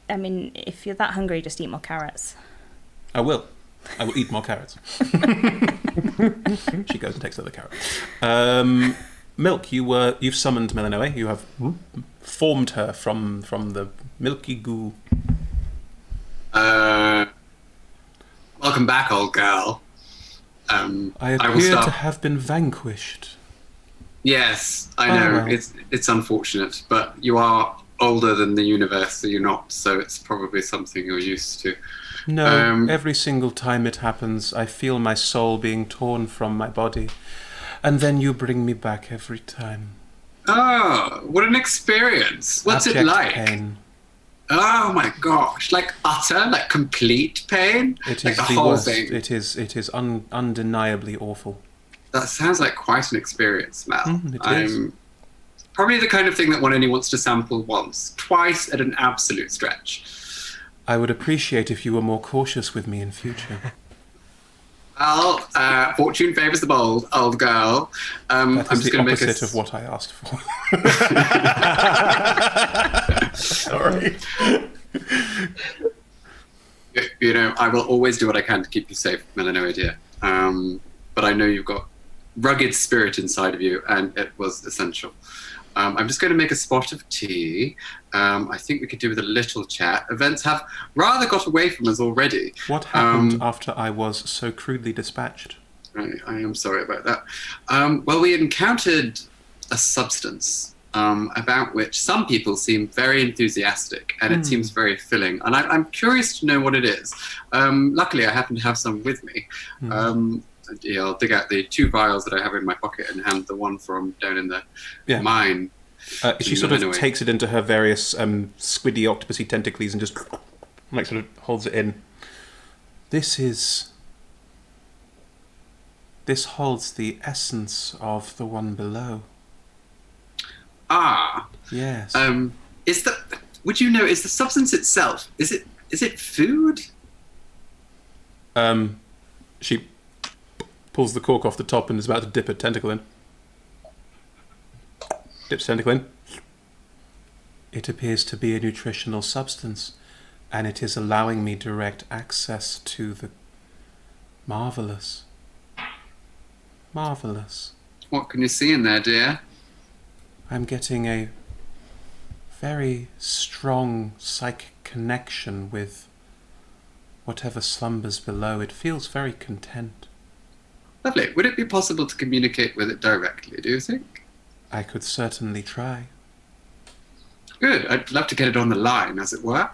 I mean, if you're that hungry, just eat more carrots. I will eat more carrots. She goes and takes the other carrot. Milk, you've summoned Melanoe. You have formed her from the milky goo. Welcome back, old girl. I appear to have been vanquished. Yes, I know. Well. It's unfortunate, but you are older than the universe, so you're not. So it's probably something you're used to. No, every single time it happens, I feel my soul being torn from my body, and then you bring me back every time. Oh, what an experience! What's Abject it like? Pain. Oh my gosh! Utter, complete pain. It like is the the whole worst. thing. It is undeniably awful. That sounds like quite an experience, Mel. It is. Probably the kind of thing that one only wants to sample once, twice at an absolute stretch. I would appreciate if you were more cautious with me in future. Well, fortune favours the bold, old girl. I'm That is just the going to make opposite of what I asked for. Sorry. You know, I will always do what I can to keep you safe, Melanoe dear. But I know you've got rugged spirit inside of you, and it was essential. I'm just going to make a spot of tea. I think we could do with a little chat. Events have rather got away from us already. What happened after I was so crudely dispatched? I am sorry about that. Well, we encountered a substance about which some people seem very enthusiastic, and it seems very filling. And I'm curious to know what it is. Luckily, I happen to have some with me. I'll dig out the 2 vials that I have in my pocket and hand the one from down in the mine. She sort of takes it into her various squiddy octopusy tentacles and just like sort of holds it in. This holds the essence of the one below. Ah. Yes. Would you know, is the substance itself, is it food? She pulls the cork off the top and is about to dip a tentacle in. Dips tentacle in. It appears to be a nutritional substance, and it is allowing me direct access to the marvelous. Marvelous. What can you see in there, dear? I'm getting a very strong psychic connection with whatever slumbers below. It feels very content. Lovely. Would it be possible to communicate with it directly, do you think? I could certainly try. Good. I'd love to get it on the line, as it were.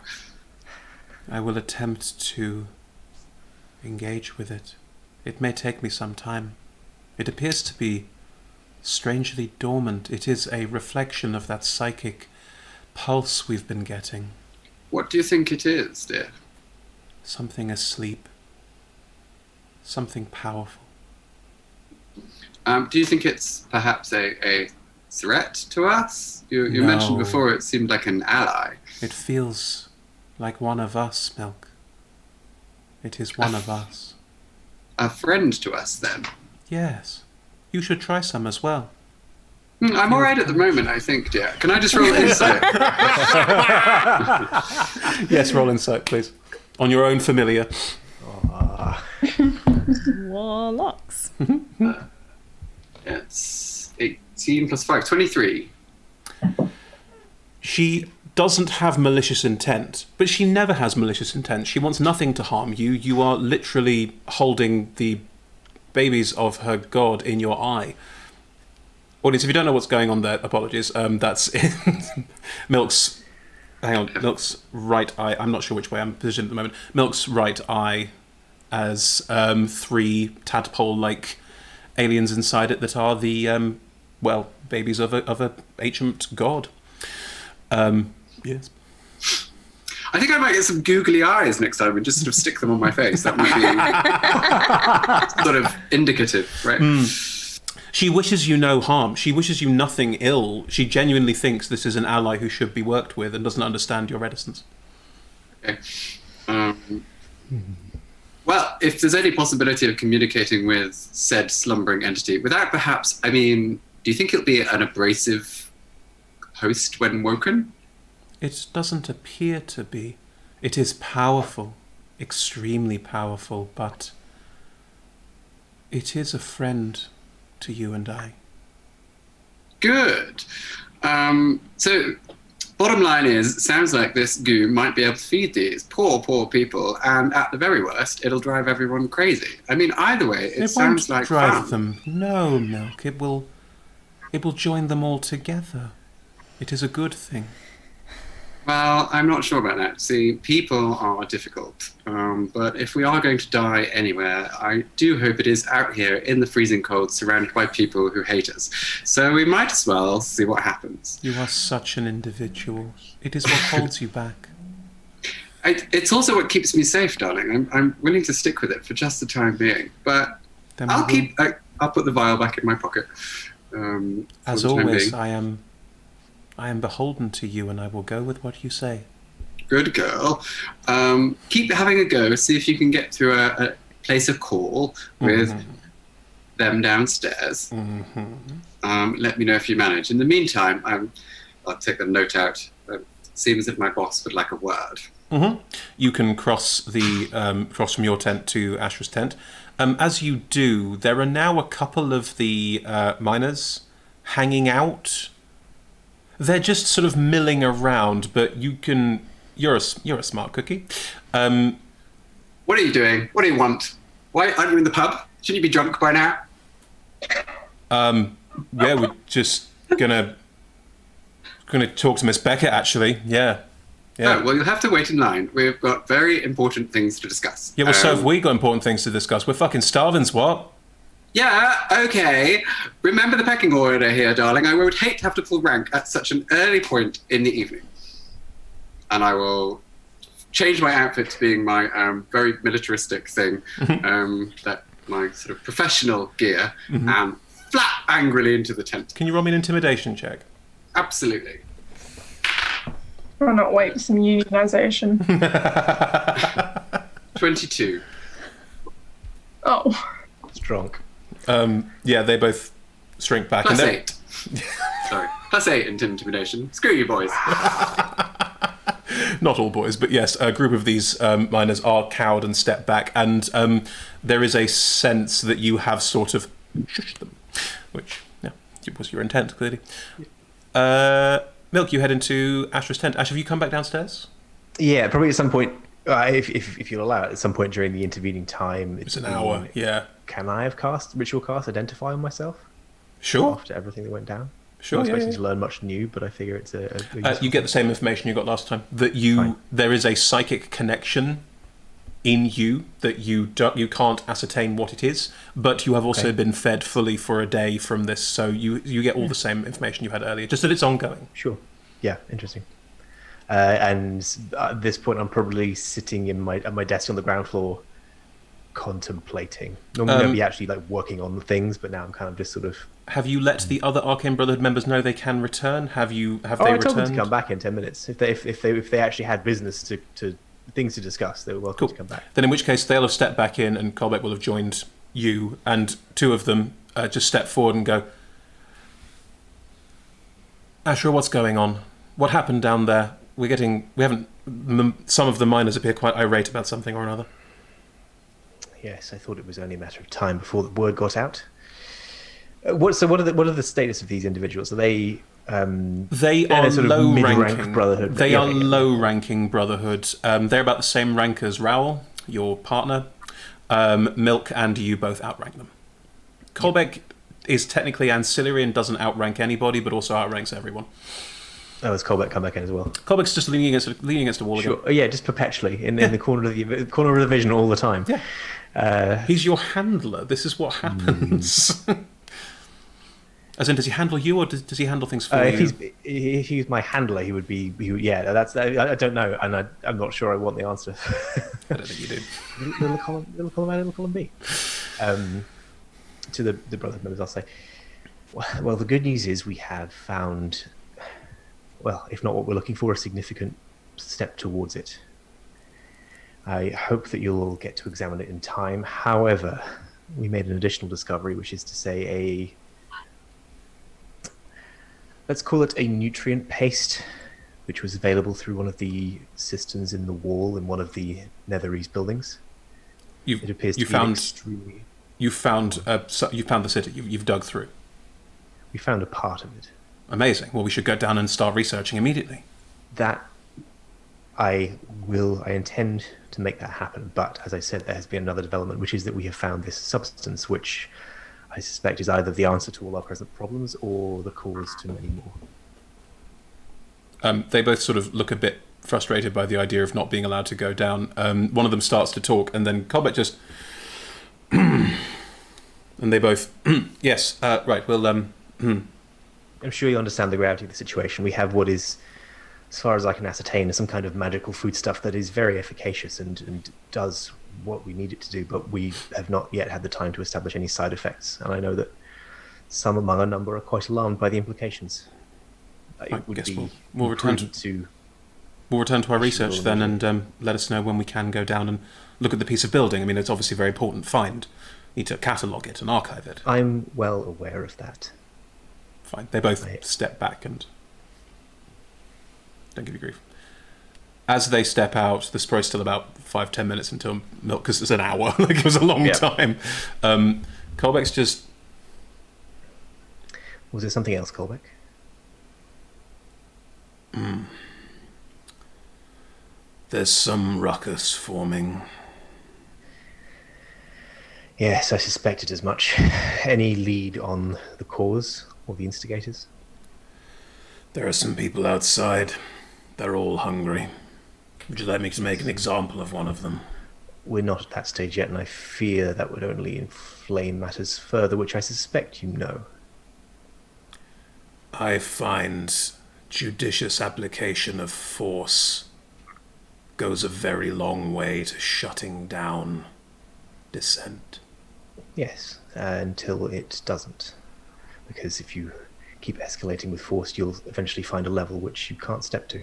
I will attempt to engage with it. It may take me some time. It appears to be strangely dormant. It is a reflection of that psychic pulse we've been getting. What do you think it is, dear? Something asleep. Something powerful. Do you think it's perhaps a threat to us? You No. mentioned before it seemed like an ally. It feels like one of us, Milk. It is one of us. A friend to us, then? Yes. You should try some as well. I'm all right at the moment, I think, dear. Can I just roll insight? Yes, roll insight, please. On your own familiar. Warlocks. It's 18 plus 5, 23. She doesn't have malicious intent, but she never has malicious intent. She wants nothing to harm you. You are literally holding the babies of her god in your eye. Audience, if you don't know what's going on there, apologies. That's Milk's... Hang on, Milk's right eye. I'm not sure which way I'm positioned at the moment. Milk's right eye as 3 tadpole-like aliens inside it that are the, babies of a ancient god. Yes. I think I might get some googly eyes next time and just sort of stick them on my face. That might be sort of indicative, right? She wishes you no harm. She wishes you nothing ill. She genuinely thinks this is an ally who should be worked with and doesn't understand your reticence. Okay. Well, if there's any possibility of communicating with said slumbering entity, without perhaps, do you think it'll be an abrasive host when woken? It doesn't appear to be. It is powerful, extremely powerful, but it is a friend to you and I. Good. So, bottom line is, it sounds like this goo might be able to feed these poor people, and at the very worst, it'll drive everyone crazy. Either way, it sounds like drive fun. them. No, Milk. It will join them all together. It is a good thing. Well, I'm not sure about that. See, people are difficult. But if we are going to die anywhere, I do hope it is out here in the freezing cold, surrounded by people who hate us. So we might as well see what happens. You are such an individual. It is what holds you back. It's also what keeps me safe, darling. I'm willing to stick with it for just the time being. But Then I'll put the vial back in my pocket. As always, I am beholden to you, and I will go with what you say. Good girl. Keep having a go. See if you can get through a place of call with them downstairs. Let me know if you manage. In the meantime, I'll take the note out. It seems as if my boss would like a word. You can cross from your tent to Ashra's tent. As you do, there are now a couple of the miners hanging out. They're just sort of milling around, but you're a smart cookie. What are you doing? What do you want? Why aren't you in the pub? Shouldn't you be drunk by now? Yeah, we're just gonna talk to Miss Beckett, actually. Yeah. Oh, well, you'll have to wait in line. We've got very important things to discuss. Yeah, well, so have we got important things to discuss. We're fucking starvings, what? Yeah, okay. Remember the pecking order here, darling. I would hate to have to pull rank at such an early point in the evening. And I will change my outfit to being my very militaristic thing, that my sort of professional gear, and flap angrily into the tent. Can you roll me an intimidation check? Absolutely. I'll not wait for some unionization. 22. Oh. Strong. Yeah, they both shrink back. Plus and 8. Sorry. Plus 8 in intimidation. Screw you, boys. Not all boys, but yes, a group of these miners are cowed and step back, and there is a sense that you have sort of shushed them, which was your intent, clearly. Milk, you head into Ashra's tent. Ash, have you come back downstairs? Yeah, probably at some point, if you'll allow it, at some point during the intervening time. It's an hour, yeah. Can I have ritual cast Identify on myself? Sure. After everything that went down? Sure, I'm not expecting to learn much new, but I figure it's you get the same information you got last time. That there is a psychic connection in you that you can't ascertain what it is, but you have also been fed fully for a day from this, so you get all the same information you had earlier, just that it's ongoing. Sure. Yeah, interesting. And at this point, I'm probably sitting at my desk on the ground floor, contemplating. Normally, I'd be actually like working on the things, but now I'm kind of just sort of. Have you let the other Arcane Brotherhood members know they can return? Have they returned? I told them to come back in 10 minutes. If they actually had business to things to discuss, they were welcome to come back. Then in which case they'll have stepped back in, and Colbeck will have joined you, and two of them just step forward and go, Ashra, what's going on? What happened down there? Some of the miners appear quite irate about something or another. Yes, I thought it was only a matter of time before the word got out. What are the status of these individuals? Are they? They are sort of low-ranking brotherhood. They are low-ranking brotherhood. They're about the same rank as Raoul, your partner. Milk and you both outrank them. Colbeck is technically ancillary and doesn't outrank anybody, but also outranks everyone. Oh, has Colbeck come back in as well? Colbeck's just leaning against a wall again. Oh, yeah, just perpetually in the corner of the vision all the time. Yeah. He's your handler. This is what happens. As in, does he handle you, or does he handle things for you? If he's my handler, he would be. I don't know, and I'm not sure I want the answer. I don't think you do. Little column A, little column B. To the brotherhood members, I'll say. Well, the good news is we have found, well, if not what we're looking for, a significant step towards it. I hope that you'll all get to examine it in time. However, we made an additional discovery, which is to say let's call it a nutrient paste, which was available through one of the cisterns in the wall in one of the Netherese buildings. It appears to be extremely. You found the city. You've dug through. We found a part of it. Amazing. Well, we should go down and start researching immediately. That I intend to make that happen. But as I said, there has been another development, which is that we have found this substance, which I suspect is either the answer to all our present problems or the cause to many more. They both sort of look a bit frustrated by the idea of not being allowed to go down. One of them starts to talk, and then Colbeck just... and they both... yes, right, well... I'm sure you understand the gravity of the situation. We have what is, as far as I can ascertain, some kind of magical foodstuff that is very efficacious and does what we need it to do, but we have not yet had the time to establish any side effects. And I know that some among our number are quite alarmed by the implications. It would be we'll return to our research then, and let us know when we can go down and look at the piece of building. I mean, it's obviously a very important find. Need to catalogue it and archive it. I'm well aware of that. Fine. They both step back and don't give you grief. as they step out, there's probably still about 5-10 minutes until Milk, because it's an hour. Like, it was a long time. Colbeck's just... Was there something else, Colbeck? There's some ruckus forming. Yes, I suspected as much. Any lead on the cause or the instigators? There are some people outside. They're all hungry. Would you like me to make an example of one of them? We're not at that stage yet, and I fear that would only inflame matters further, which I suspect you know. I find judicious application of force goes a very long way to shutting down dissent. Yes, until it doesn't. Because if you keep escalating with force, you'll eventually find a level which you can't step to.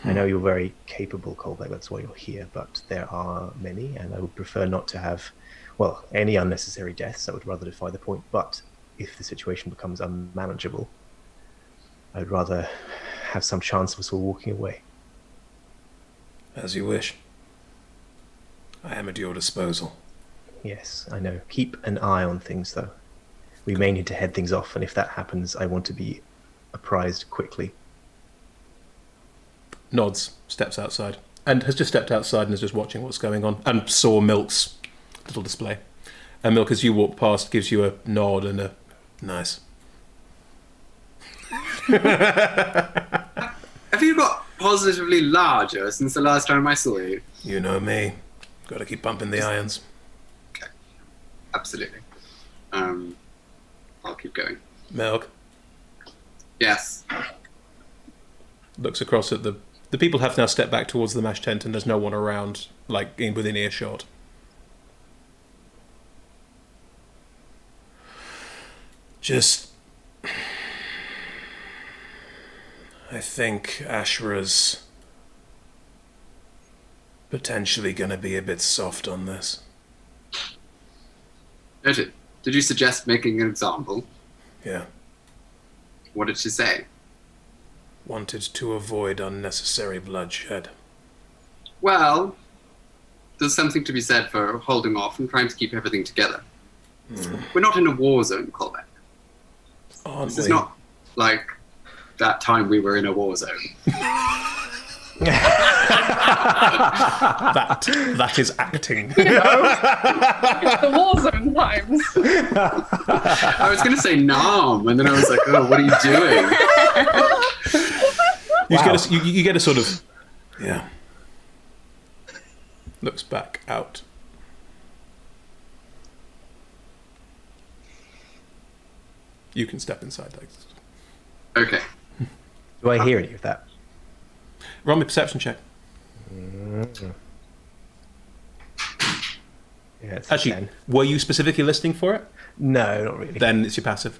I know you're very capable, Colbeck, that's why you're here, but there are many, and I would prefer not to have, well, any unnecessary deaths. I would rather defy the point, but if the situation becomes unmanageable, I'd rather have some chance of us all walking away. As you wish. I am at your disposal. Yes, I know. Keep an eye on things, though. We may need to head things off, and if that happens, I want to be apprised quickly. Nods, steps outside, and has just stepped outside and is just watching what's going on, and saw Milk's little display. And Milk, as you walk past, gives you a nod and a nice. Have you got positively larger since the last time I saw you? You know me. Got to keep pumping the irons. Okay, absolutely. I'll keep going. Milk Yes. looks across at the people have now stepped back towards the mash tent, and there's no one around, like within earshot. Just, I think Ashra's potentially going to be a bit soft on this. Noted. Did you suggest making an example? Yeah. What did she say? Wanted to avoid unnecessary bloodshed. Well, there's something to be said for holding off and trying to keep everything together. We're not in a war zone, Colbeck. Aren't This is we? not like that time we were in a war zone. That is acting. The war zone times. I was going to say Nam, and then I was like, oh, what are you doing? You get a sort of, yeah. Looks back out. You can step inside. Okay. Do I hear any of that? Roll me a perception check. Yeah, it's a Actually, 10. were you specifically listening for it? No, not really. Then it's your passive.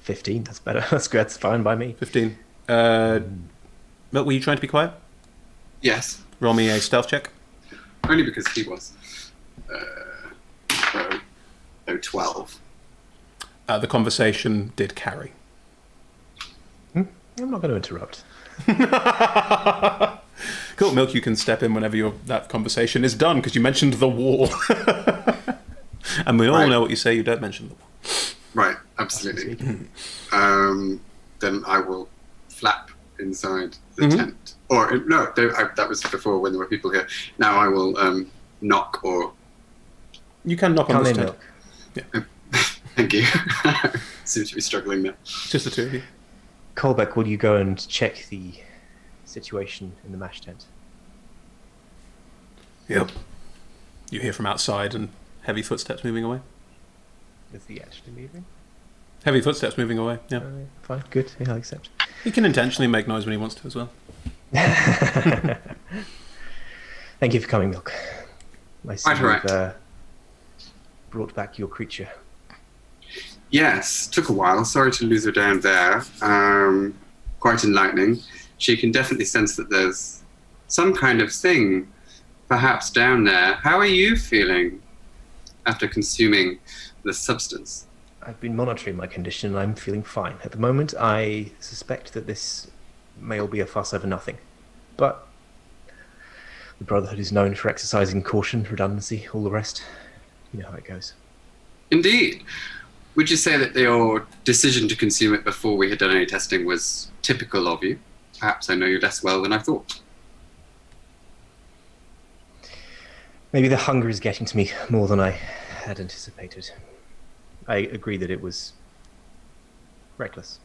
15, that's better. That's good, that's fine by me. 15. Milk, were you trying to be quiet? Yes. Roll me a stealth check. Only because he was. 12. The conversation did carry. I'm not going to interrupt. Cool, Milk, you can step in whenever that conversation is done, because you mentioned the war. And we all Right. know what you say, you don't mention the war. Right, absolutely. Then I will flap inside the tent. Or, no, that was before when there were people here. Now I will knock or... You can knock on Come this in, tent. Milk. Thank you. Seems to be struggling there. It's just the two of you. Colbeck, will you go and check the situation in the mash tent? Yep. You hear from outside and heavy footsteps moving away. Is he actually moving? Heavy footsteps moving away, yeah. Fine, good, yeah, I'll accept. He can intentionally make noise when he wants to as well. Thank you for coming, Milk. I see Quite all right. you've brought back your creature. Yes, took a while. Sorry to lose her down there. Quite enlightening. She can definitely sense that there's some kind of thing perhaps down there. How are you feeling after consuming the substance? I've been monitoring my condition and I'm feeling fine. At the moment, I suspect that this may all be a fuss over nothing. But The Brotherhood is known for exercising caution, redundancy, all the rest. You know how it goes. Indeed. Would you say that your decision to consume it before we had done any testing was typical of you? Perhaps I know you less well than I thought. Maybe the hunger is getting to me more than I had anticipated. I agree that it was reckless,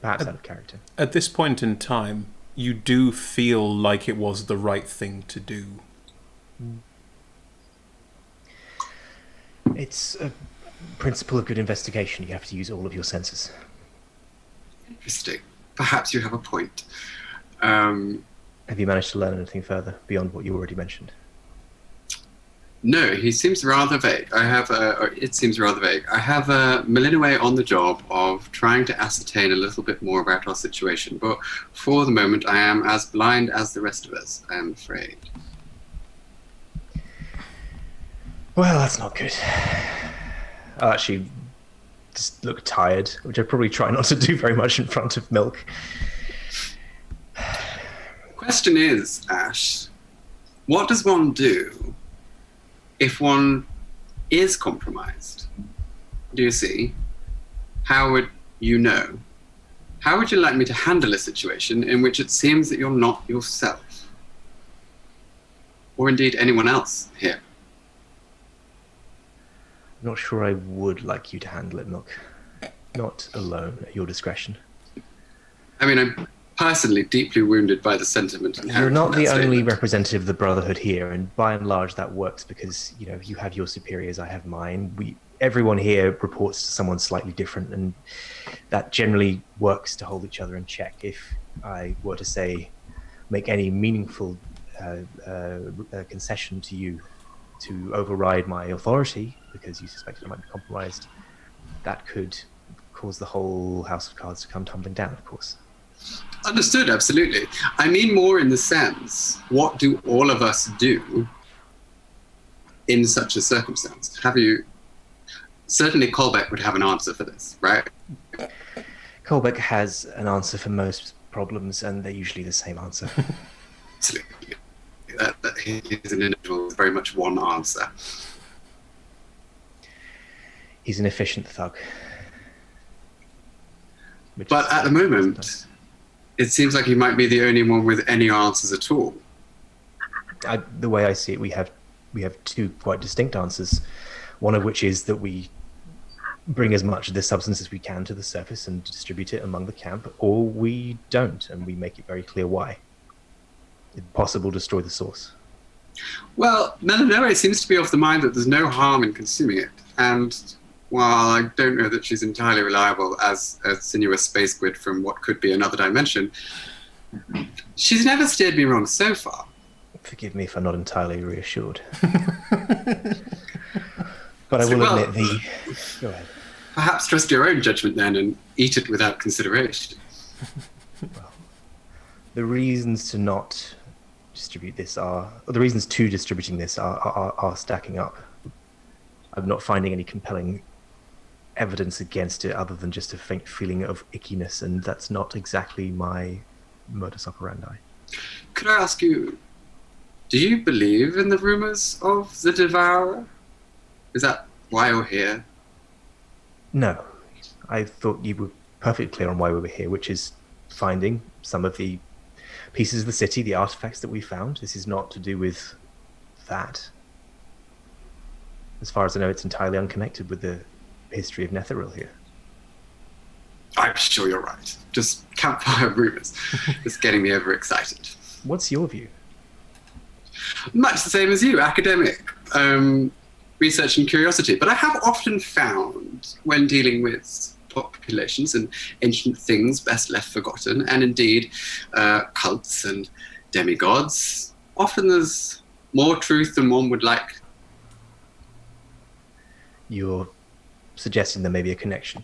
perhaps out of character. At this point in time, you do feel like it was the right thing to do. It's a principle of good investigation. You have to use all of your senses. Interesting. Perhaps you have a point. Have you managed to learn anything further beyond what you already mentioned? No, he seems rather vague. It seems rather vague. I have Malinaway on the job of trying to ascertain a little bit more about our situation, but for the moment I am as blind as the rest of us, I am afraid. Well, that's not good. I'll actually just look tired, which I probably try not to do very much in front of Milk. Question is, Ash, what does one do if one is compromised? Do you see? How would you know? How would you like me to handle a situation in which it seems that you're not yourself? Or indeed anyone else here? I'm not sure I would like you to handle it, Milk. Not alone, at your discretion. I mean, I'm personally deeply wounded by the sentiment. You're not the only representative of the Brotherhood here, and by and large that works because, you know, you have your superiors, I have mine. Everyone here reports to someone slightly different, and that generally works to hold each other in check. If I were to say, make any meaningful concession to you to override my authority because you suspected I might be compromised, that could cause the whole house of cards to come tumbling down, of course. Understood, absolutely. I mean more in the sense, what do all of us do in such a circumstance? Certainly Colbeck would have an answer for this, right? Colbeck has an answer for most problems, and they're usually the same answer. Absolutely. He is an individual with very much one answer. He's an efficient thug. But at the moment, it seems like he might be the only one with any answers at all. The way I see it, we have two quite distinct answers. One of which is that we bring as much of this substance as we can to the surface and distribute it among the camp, or we don't, and we make it very clear why. If possible, destroy the source. Well, Melanoe seems to be of the mind that there's no harm in consuming it, and while I don't know that she's entirely reliable as a sinuous space squid from what could be another dimension, she's never steered me wrong so far. Forgive me if I'm not entirely reassured. But I will admit Go ahead. Perhaps trust your own judgment then and eat it without consideration. Well, the reasons to not distribute this the reasons to distributing this are stacking up. I'm not finding any compelling evidence against it other than just a faint feeling of ickiness, and that's not exactly my modus operandi. Could I ask you, do you believe in the rumors of the Devourer? Is that why you're here? No. I thought you were perfectly clear on why we were here, which is finding some of the pieces of the city, the artifacts that we found. This is not to do with that. As far as I know, it's entirely unconnected with the history of Netheril here. I'm sure you're right. Just campfire rumors. It's getting me overexcited. What's your view? Much the same as you, academic. Research and curiosity. But I have often found, when dealing with populations and ancient things best left forgotten, and indeed cults and demigods, often there's more truth than one would like. You're suggesting there may be a connection?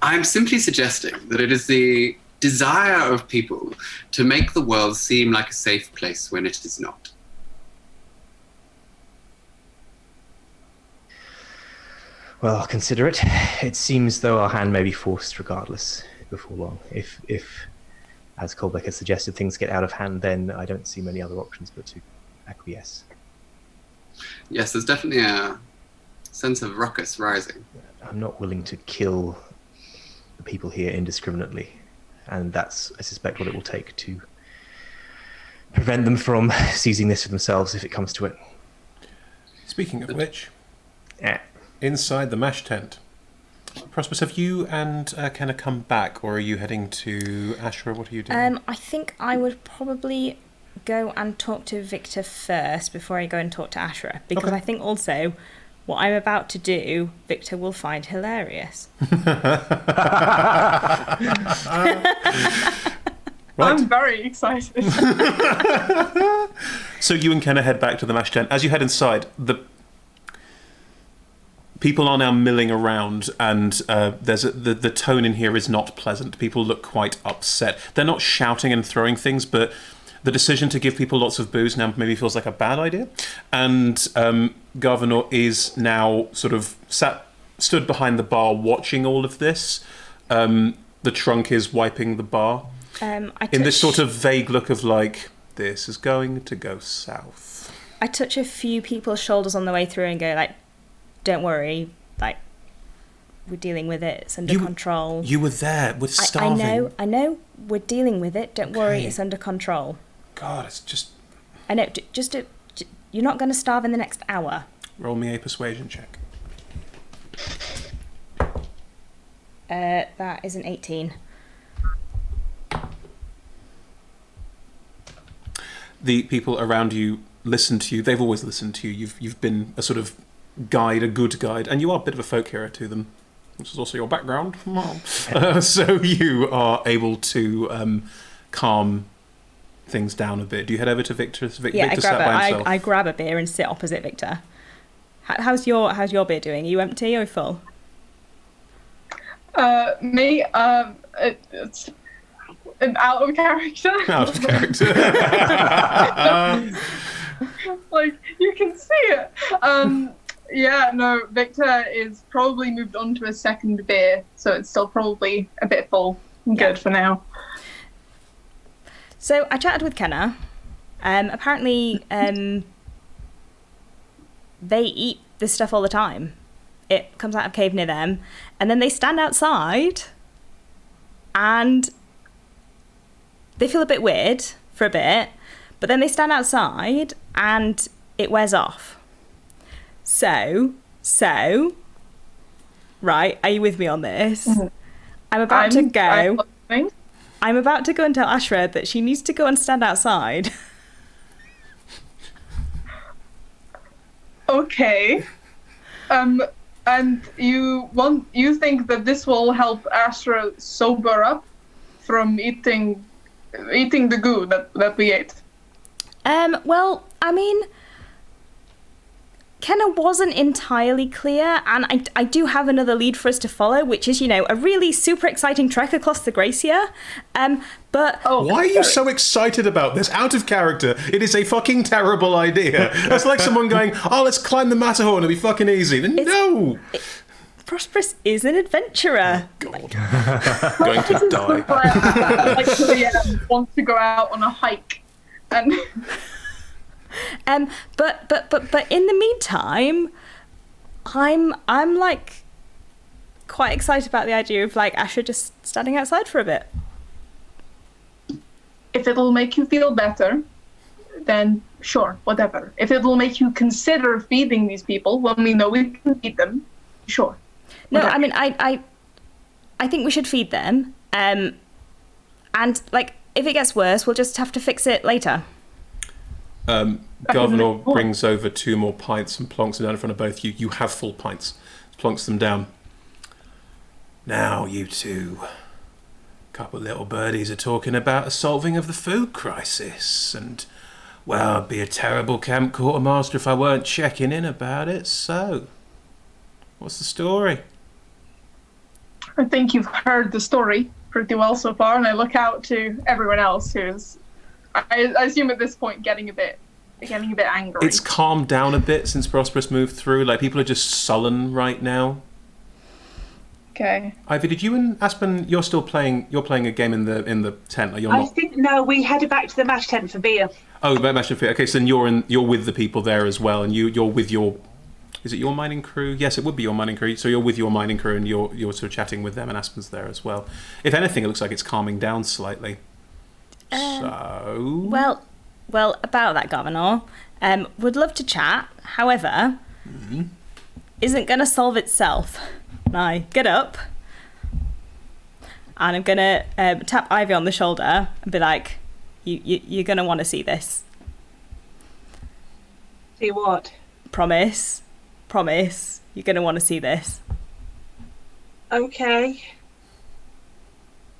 I'm simply suggesting that it is the desire of people to make the world seem like a safe place when it is not. Well, I'll consider it. It seems though our hand may be forced regardless before long. If as Colbeck has suggested, things get out of hand, then I don't see many other options but to acquiesce. Yes, there's definitely a sense of ruckus rising. I'm not willing to kill the people here indiscriminately, and that's, I suspect, what it will take to prevent them from seizing this for themselves if it comes to it. Speaking of which, inside the mash tent, Prosperous, have you and Kenna come back, or are you heading to Ashra? What are you doing? I think I would probably go and talk to Victor first before I go and talk to Ashra, because Okay. I think also what I'm about to do, Victor will find hilarious. Right. I'm very excited. So you and Kenna head back to the mash tent. As you head inside, the people are now milling around, and the tone in here is not pleasant. People look quite upset. They're not shouting and throwing things, but the decision to give people lots of booze now maybe feels like a bad idea. And Governor is now sort of stood behind the bar watching all of this. The trunk is wiping the bar. In this sort of vague look of like, this is going to go south. I touch a few people's shoulders on the way through and go like, don't worry, like, we're dealing with it, it's under control. You were there with starving. I know, we're dealing with it, don't worry, it's under control. God, it's just... I know, you're not going to starve in the next hour. Roll me a persuasion check. That is an 18. The people around you listen to you. They've always listened to you. You've been a sort of guide, a good guide, and you are a bit of a folk hero to them. This is also your background. So you are able to calm things down a bit. Do you head over to Victor? Yeah, Victor sat by himself. I grab a beer and sit opposite Victor. How's your beer doing? Are you empty or full? Me, it's an out of character. Out of character. Like, you can see it. Yeah, no, Victor is probably moved on to a second beer, so it's still probably a bit full. Good for now. So I chatted with Kenna. Apparently, they eat this stuff all the time. It comes out of a cave near them, and then they stand outside, and they feel a bit weird for a bit, but then they stand outside, and it wears off. So, right, are you with me on this? Mm-hmm. I'm about to go and tell Ashra that she needs to go and stand outside. Okay. And you think that this will help Astra sober up from eating the goo that we ate? Well, I mean, Kenna wasn't entirely clear, and I do have another lead for us to follow, which is, a really super exciting trek across the glacier. But why are you so excited about this? Out of character. It is a fucking terrible idea. That's like someone going, "Oh, let's climb the Matterhorn. It'll be fucking easy." No. Prosperous is an adventurer. God, going to die. Wants to go out on a hike, and. But in the meantime, I'm like quite excited about the idea of like Asher just standing outside for a bit. If it'll make you feel better, then sure, whatever. If it'll make you consider feeding these people when we know we can feed them, sure. No, whatever. I mean I think we should feed them. And like if it gets worse, we'll just have to fix it later. Governor brings over 2 more pints and plonks them down in front of both you. You have full pints. Plonks them down. Now, you two, couple of little birdies are talking about a solving of the food crisis. And, well, I'd be a terrible camp quartermaster if I weren't checking in about it. So, what's the story? I think you've heard the story pretty well so far, and I look out to everyone else who's, I assume at this point, getting a bit angry. It's calmed down a bit since Prosperous moved through. Like, people are just sullen right now. Okay. Ivy, did you and Aspen? You're still playing. You're playing a game in the tent. Are you I not? think no, we headed back to the mash tent for beer. Oh, Master Fit. Okay, so then you're with the people there as well, and you're with your. Is it your mining crew? Yes, it would be your mining crew. So you're with your mining crew, and you're sort of chatting with them, and Aspen's there as well. If anything, it looks like it's calming down slightly. Well, about that, Governor. Would love to chat. However, isn't going to solve itself. Now, get up. And I'm going to tap Ivy on the shoulder and be like, you're going to want to see this. See what? Promise. You're going to want to see this. Okay.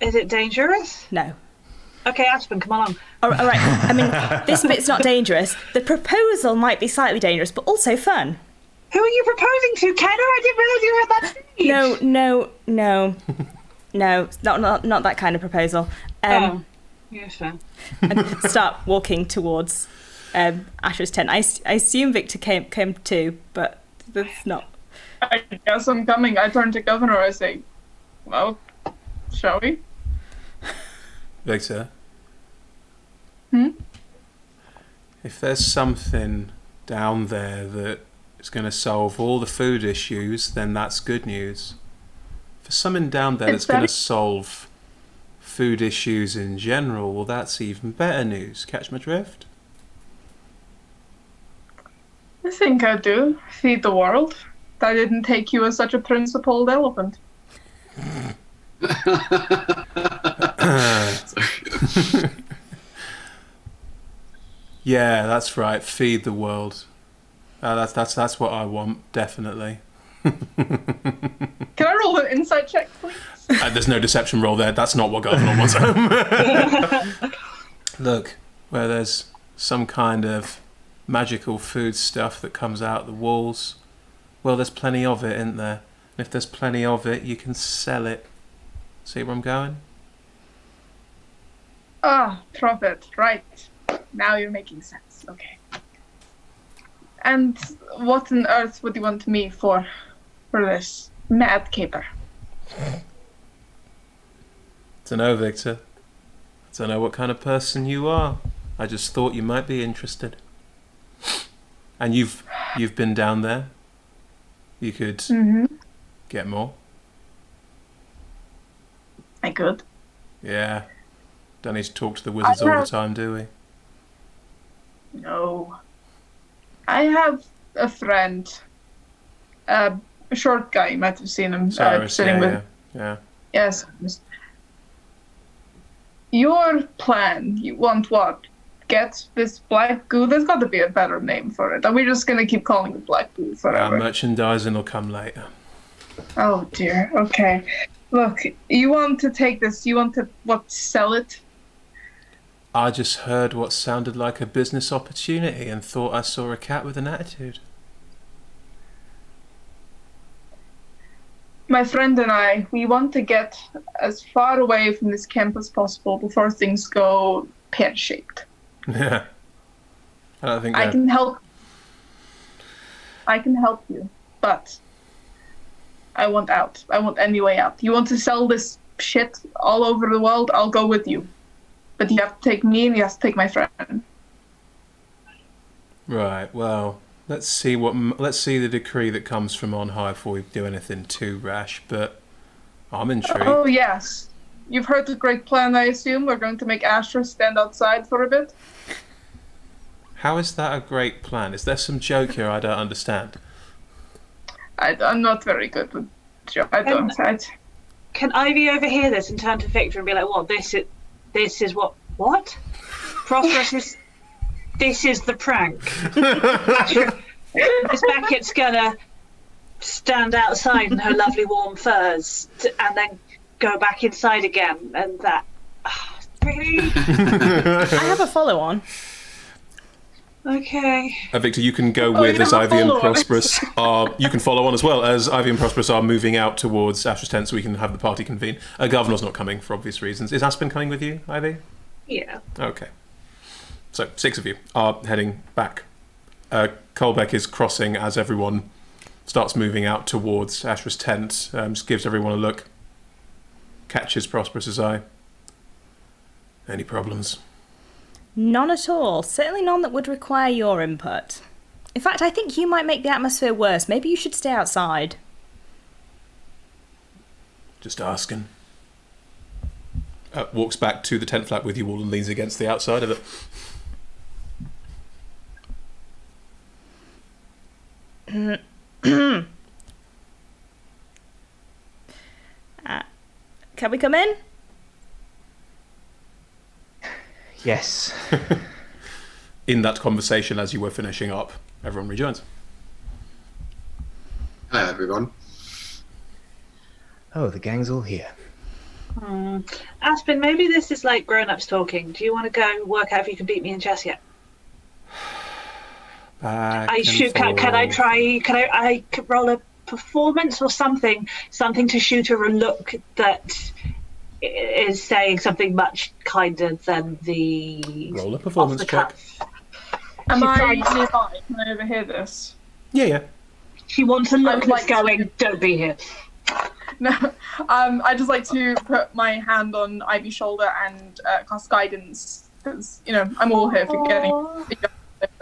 Is it dangerous? No. Okay, Aspen, come along. All right. I mean, this bit's not dangerous. The proposal might be slightly dangerous, but also fun. Who are you proposing to, Kenner? I didn't realise you had that stage. No, not that kind of proposal. Yes, fair. And start walking towards Asher's tent. I assume Victor came too, but that's not. I guess I'm coming. I turn to Governor. I say, well, shall we? Victor? If there's something down there that is going to solve all the food issues, then that's good news. If there's something down there that's going to solve food issues in general, well, that's even better news. Catch my drift? I think I do. Feed the world. I didn't take you as such a principled elephant. Yeah, that's right. Feed the world. That's what I want, definitely. Can I roll an insight check, please? There's no deception roll there. That's not what Governor wants. Look, where there's some kind of magical food stuff that comes out the walls, well, there's plenty of it, isn't there? And if there's plenty of it, you can sell it. See where I'm going? Profit, right. Now you're making sense. Okay. And what on earth would you want me for this mad caper? Don't know, Victor. Don't know what kind of person you are. I just thought you might be interested. And you've been down there. You could get more. I could. Yeah. Don't need to talk to the wizards all the time, do we? No. I have a friend. A short guy, you might have seen him sitting with. Yeah. Yes. Your plan, you want what? Get this black goo? There's got to be a better name for it. Are we just going to keep calling it black goo forever? Merchandising will come later. Oh dear, okay. Look, you want to take this, you want to, sell it? I just heard what sounded like a business opportunity and thought I saw a cat with an attitude. My friend and I, we want to get as far away from this camp as possible before things go pear-shaped. Yeah. I don't think I can help you, but I want out. I want any way out. You want to sell this shit all over the world? I'll go with you. But you have to take me and you have to take my friend. Right, well, let's see the decree that comes from on high before we do anything too rash, but I'm intrigued. Oh, yes. You've heard the great plan, I assume? We're going to make Asher stand outside for a bit? How is that a great plan? Is there some joke here I don't understand? I'm not very good with jokes. Can Ivy overhear this and turn to Victor and be like, what, this is what? Prosperous this is the prank. Miss Beckett's gonna stand outside in her lovely warm furs and then go back inside again, and that really? I have a follow-on. Okay. Victor, you can go with as Ivy and Prosperous are. You can follow on as well as Ivy and Prosperous are moving out towards Asher's tent, so we can have the party convene. Governor's not coming for obvious reasons. Is Aspen coming with you, Ivy? Yeah. Okay. So 6 of you are heading back. Colbeck is crossing as everyone starts moving out towards Ashra's tent, just gives everyone a look, catches Prosperous's eye. Any problems? None at all. Certainly none that would require your input. In fact, I think you might make the atmosphere worse. Maybe you should stay outside. Just asking. Walks back to the tent flap with you all and leans against the outside of it. Can we come in? Yes. In that conversation, as you were finishing up, everyone rejoins. Hello, everyone. Oh, the gang's all here. Aspen, maybe this is like grown-ups talking. Do you want to go work out if you can beat me in chess yet? Can I roll a performance or something to shoot her a look that is saying something much kinder than the roll a performance check. Am I nearby? Can I overhear this? Yeah. She wants a look that's going, don't be here. No, I just like to put my hand on Ivy's shoulder and cast guidance because I'm all here for getting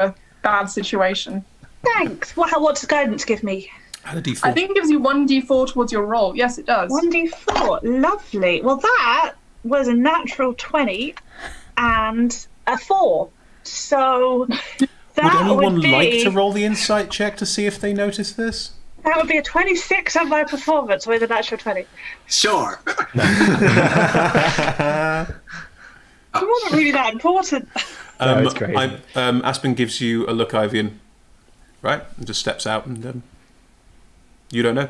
a bad situation. Thanks. What does guidance give me? Add a d4. I think it gives you 1d4 towards your roll. Yes, it does. 1d4. Lovely. Well, that was a natural 20 and a 4. So that would anyone would be, like to roll the insight check to see if they notice this? That would be a 26 on my performance with a natural 20. Sure. It wasn't really that important. No, it's great. Aspen gives you a look, Ivian, right? And just steps out and you don't know.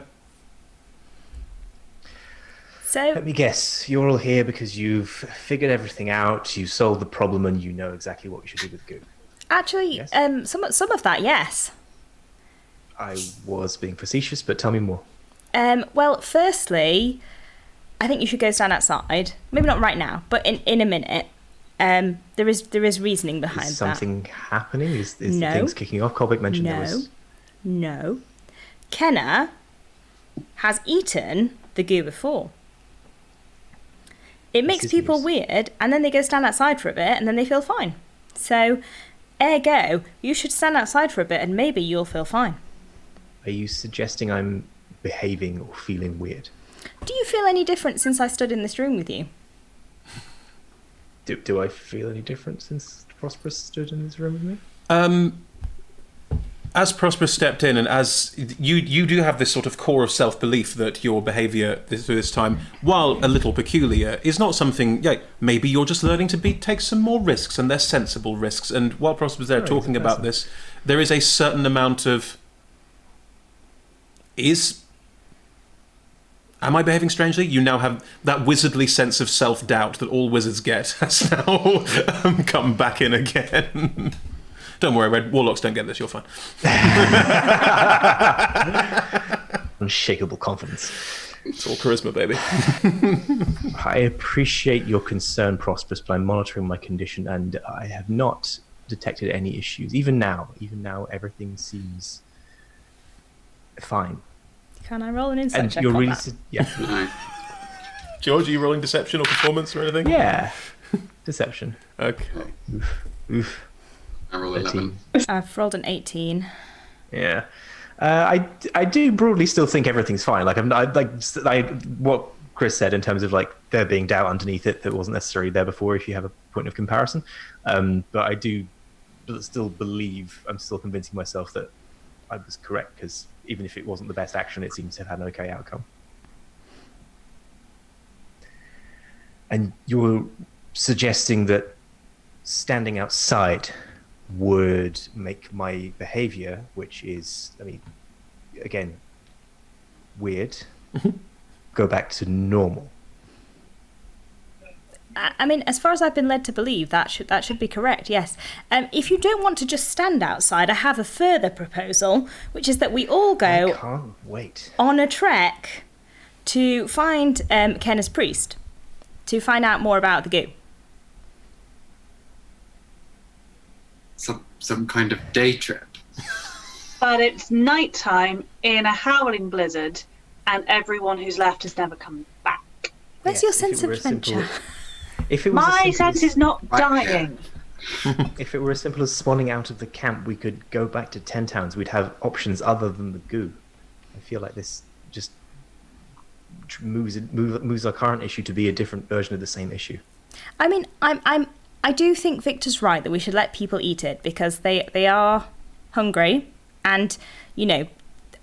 So Let me guess. You're all here because you've figured everything out, you've solved the problem, and you know exactly what you should do with goo. actually, Yes? some of that, yes. I was being facetious, but tell me more. Well, firstly, I think you should go stand outside. Maybe not right now, but in a minute. There is reasoning behind Is that. something happening? Is No. things kicking off? Colbeck mentioned there was... No. Kenna has eaten the goo before. It makes is people news. weird, and then they go stand outside for a bit, and then they feel fine. So, ergo, you should stand outside for a bit, and maybe you'll feel fine. Are you suggesting I'm behaving or feeling weird? Do you feel any different since I stood in this room with you? Do I feel any different since Prosperous stood in this room with me? As Prosperous stepped in, and as you do have this sort of core of self-belief that your behaviour through this time, while a little peculiar, is not something. Yeah, maybe you're just learning to take some more risks, and they're sensible risks. And while Prosperous was there talking about this, there is a certain amount of. Am I behaving strangely? You now have that wizardly sense of self-doubt that all wizards get has now come back in again. Don't worry, Red. Warlocks don't get this. You're fine. Unshakable confidence. It's all charisma, baby. I appreciate your concern, Prosperous, but I'm monitoring my condition, and I have not detected any issues. Even now, everything seems fine. Can I roll an insight And check you're on really, that? No. George, are you rolling deception or performance or anything? yeah, deception. Okay. Oof. I roll 13. 11. I've rolled an 18. Yeah, I do broadly still think everything's fine. Like what Chris said in terms of like there being doubt underneath it that wasn't necessarily there before. If you have a point of comparison, but I do still believe I'm still convincing myself that I was correct because even if it wasn't the best action, it seems to have had an okay outcome. And you're suggesting that standing outside would make my behavior, which is, I mean, again, weird, go back to normal. I mean, as far as I've been led to believe, that should be correct, yes. If you don't want to just stand outside, I have a further proposal, which is that we all I go can't wait. on a trek to find Kenna's priest, to find out more about the goo. Some kind of day trip. But it's nighttime in a howling blizzard, and everyone who's left has never come back. Where's your sense of adventure? My sense is not dying. If it were as simple as spawning out of the camp, we could go back to 10 towns. We'd have options other than the goo. I feel like this just moves our current issue to be a different version of the same issue. I mean, I do think Victor's right that we should let people eat it because they are hungry, and you know,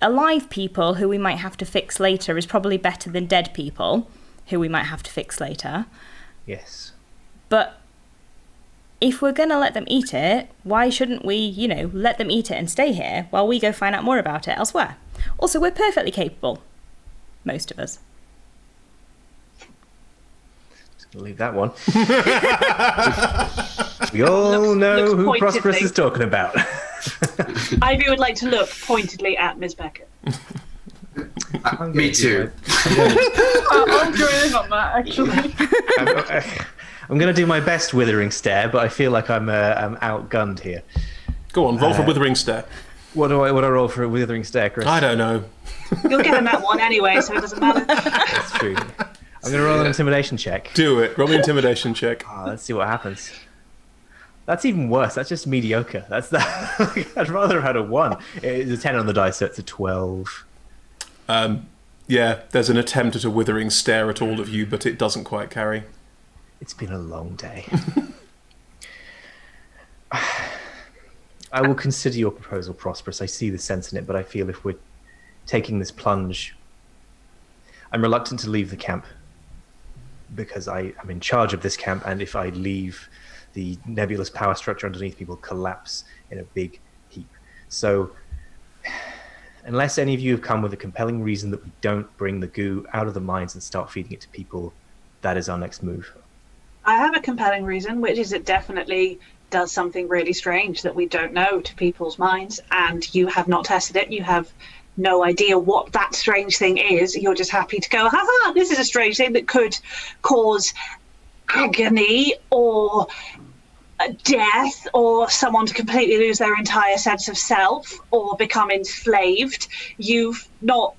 alive people who we might have to fix later is probably better than dead people who we might have to fix later. Yes. But if we're going to let them eat it, why shouldn't we, you know, let them eat it and stay here while we go find out more about it elsewhere? Also, we're perfectly capable. Most of us. Just going to leave that one. We all know who Prosperous is talking about. Ivy would like to look pointedly at Ms. Beckett. Me too. I'll join in on that, actually. I'm going to do my best withering stare, but I feel like I'm outgunned here. Go on, roll for withering stare. What do I roll for a withering stare, Chris? I don't know. You'll get him at one anyway, so it doesn't matter. That's true. I'm going to roll an intimidation check. Do it. Roll me an intimidation check. Let's see what happens. That's even worse. That's just mediocre. That's that. I'd rather have had a 1. It's a 10 on the dice, so it's a 12. Yeah, there's an attempt at a withering stare at all of you, but it doesn't quite carry. It's been a long day. I will consider your proposal prosperous. I see the sense in it, but I feel if we're taking this plunge, I'm reluctant to leave the camp because I am in charge of this camp, and if I leave, the nebulous power structure underneath me will collapse in a big heap. So unless any of you have come with a compelling reason that we don't bring the goo out of the mines and start feeding it to people, that is our next move. I have a compelling reason, which is it definitely does something really strange that we don't know to people's minds, and you have not tested it. You have no idea what that strange thing is. You're just happy to go, haha, this is a strange thing that could cause agony or death, or someone to completely lose their entire sense of self or become enslaved. You've not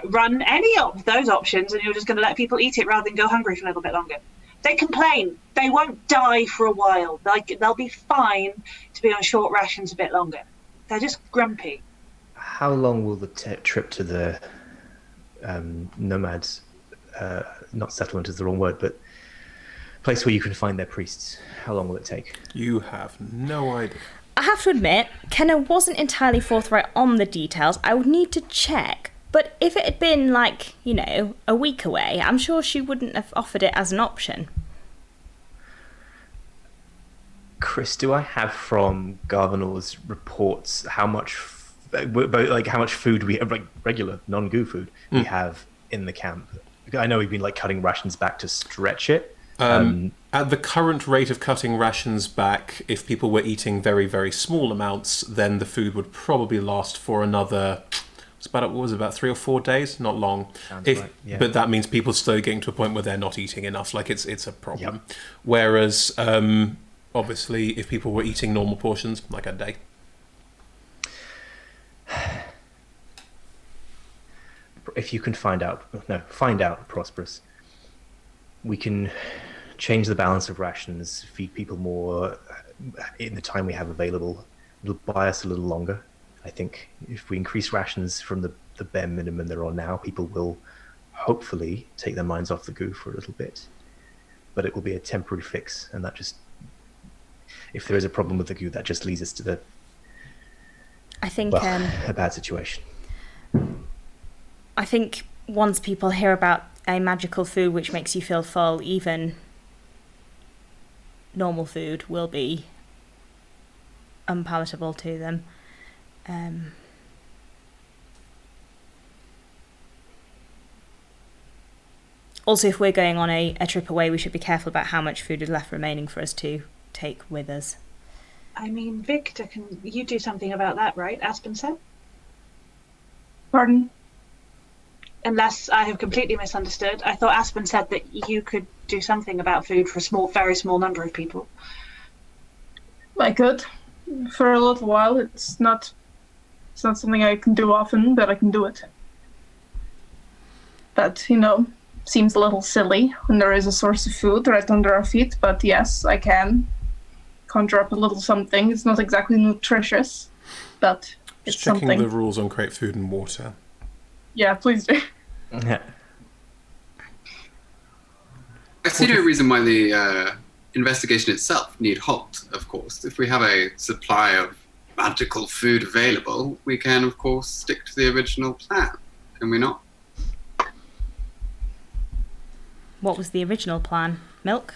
run any of those options, and you're just going to let people eat it rather than go hungry for a little bit longer. They complain. They won't die for a while. They'll be fine to be on short rations a bit longer. They're just grumpy. How long will the trip to the nomads, not settlement is the wrong word, but place where you can find their priests, how long will it take? You have no idea. I have to admit, Kenna wasn't entirely forthright on the details. I would need to check. But if it had been, like, you know, a week away, I'm sure she wouldn't have offered it as an option. Chris, do I have from Garvanor's reports how much food we have, like regular non-goo food we have in the camp? I know we've been like cutting rations back to stretch it. At the current rate of cutting rations back, if people were eating very, very small amounts, then the food would probably last for another... about 3 or 4 days, not long. Right, yeah. But that means people slowly getting to a point where they're not eating enough. Like it's a problem. Yep. Whereas, obviously, if people were eating normal portions, like a day. If you can find out, Prosperous, we can change the balance of rations, feed people more in the time we have available. It'll buy us a little longer. I think if we increase rations from the bare minimum they're on now, people will hopefully take their minds off the goo for a little bit. But it will be a temporary fix, and that just, if there is a problem with the goo, that just leads us to a bad situation. I think once people hear about a magical food which makes you feel full, even normal food will be unpalatable to them. Also, if we're going on a trip away, we should be careful about how much food is left remaining for us to take with us. I mean, Victor, can you do something about that, right? Aspen said? Pardon? Unless I have completely misunderstood. I thought Aspen said that you could do something about food for a very small number of people. I could. For a little while. It's not It's not something I can do often, but I can do it. That, seems a little silly when there is a source of food right under our feet, but yes, I can conjure up a little something. It's not exactly nutritious, but it's Just checking something. the rules on Create Food and Water. Yeah, please do. Yeah. I see no reason why the investigation itself need halt, of course. If we have a supply of magical food available, we can, of course, stick to the original plan. Can we not? What was the original plan? Milk?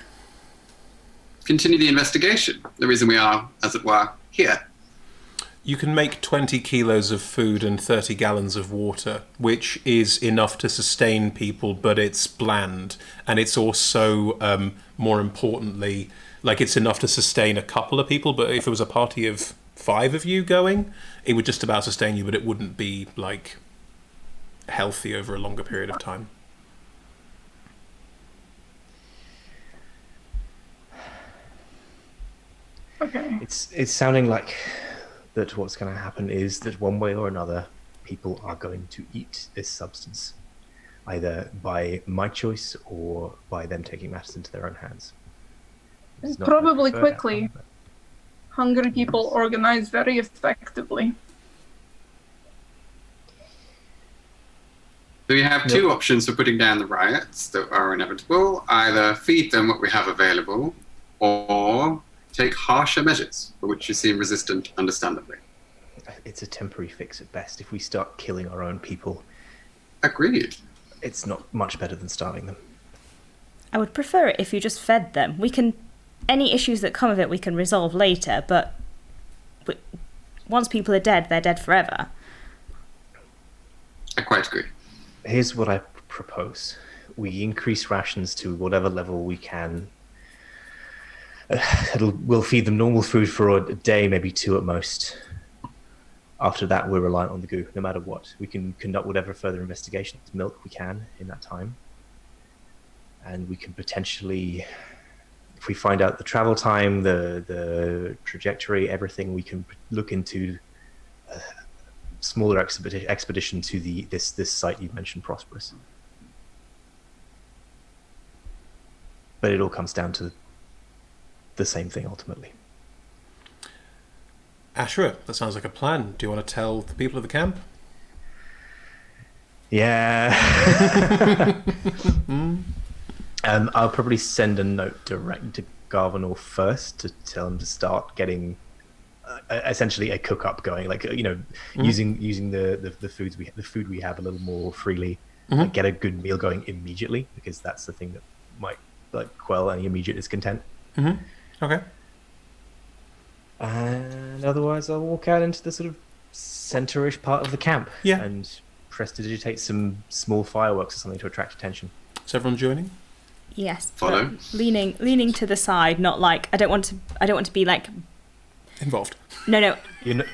Continue the investigation. The reason we are, as it were, here. You can make 20 kilos of food and 30 gallons of water, which is enough to sustain people, but it's bland. And it's also, more importantly, like it's enough to sustain a couple of people, but if it was a party of 5 of you going, it would just about sustain you, but it wouldn't be, like, healthy over a longer period of time. Okay. It's sounding like that what's going to happen is that one way or another, people are going to eat this substance, either by my choice or by them taking matters into their own hands. It's not Probably my preferred quickly. outcome, Hungry people organize very effectively. So we have two options for putting down the riots that are inevitable. Either feed them what we have available, or take harsher measures, for which you seem resistant, understandably. It's a temporary fix at best. If we start killing our own people, Agreed. it's not much better than starving them. I would prefer it if you just fed them. Any issues that come of it we can resolve later, but once people are dead, they're dead forever. I quite agree. Here's what I propose. We increase rations to whatever level we can. We'll feed them normal food for a day, maybe 2 at most. After that, we're reliant on the goo, no matter what. We can conduct whatever further investigations, milk we can in that time. And we can potentially, if we find out the travel time, the trajectory, everything, we can look into a smaller expedition to this site you mentioned, Prosperous. But it all comes down to the same thing ultimately. Ashra, that sounds like a plan. Do you want to tell the people of the camp? Yeah. I'll probably send a note direct to Garvanor first to tell him to start getting essentially a cook-up going, like using the food we have a little more freely, and get a good meal going immediately, because that's the thing that might quell any immediate discontent. Okay. And otherwise, I'll walk out into the sort of center-ish part of the camp, and prestidigitate some small fireworks or something to attract attention. Is everyone joining? Yes. Follow. Leaning to the side, not like I don't want to be like Involved. No. You know,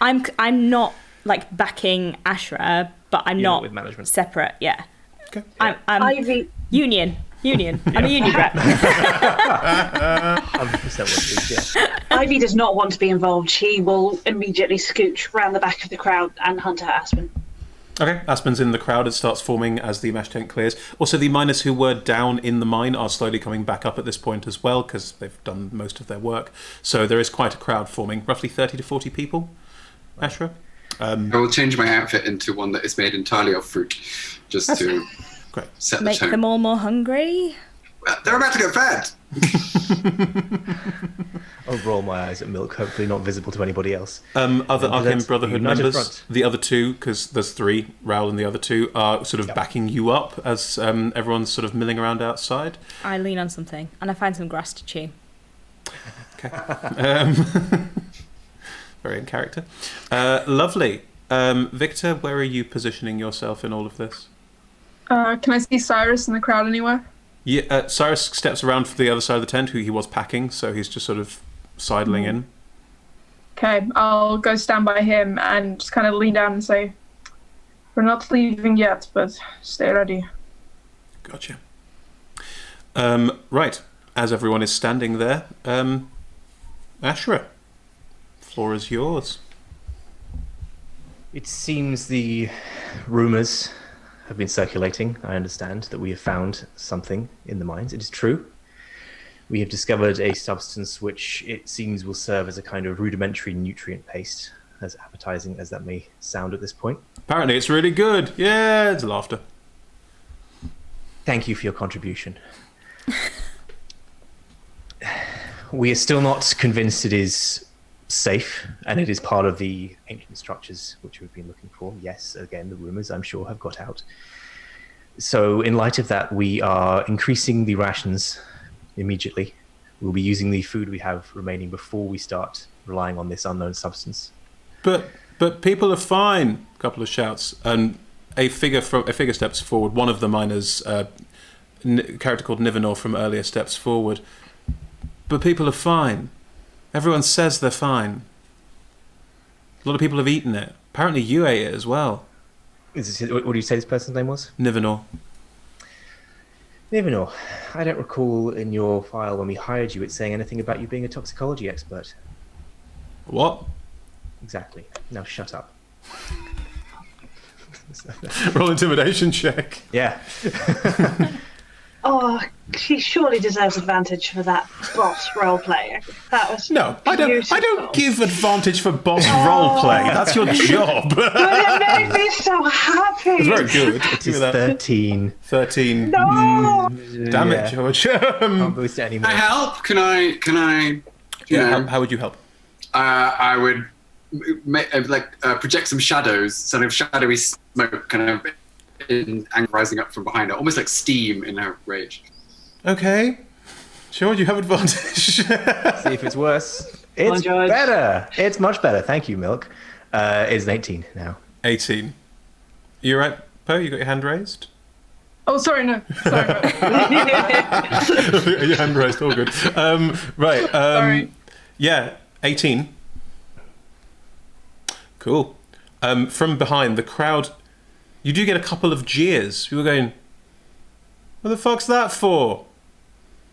I'm not like backing Ashra, but I'm not with management. separate. Yeah. Okay. I'm Ivy. Union. I'm a union rep. 100% what it is, yeah. Ivy does not want to be involved. She will immediately scooch round the back of the crowd and hunt her Aspen. Okay, Aspen's in the crowd. It starts forming as the mash tent clears. Also, the miners who were down in the mine are slowly coming back up at this point as well, because they've done most of their work. So there is quite a crowd forming, roughly 30 to 40 people. Ashra? I will change my outfit into one that is made entirely of fruit, just to Great. set the Make tone. them all more hungry. Well, they're about to get fed! I'll roll my eyes at Milk, hopefully not visible to anybody else. Other And Arcane that's Brotherhood the United members, Front. the other two, because there's 3, Raoul and the other 2, are sort of backing you up as everyone's sort of milling around outside. I lean on something and I find some grass to chew. Okay. Very in character. Lovely. Victor, where are you positioning yourself in all of this? Can I see Cyrus in the crowd anywhere? Yeah, Cyrus steps around for the other side of the tent, who he was packing, so he's just sort of sidling in. Okay, I'll go stand by him and just kind of lean down and say, "We're not leaving yet, but stay ready." Gotcha. Right, as everyone is standing there, Ashra, floor is yours. It seems the rumors have been circulating. I understand that we have found something in the mines. It is true. We have discovered a substance which it seems will serve as a kind of rudimentary nutrient paste, as appetizing as that may sound at this point. Apparently it's really good. Yeah, it's laughter. Thank you for your contribution. We are still not convinced it is safe, and it is part of the ancient structures which we've been looking for. Yes, again, the rumors, I'm sure, have got out. So in light of that, we are increasing the rations immediately. We'll be using the food we have remaining before we start relying on this unknown substance. But people are fine. A couple of shouts, and a figure steps forward. One of the miners, character called Nivenor from earlier, steps forward. But people are fine. Everyone says they're fine. A lot of people have eaten it. Apparently you ate it as well. What do you say this person's name was? Nivenor. Nivenor, I don't recall in your file when we hired you it saying anything about you being a toxicology expert. What? Exactly. Now shut up. Roll intimidation check. Yeah. Oh, she surely deserves advantage for that boss roleplay. That was No, I don't beautiful. give advantage for boss roleplay. That's your job. But it made me so happy. It's very good. It Give me is that. 13. 13. No. Damn Yeah. it, George. Can't boost it anymore. Can I help? Can I? You know, how would you help? I would project some shadows, sort of shadowy smoke, kind of in anger rising up from behind her, almost like steam in her rage. Okay. George, you have advantage. See if it's worse. It's George. better. It's much better. Thank you, Milk. It's an 18 now. 18. You right, Poe? You got your hand raised? Oh, sorry, no. Sorry. Your hand raised, all good. Right. Sorry. Yeah, 18. Cool. From behind, the crowd, you do get a couple of jeers. People going, what the fuck's that for?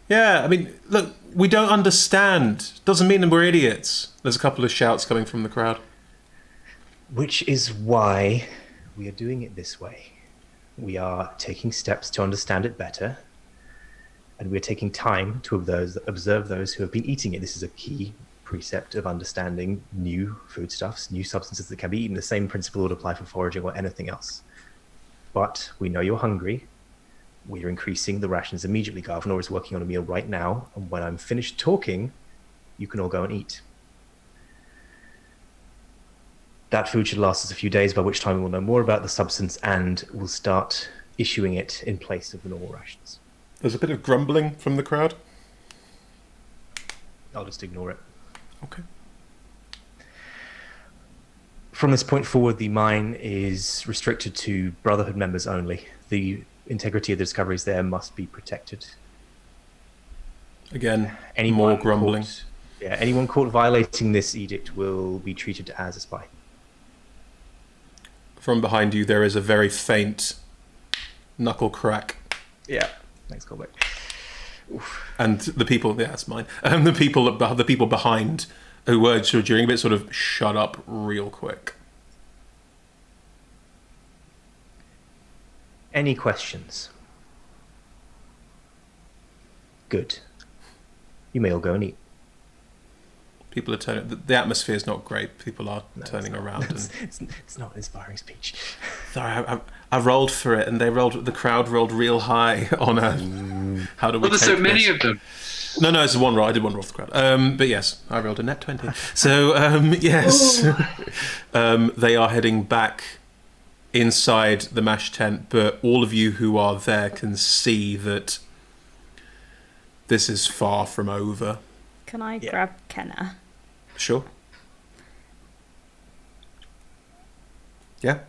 Yeah, I mean, look, we don't understand. Doesn't mean that we're idiots. There's a couple of shouts coming from the crowd. Which is why we are doing it this way. We are taking steps to understand it better, and we're taking time to observe those who have been eating it. This is a key precept of understanding new foodstuffs, new substances that can be eaten. The same principle would apply for foraging or anything else. But we know you're hungry. We are increasing the rations immediately. Garvanor is working on a meal right now, and when I'm finished talking, you can all go and eat. That food should last us a few days, by which time we will know more about the substance and we'll start issuing it in place of the normal rations. There's a bit of grumbling from the crowd. I'll just ignore it. Okay. From this point forward, the mine is restricted to Brotherhood members only. The integrity of the discoveries there must be protected. Again, Anyone more grumbling. Anyone caught violating this edict will be treated as a spy. From behind you, there is a very faint knuckle crack. Yeah. Thanks, callback. And the people, yeah, that's mine. The people behind who were sort of during a bit sort of shut up real quick. Any questions? Good. You may all go and eat. People are turning. The atmosphere is not great. People are turning it's not. around. It's not an inspiring speech. Sorry, I rolled for it, and the crowd rolled real high on a. How do we? Well, there's so take many this? of them. No, it's one roll. I did one roll for the crowd. But yes, I rolled a net 20. So yes, they are heading back inside the mash tent. But all of you who are there can see that this is far from over. Can I grab Kenna? Sure. Yeah.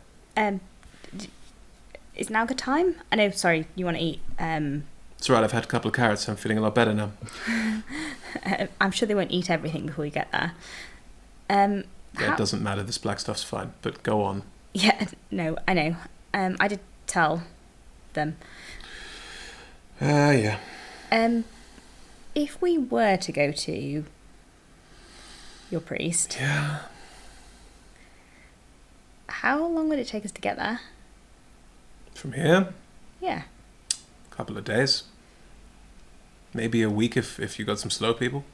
Is now a good time? I know. Sorry, you want to eat. It's all right. I've had a couple of carrots. So I'm feeling a lot better now. I'm sure they won't eat everything before we get there. Yeah, it doesn't matter. This black stuff's fine. But go on. Yeah, no, I know. I did tell them. Yeah. If we were to go to your priest, Yeah. how long would it take us to get there? From here, Yeah. a couple of days. Maybe a week if you got some slow people.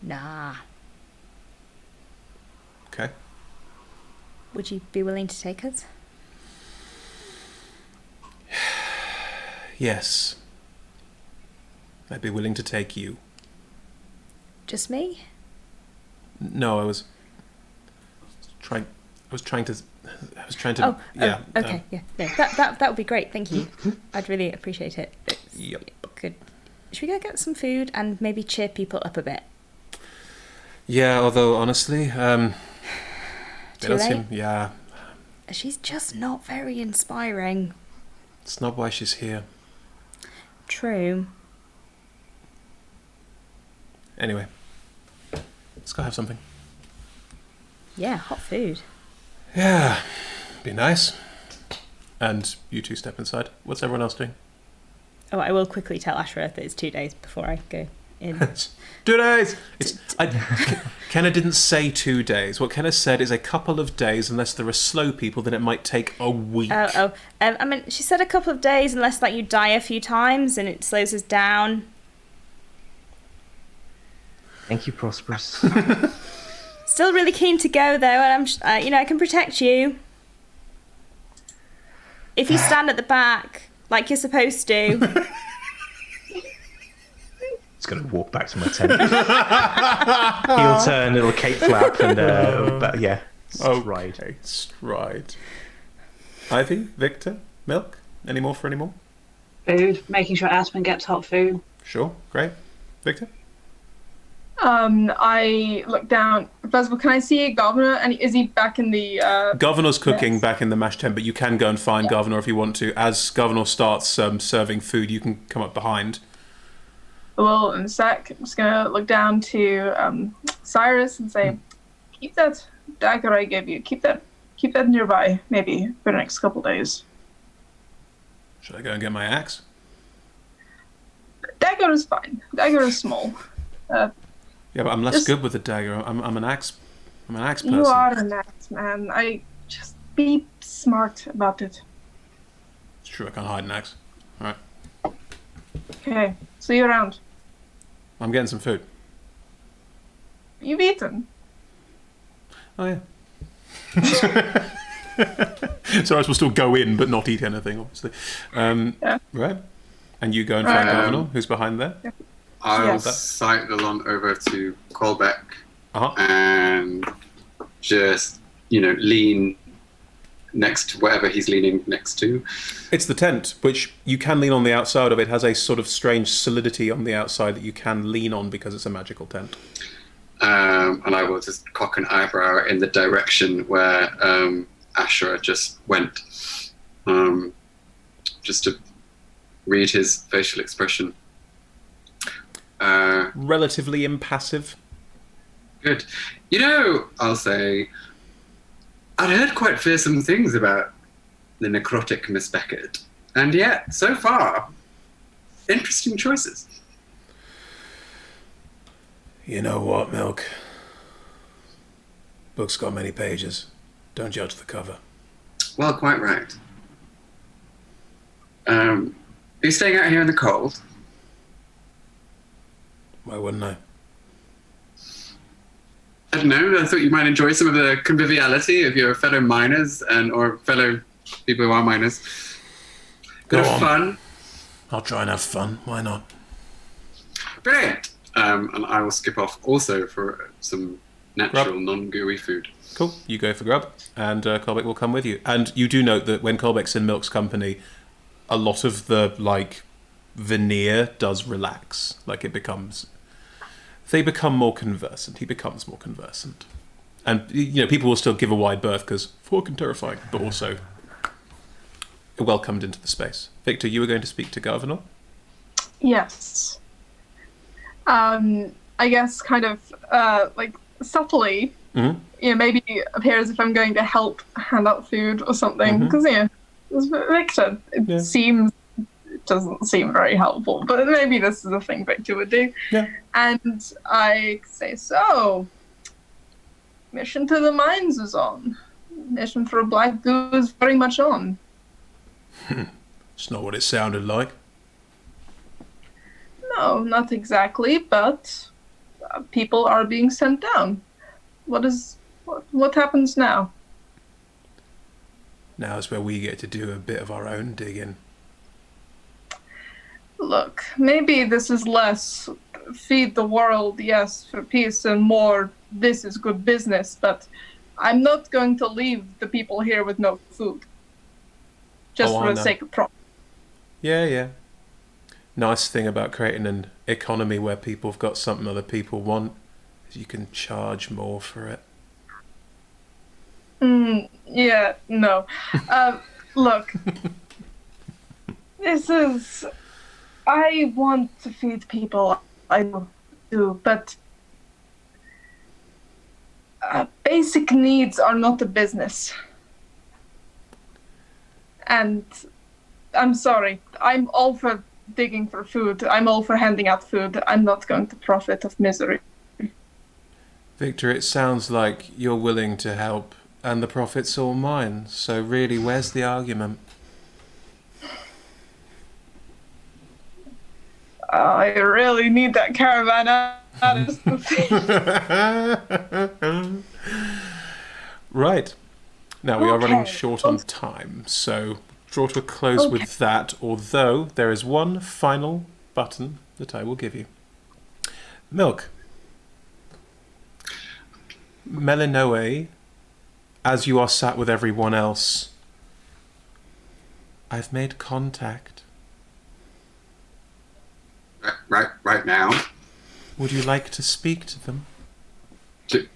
Nah. Okay. Would you be willing to take us? Yes. I'd be willing to take you. Just me? No, I was trying to. Oh, yeah. okay, yeah. No, that would be great. Thank you. I'd really appreciate it. Yep. Good. Should we go get some food and maybe cheer people up a bit? Yeah, although honestly, they Too don't late? seem. Yeah, She's just not very inspiring. it's not why she's here. True. Anyway, let's go have something. Yeah, hot food. Yeah, be nice. And you two step inside. What's everyone else doing? Oh, I will quickly tell Ashra that it's 2 days before I go in. 2 days. Kenna didn't say 2 days. What Kenna said is a couple of days. Unless there are slow people, then it might take a week. I mean, she said a couple of days unless like you die a few times and it slows us down. Thank you, Prosperous. Still really keen to go though, and I'm, I can protect you if you stand at the back like you're supposed to. It's going to walk back to my tent. Heel turn, little cape flap, and but yeah, stride. Okay, stride. Ivy, Victor, Milk. Any more for any more? Food, making sure Aspen gets hot food. Sure, great. Victor. I look down. First of all, can I see Governor? And is he back in the? Governor's cooking Yes. back in the mash tent, but you can go and find Governor if you want to. As Governor starts serving food, you can come up behind. Well, in a sec, I'm just gonna look down to Cyrus and say, "Keep that dagger I gave you. Keep that nearby. Maybe for the next couple days." Should I go and get my axe? Dagger is fine. Dagger is small. Yeah, but I'm less Just- good with the dagger. I'm an axe person. You are an axe man. I just be smart about it. It's true, I can't hide an axe. All right, Okay, see you around. I'm getting some food. You've eaten. Oh yeah. So I will still go in, but not eat anything, obviously. Yeah. Right. And you go and find Governor, who's behind there. I'll Yeah. cycle on over to Colbeck Uh-huh. and just, lean next to whatever he's leaning next to. It's the tent, which you can lean on the outside of. It has a sort of strange solidity on the outside that you can lean on because it's a magical tent. And I will just cock an eyebrow in the direction where Ashra just went, just to read his facial expression. Relatively impassive. Good. I'll say, I'd heard quite fearsome things about the necrotic Miss Beckett, and yet, so far, interesting choices. You know what, Milk? Book's got many pages. Don't judge the cover. Well, quite right. Are you staying out here in the cold? Why wouldn't I? I don't know. I thought you might enjoy some of the conviviality of your fellow miners or fellow people who are miners. Go Bit of on. fun. I'll try and have fun. Why not? Brilliant. And I will skip off also for some natural, Grub. non-gooey food. Cool. You go for grub, and Colbeck will come with you. And you do note that when Colbeck's in Milk's company, a lot of the veneer does relax. They become more conversant. He becomes more conversant, and people will still give a wide berth because fucking terrifying, but also welcomed into the space. Victor, you were going to speak to Governor. Yes. I guess kind of subtly, maybe appear as if I'm going to help hand out food or something. Because, it's Victor. It doesn't seem very helpful, but maybe this is a thing Victor would do. Yeah. And I say, so, mission to the mines is on. mission for a black goo is very much on. It's not what it sounded like. No, not exactly, but people are being sent down. What happens now? Now is where we get to do a bit of our own digging. Look, maybe this is less feed the world, yes, for peace, and more this is good business, but I'm not going to leave the people here with no food. Just for the sake of profit. Yeah. Nice thing about creating an economy where people have got something other people want is you can charge more for it. Yeah, no. Look, I want to feed people, I do, but basic needs are not a business. And I'm sorry, I'm all for digging for food. I'm all for handing out food. I'm not going to profit of misery. Victor, it sounds like you're willing to help and the profit's all mine. So really, where's the argument? I really need that caravan out of the field. Right. Now, we are running short on time, so draw to a close with that, although there is one final button that I will give you. Milk. Melinoe, as you are sat with everyone else, I've made contact. Right now. Would you like to speak to them? Do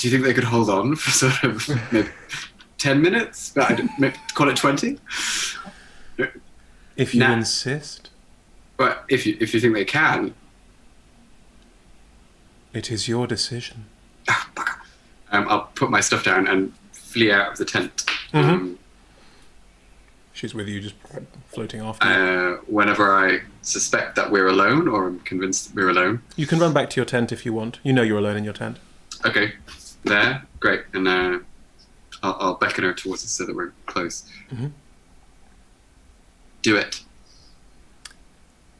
you think they could hold on for sort of maybe 10 minutes? Maybe call it 20? If you insist. But if you think they can. It is your decision. I'll put my stuff down and flee out of the tent. Mm-hmm. She's with you, just floating off. Whenever I suspect that we're alone, or I'm convinced that we're alone. You can run back to your tent if you want. You know you're alone in your tent. Okay, there, great. And I'll beckon her towards us so that we're close. Mm-hmm. Do it.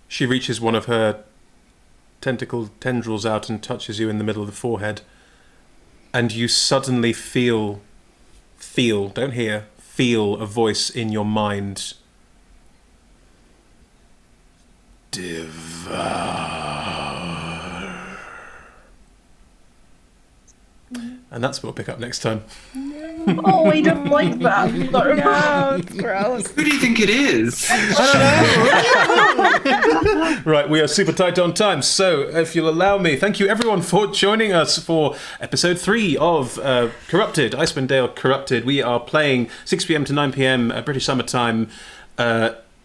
She reaches one of her tentacle tendrils out and touches you in the middle of the forehead. And you suddenly feel, don't hear, feel a voice in your mind. Devour. And that's what we'll pick up next time. Oh, I don't like that. No, it's gross. Who do you think it is? I don't know. Right, we are super tight on time. So, if you'll allow me, thank you everyone for joining us for episode 3 of Corrupted, Icewind Dale Corrupted. We are playing 6 p.m. to 9 p.m. British Summer Time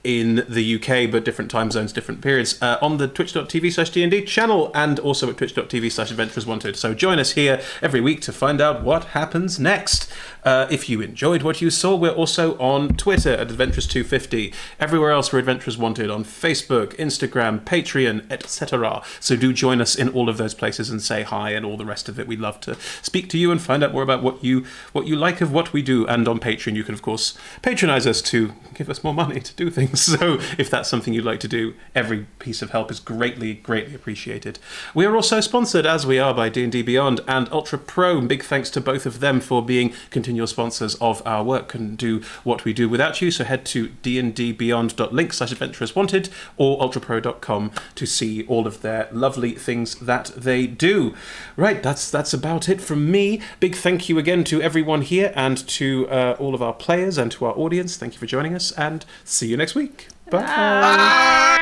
in the UK, but different time zones, different periods, on the twitch.tv/D&D channel and also at twitch.tv/adventureswanted. So join us here every week to find out what happens next. If you enjoyed what you saw, we're also on Twitter at Adventurers250. Everywhere else, we're Adventurers Wanted on Facebook, Instagram, Patreon, etc. So do join us in all of those places and say hi and all the rest of it. We'd love to speak to you and find out more about what you like of what we do. And on Patreon, you can, of course, patronize us to give us more money to do things. So if that's something you'd like to do, every piece of help is greatly, greatly appreciated. We are also sponsored, as we are, by D&D Beyond and Ultra Pro. Big thanks to both of them for being continual sponsors of our work. Couldn't do what we do without you. So head to dndbeyond.link/adventurerswanted or ultrapro.com to see all of their lovely things that they do. Right, that's about it from me. Big thank you again to everyone here and to all of our players and to our audience. Thank you for joining us and see you next week. Bye.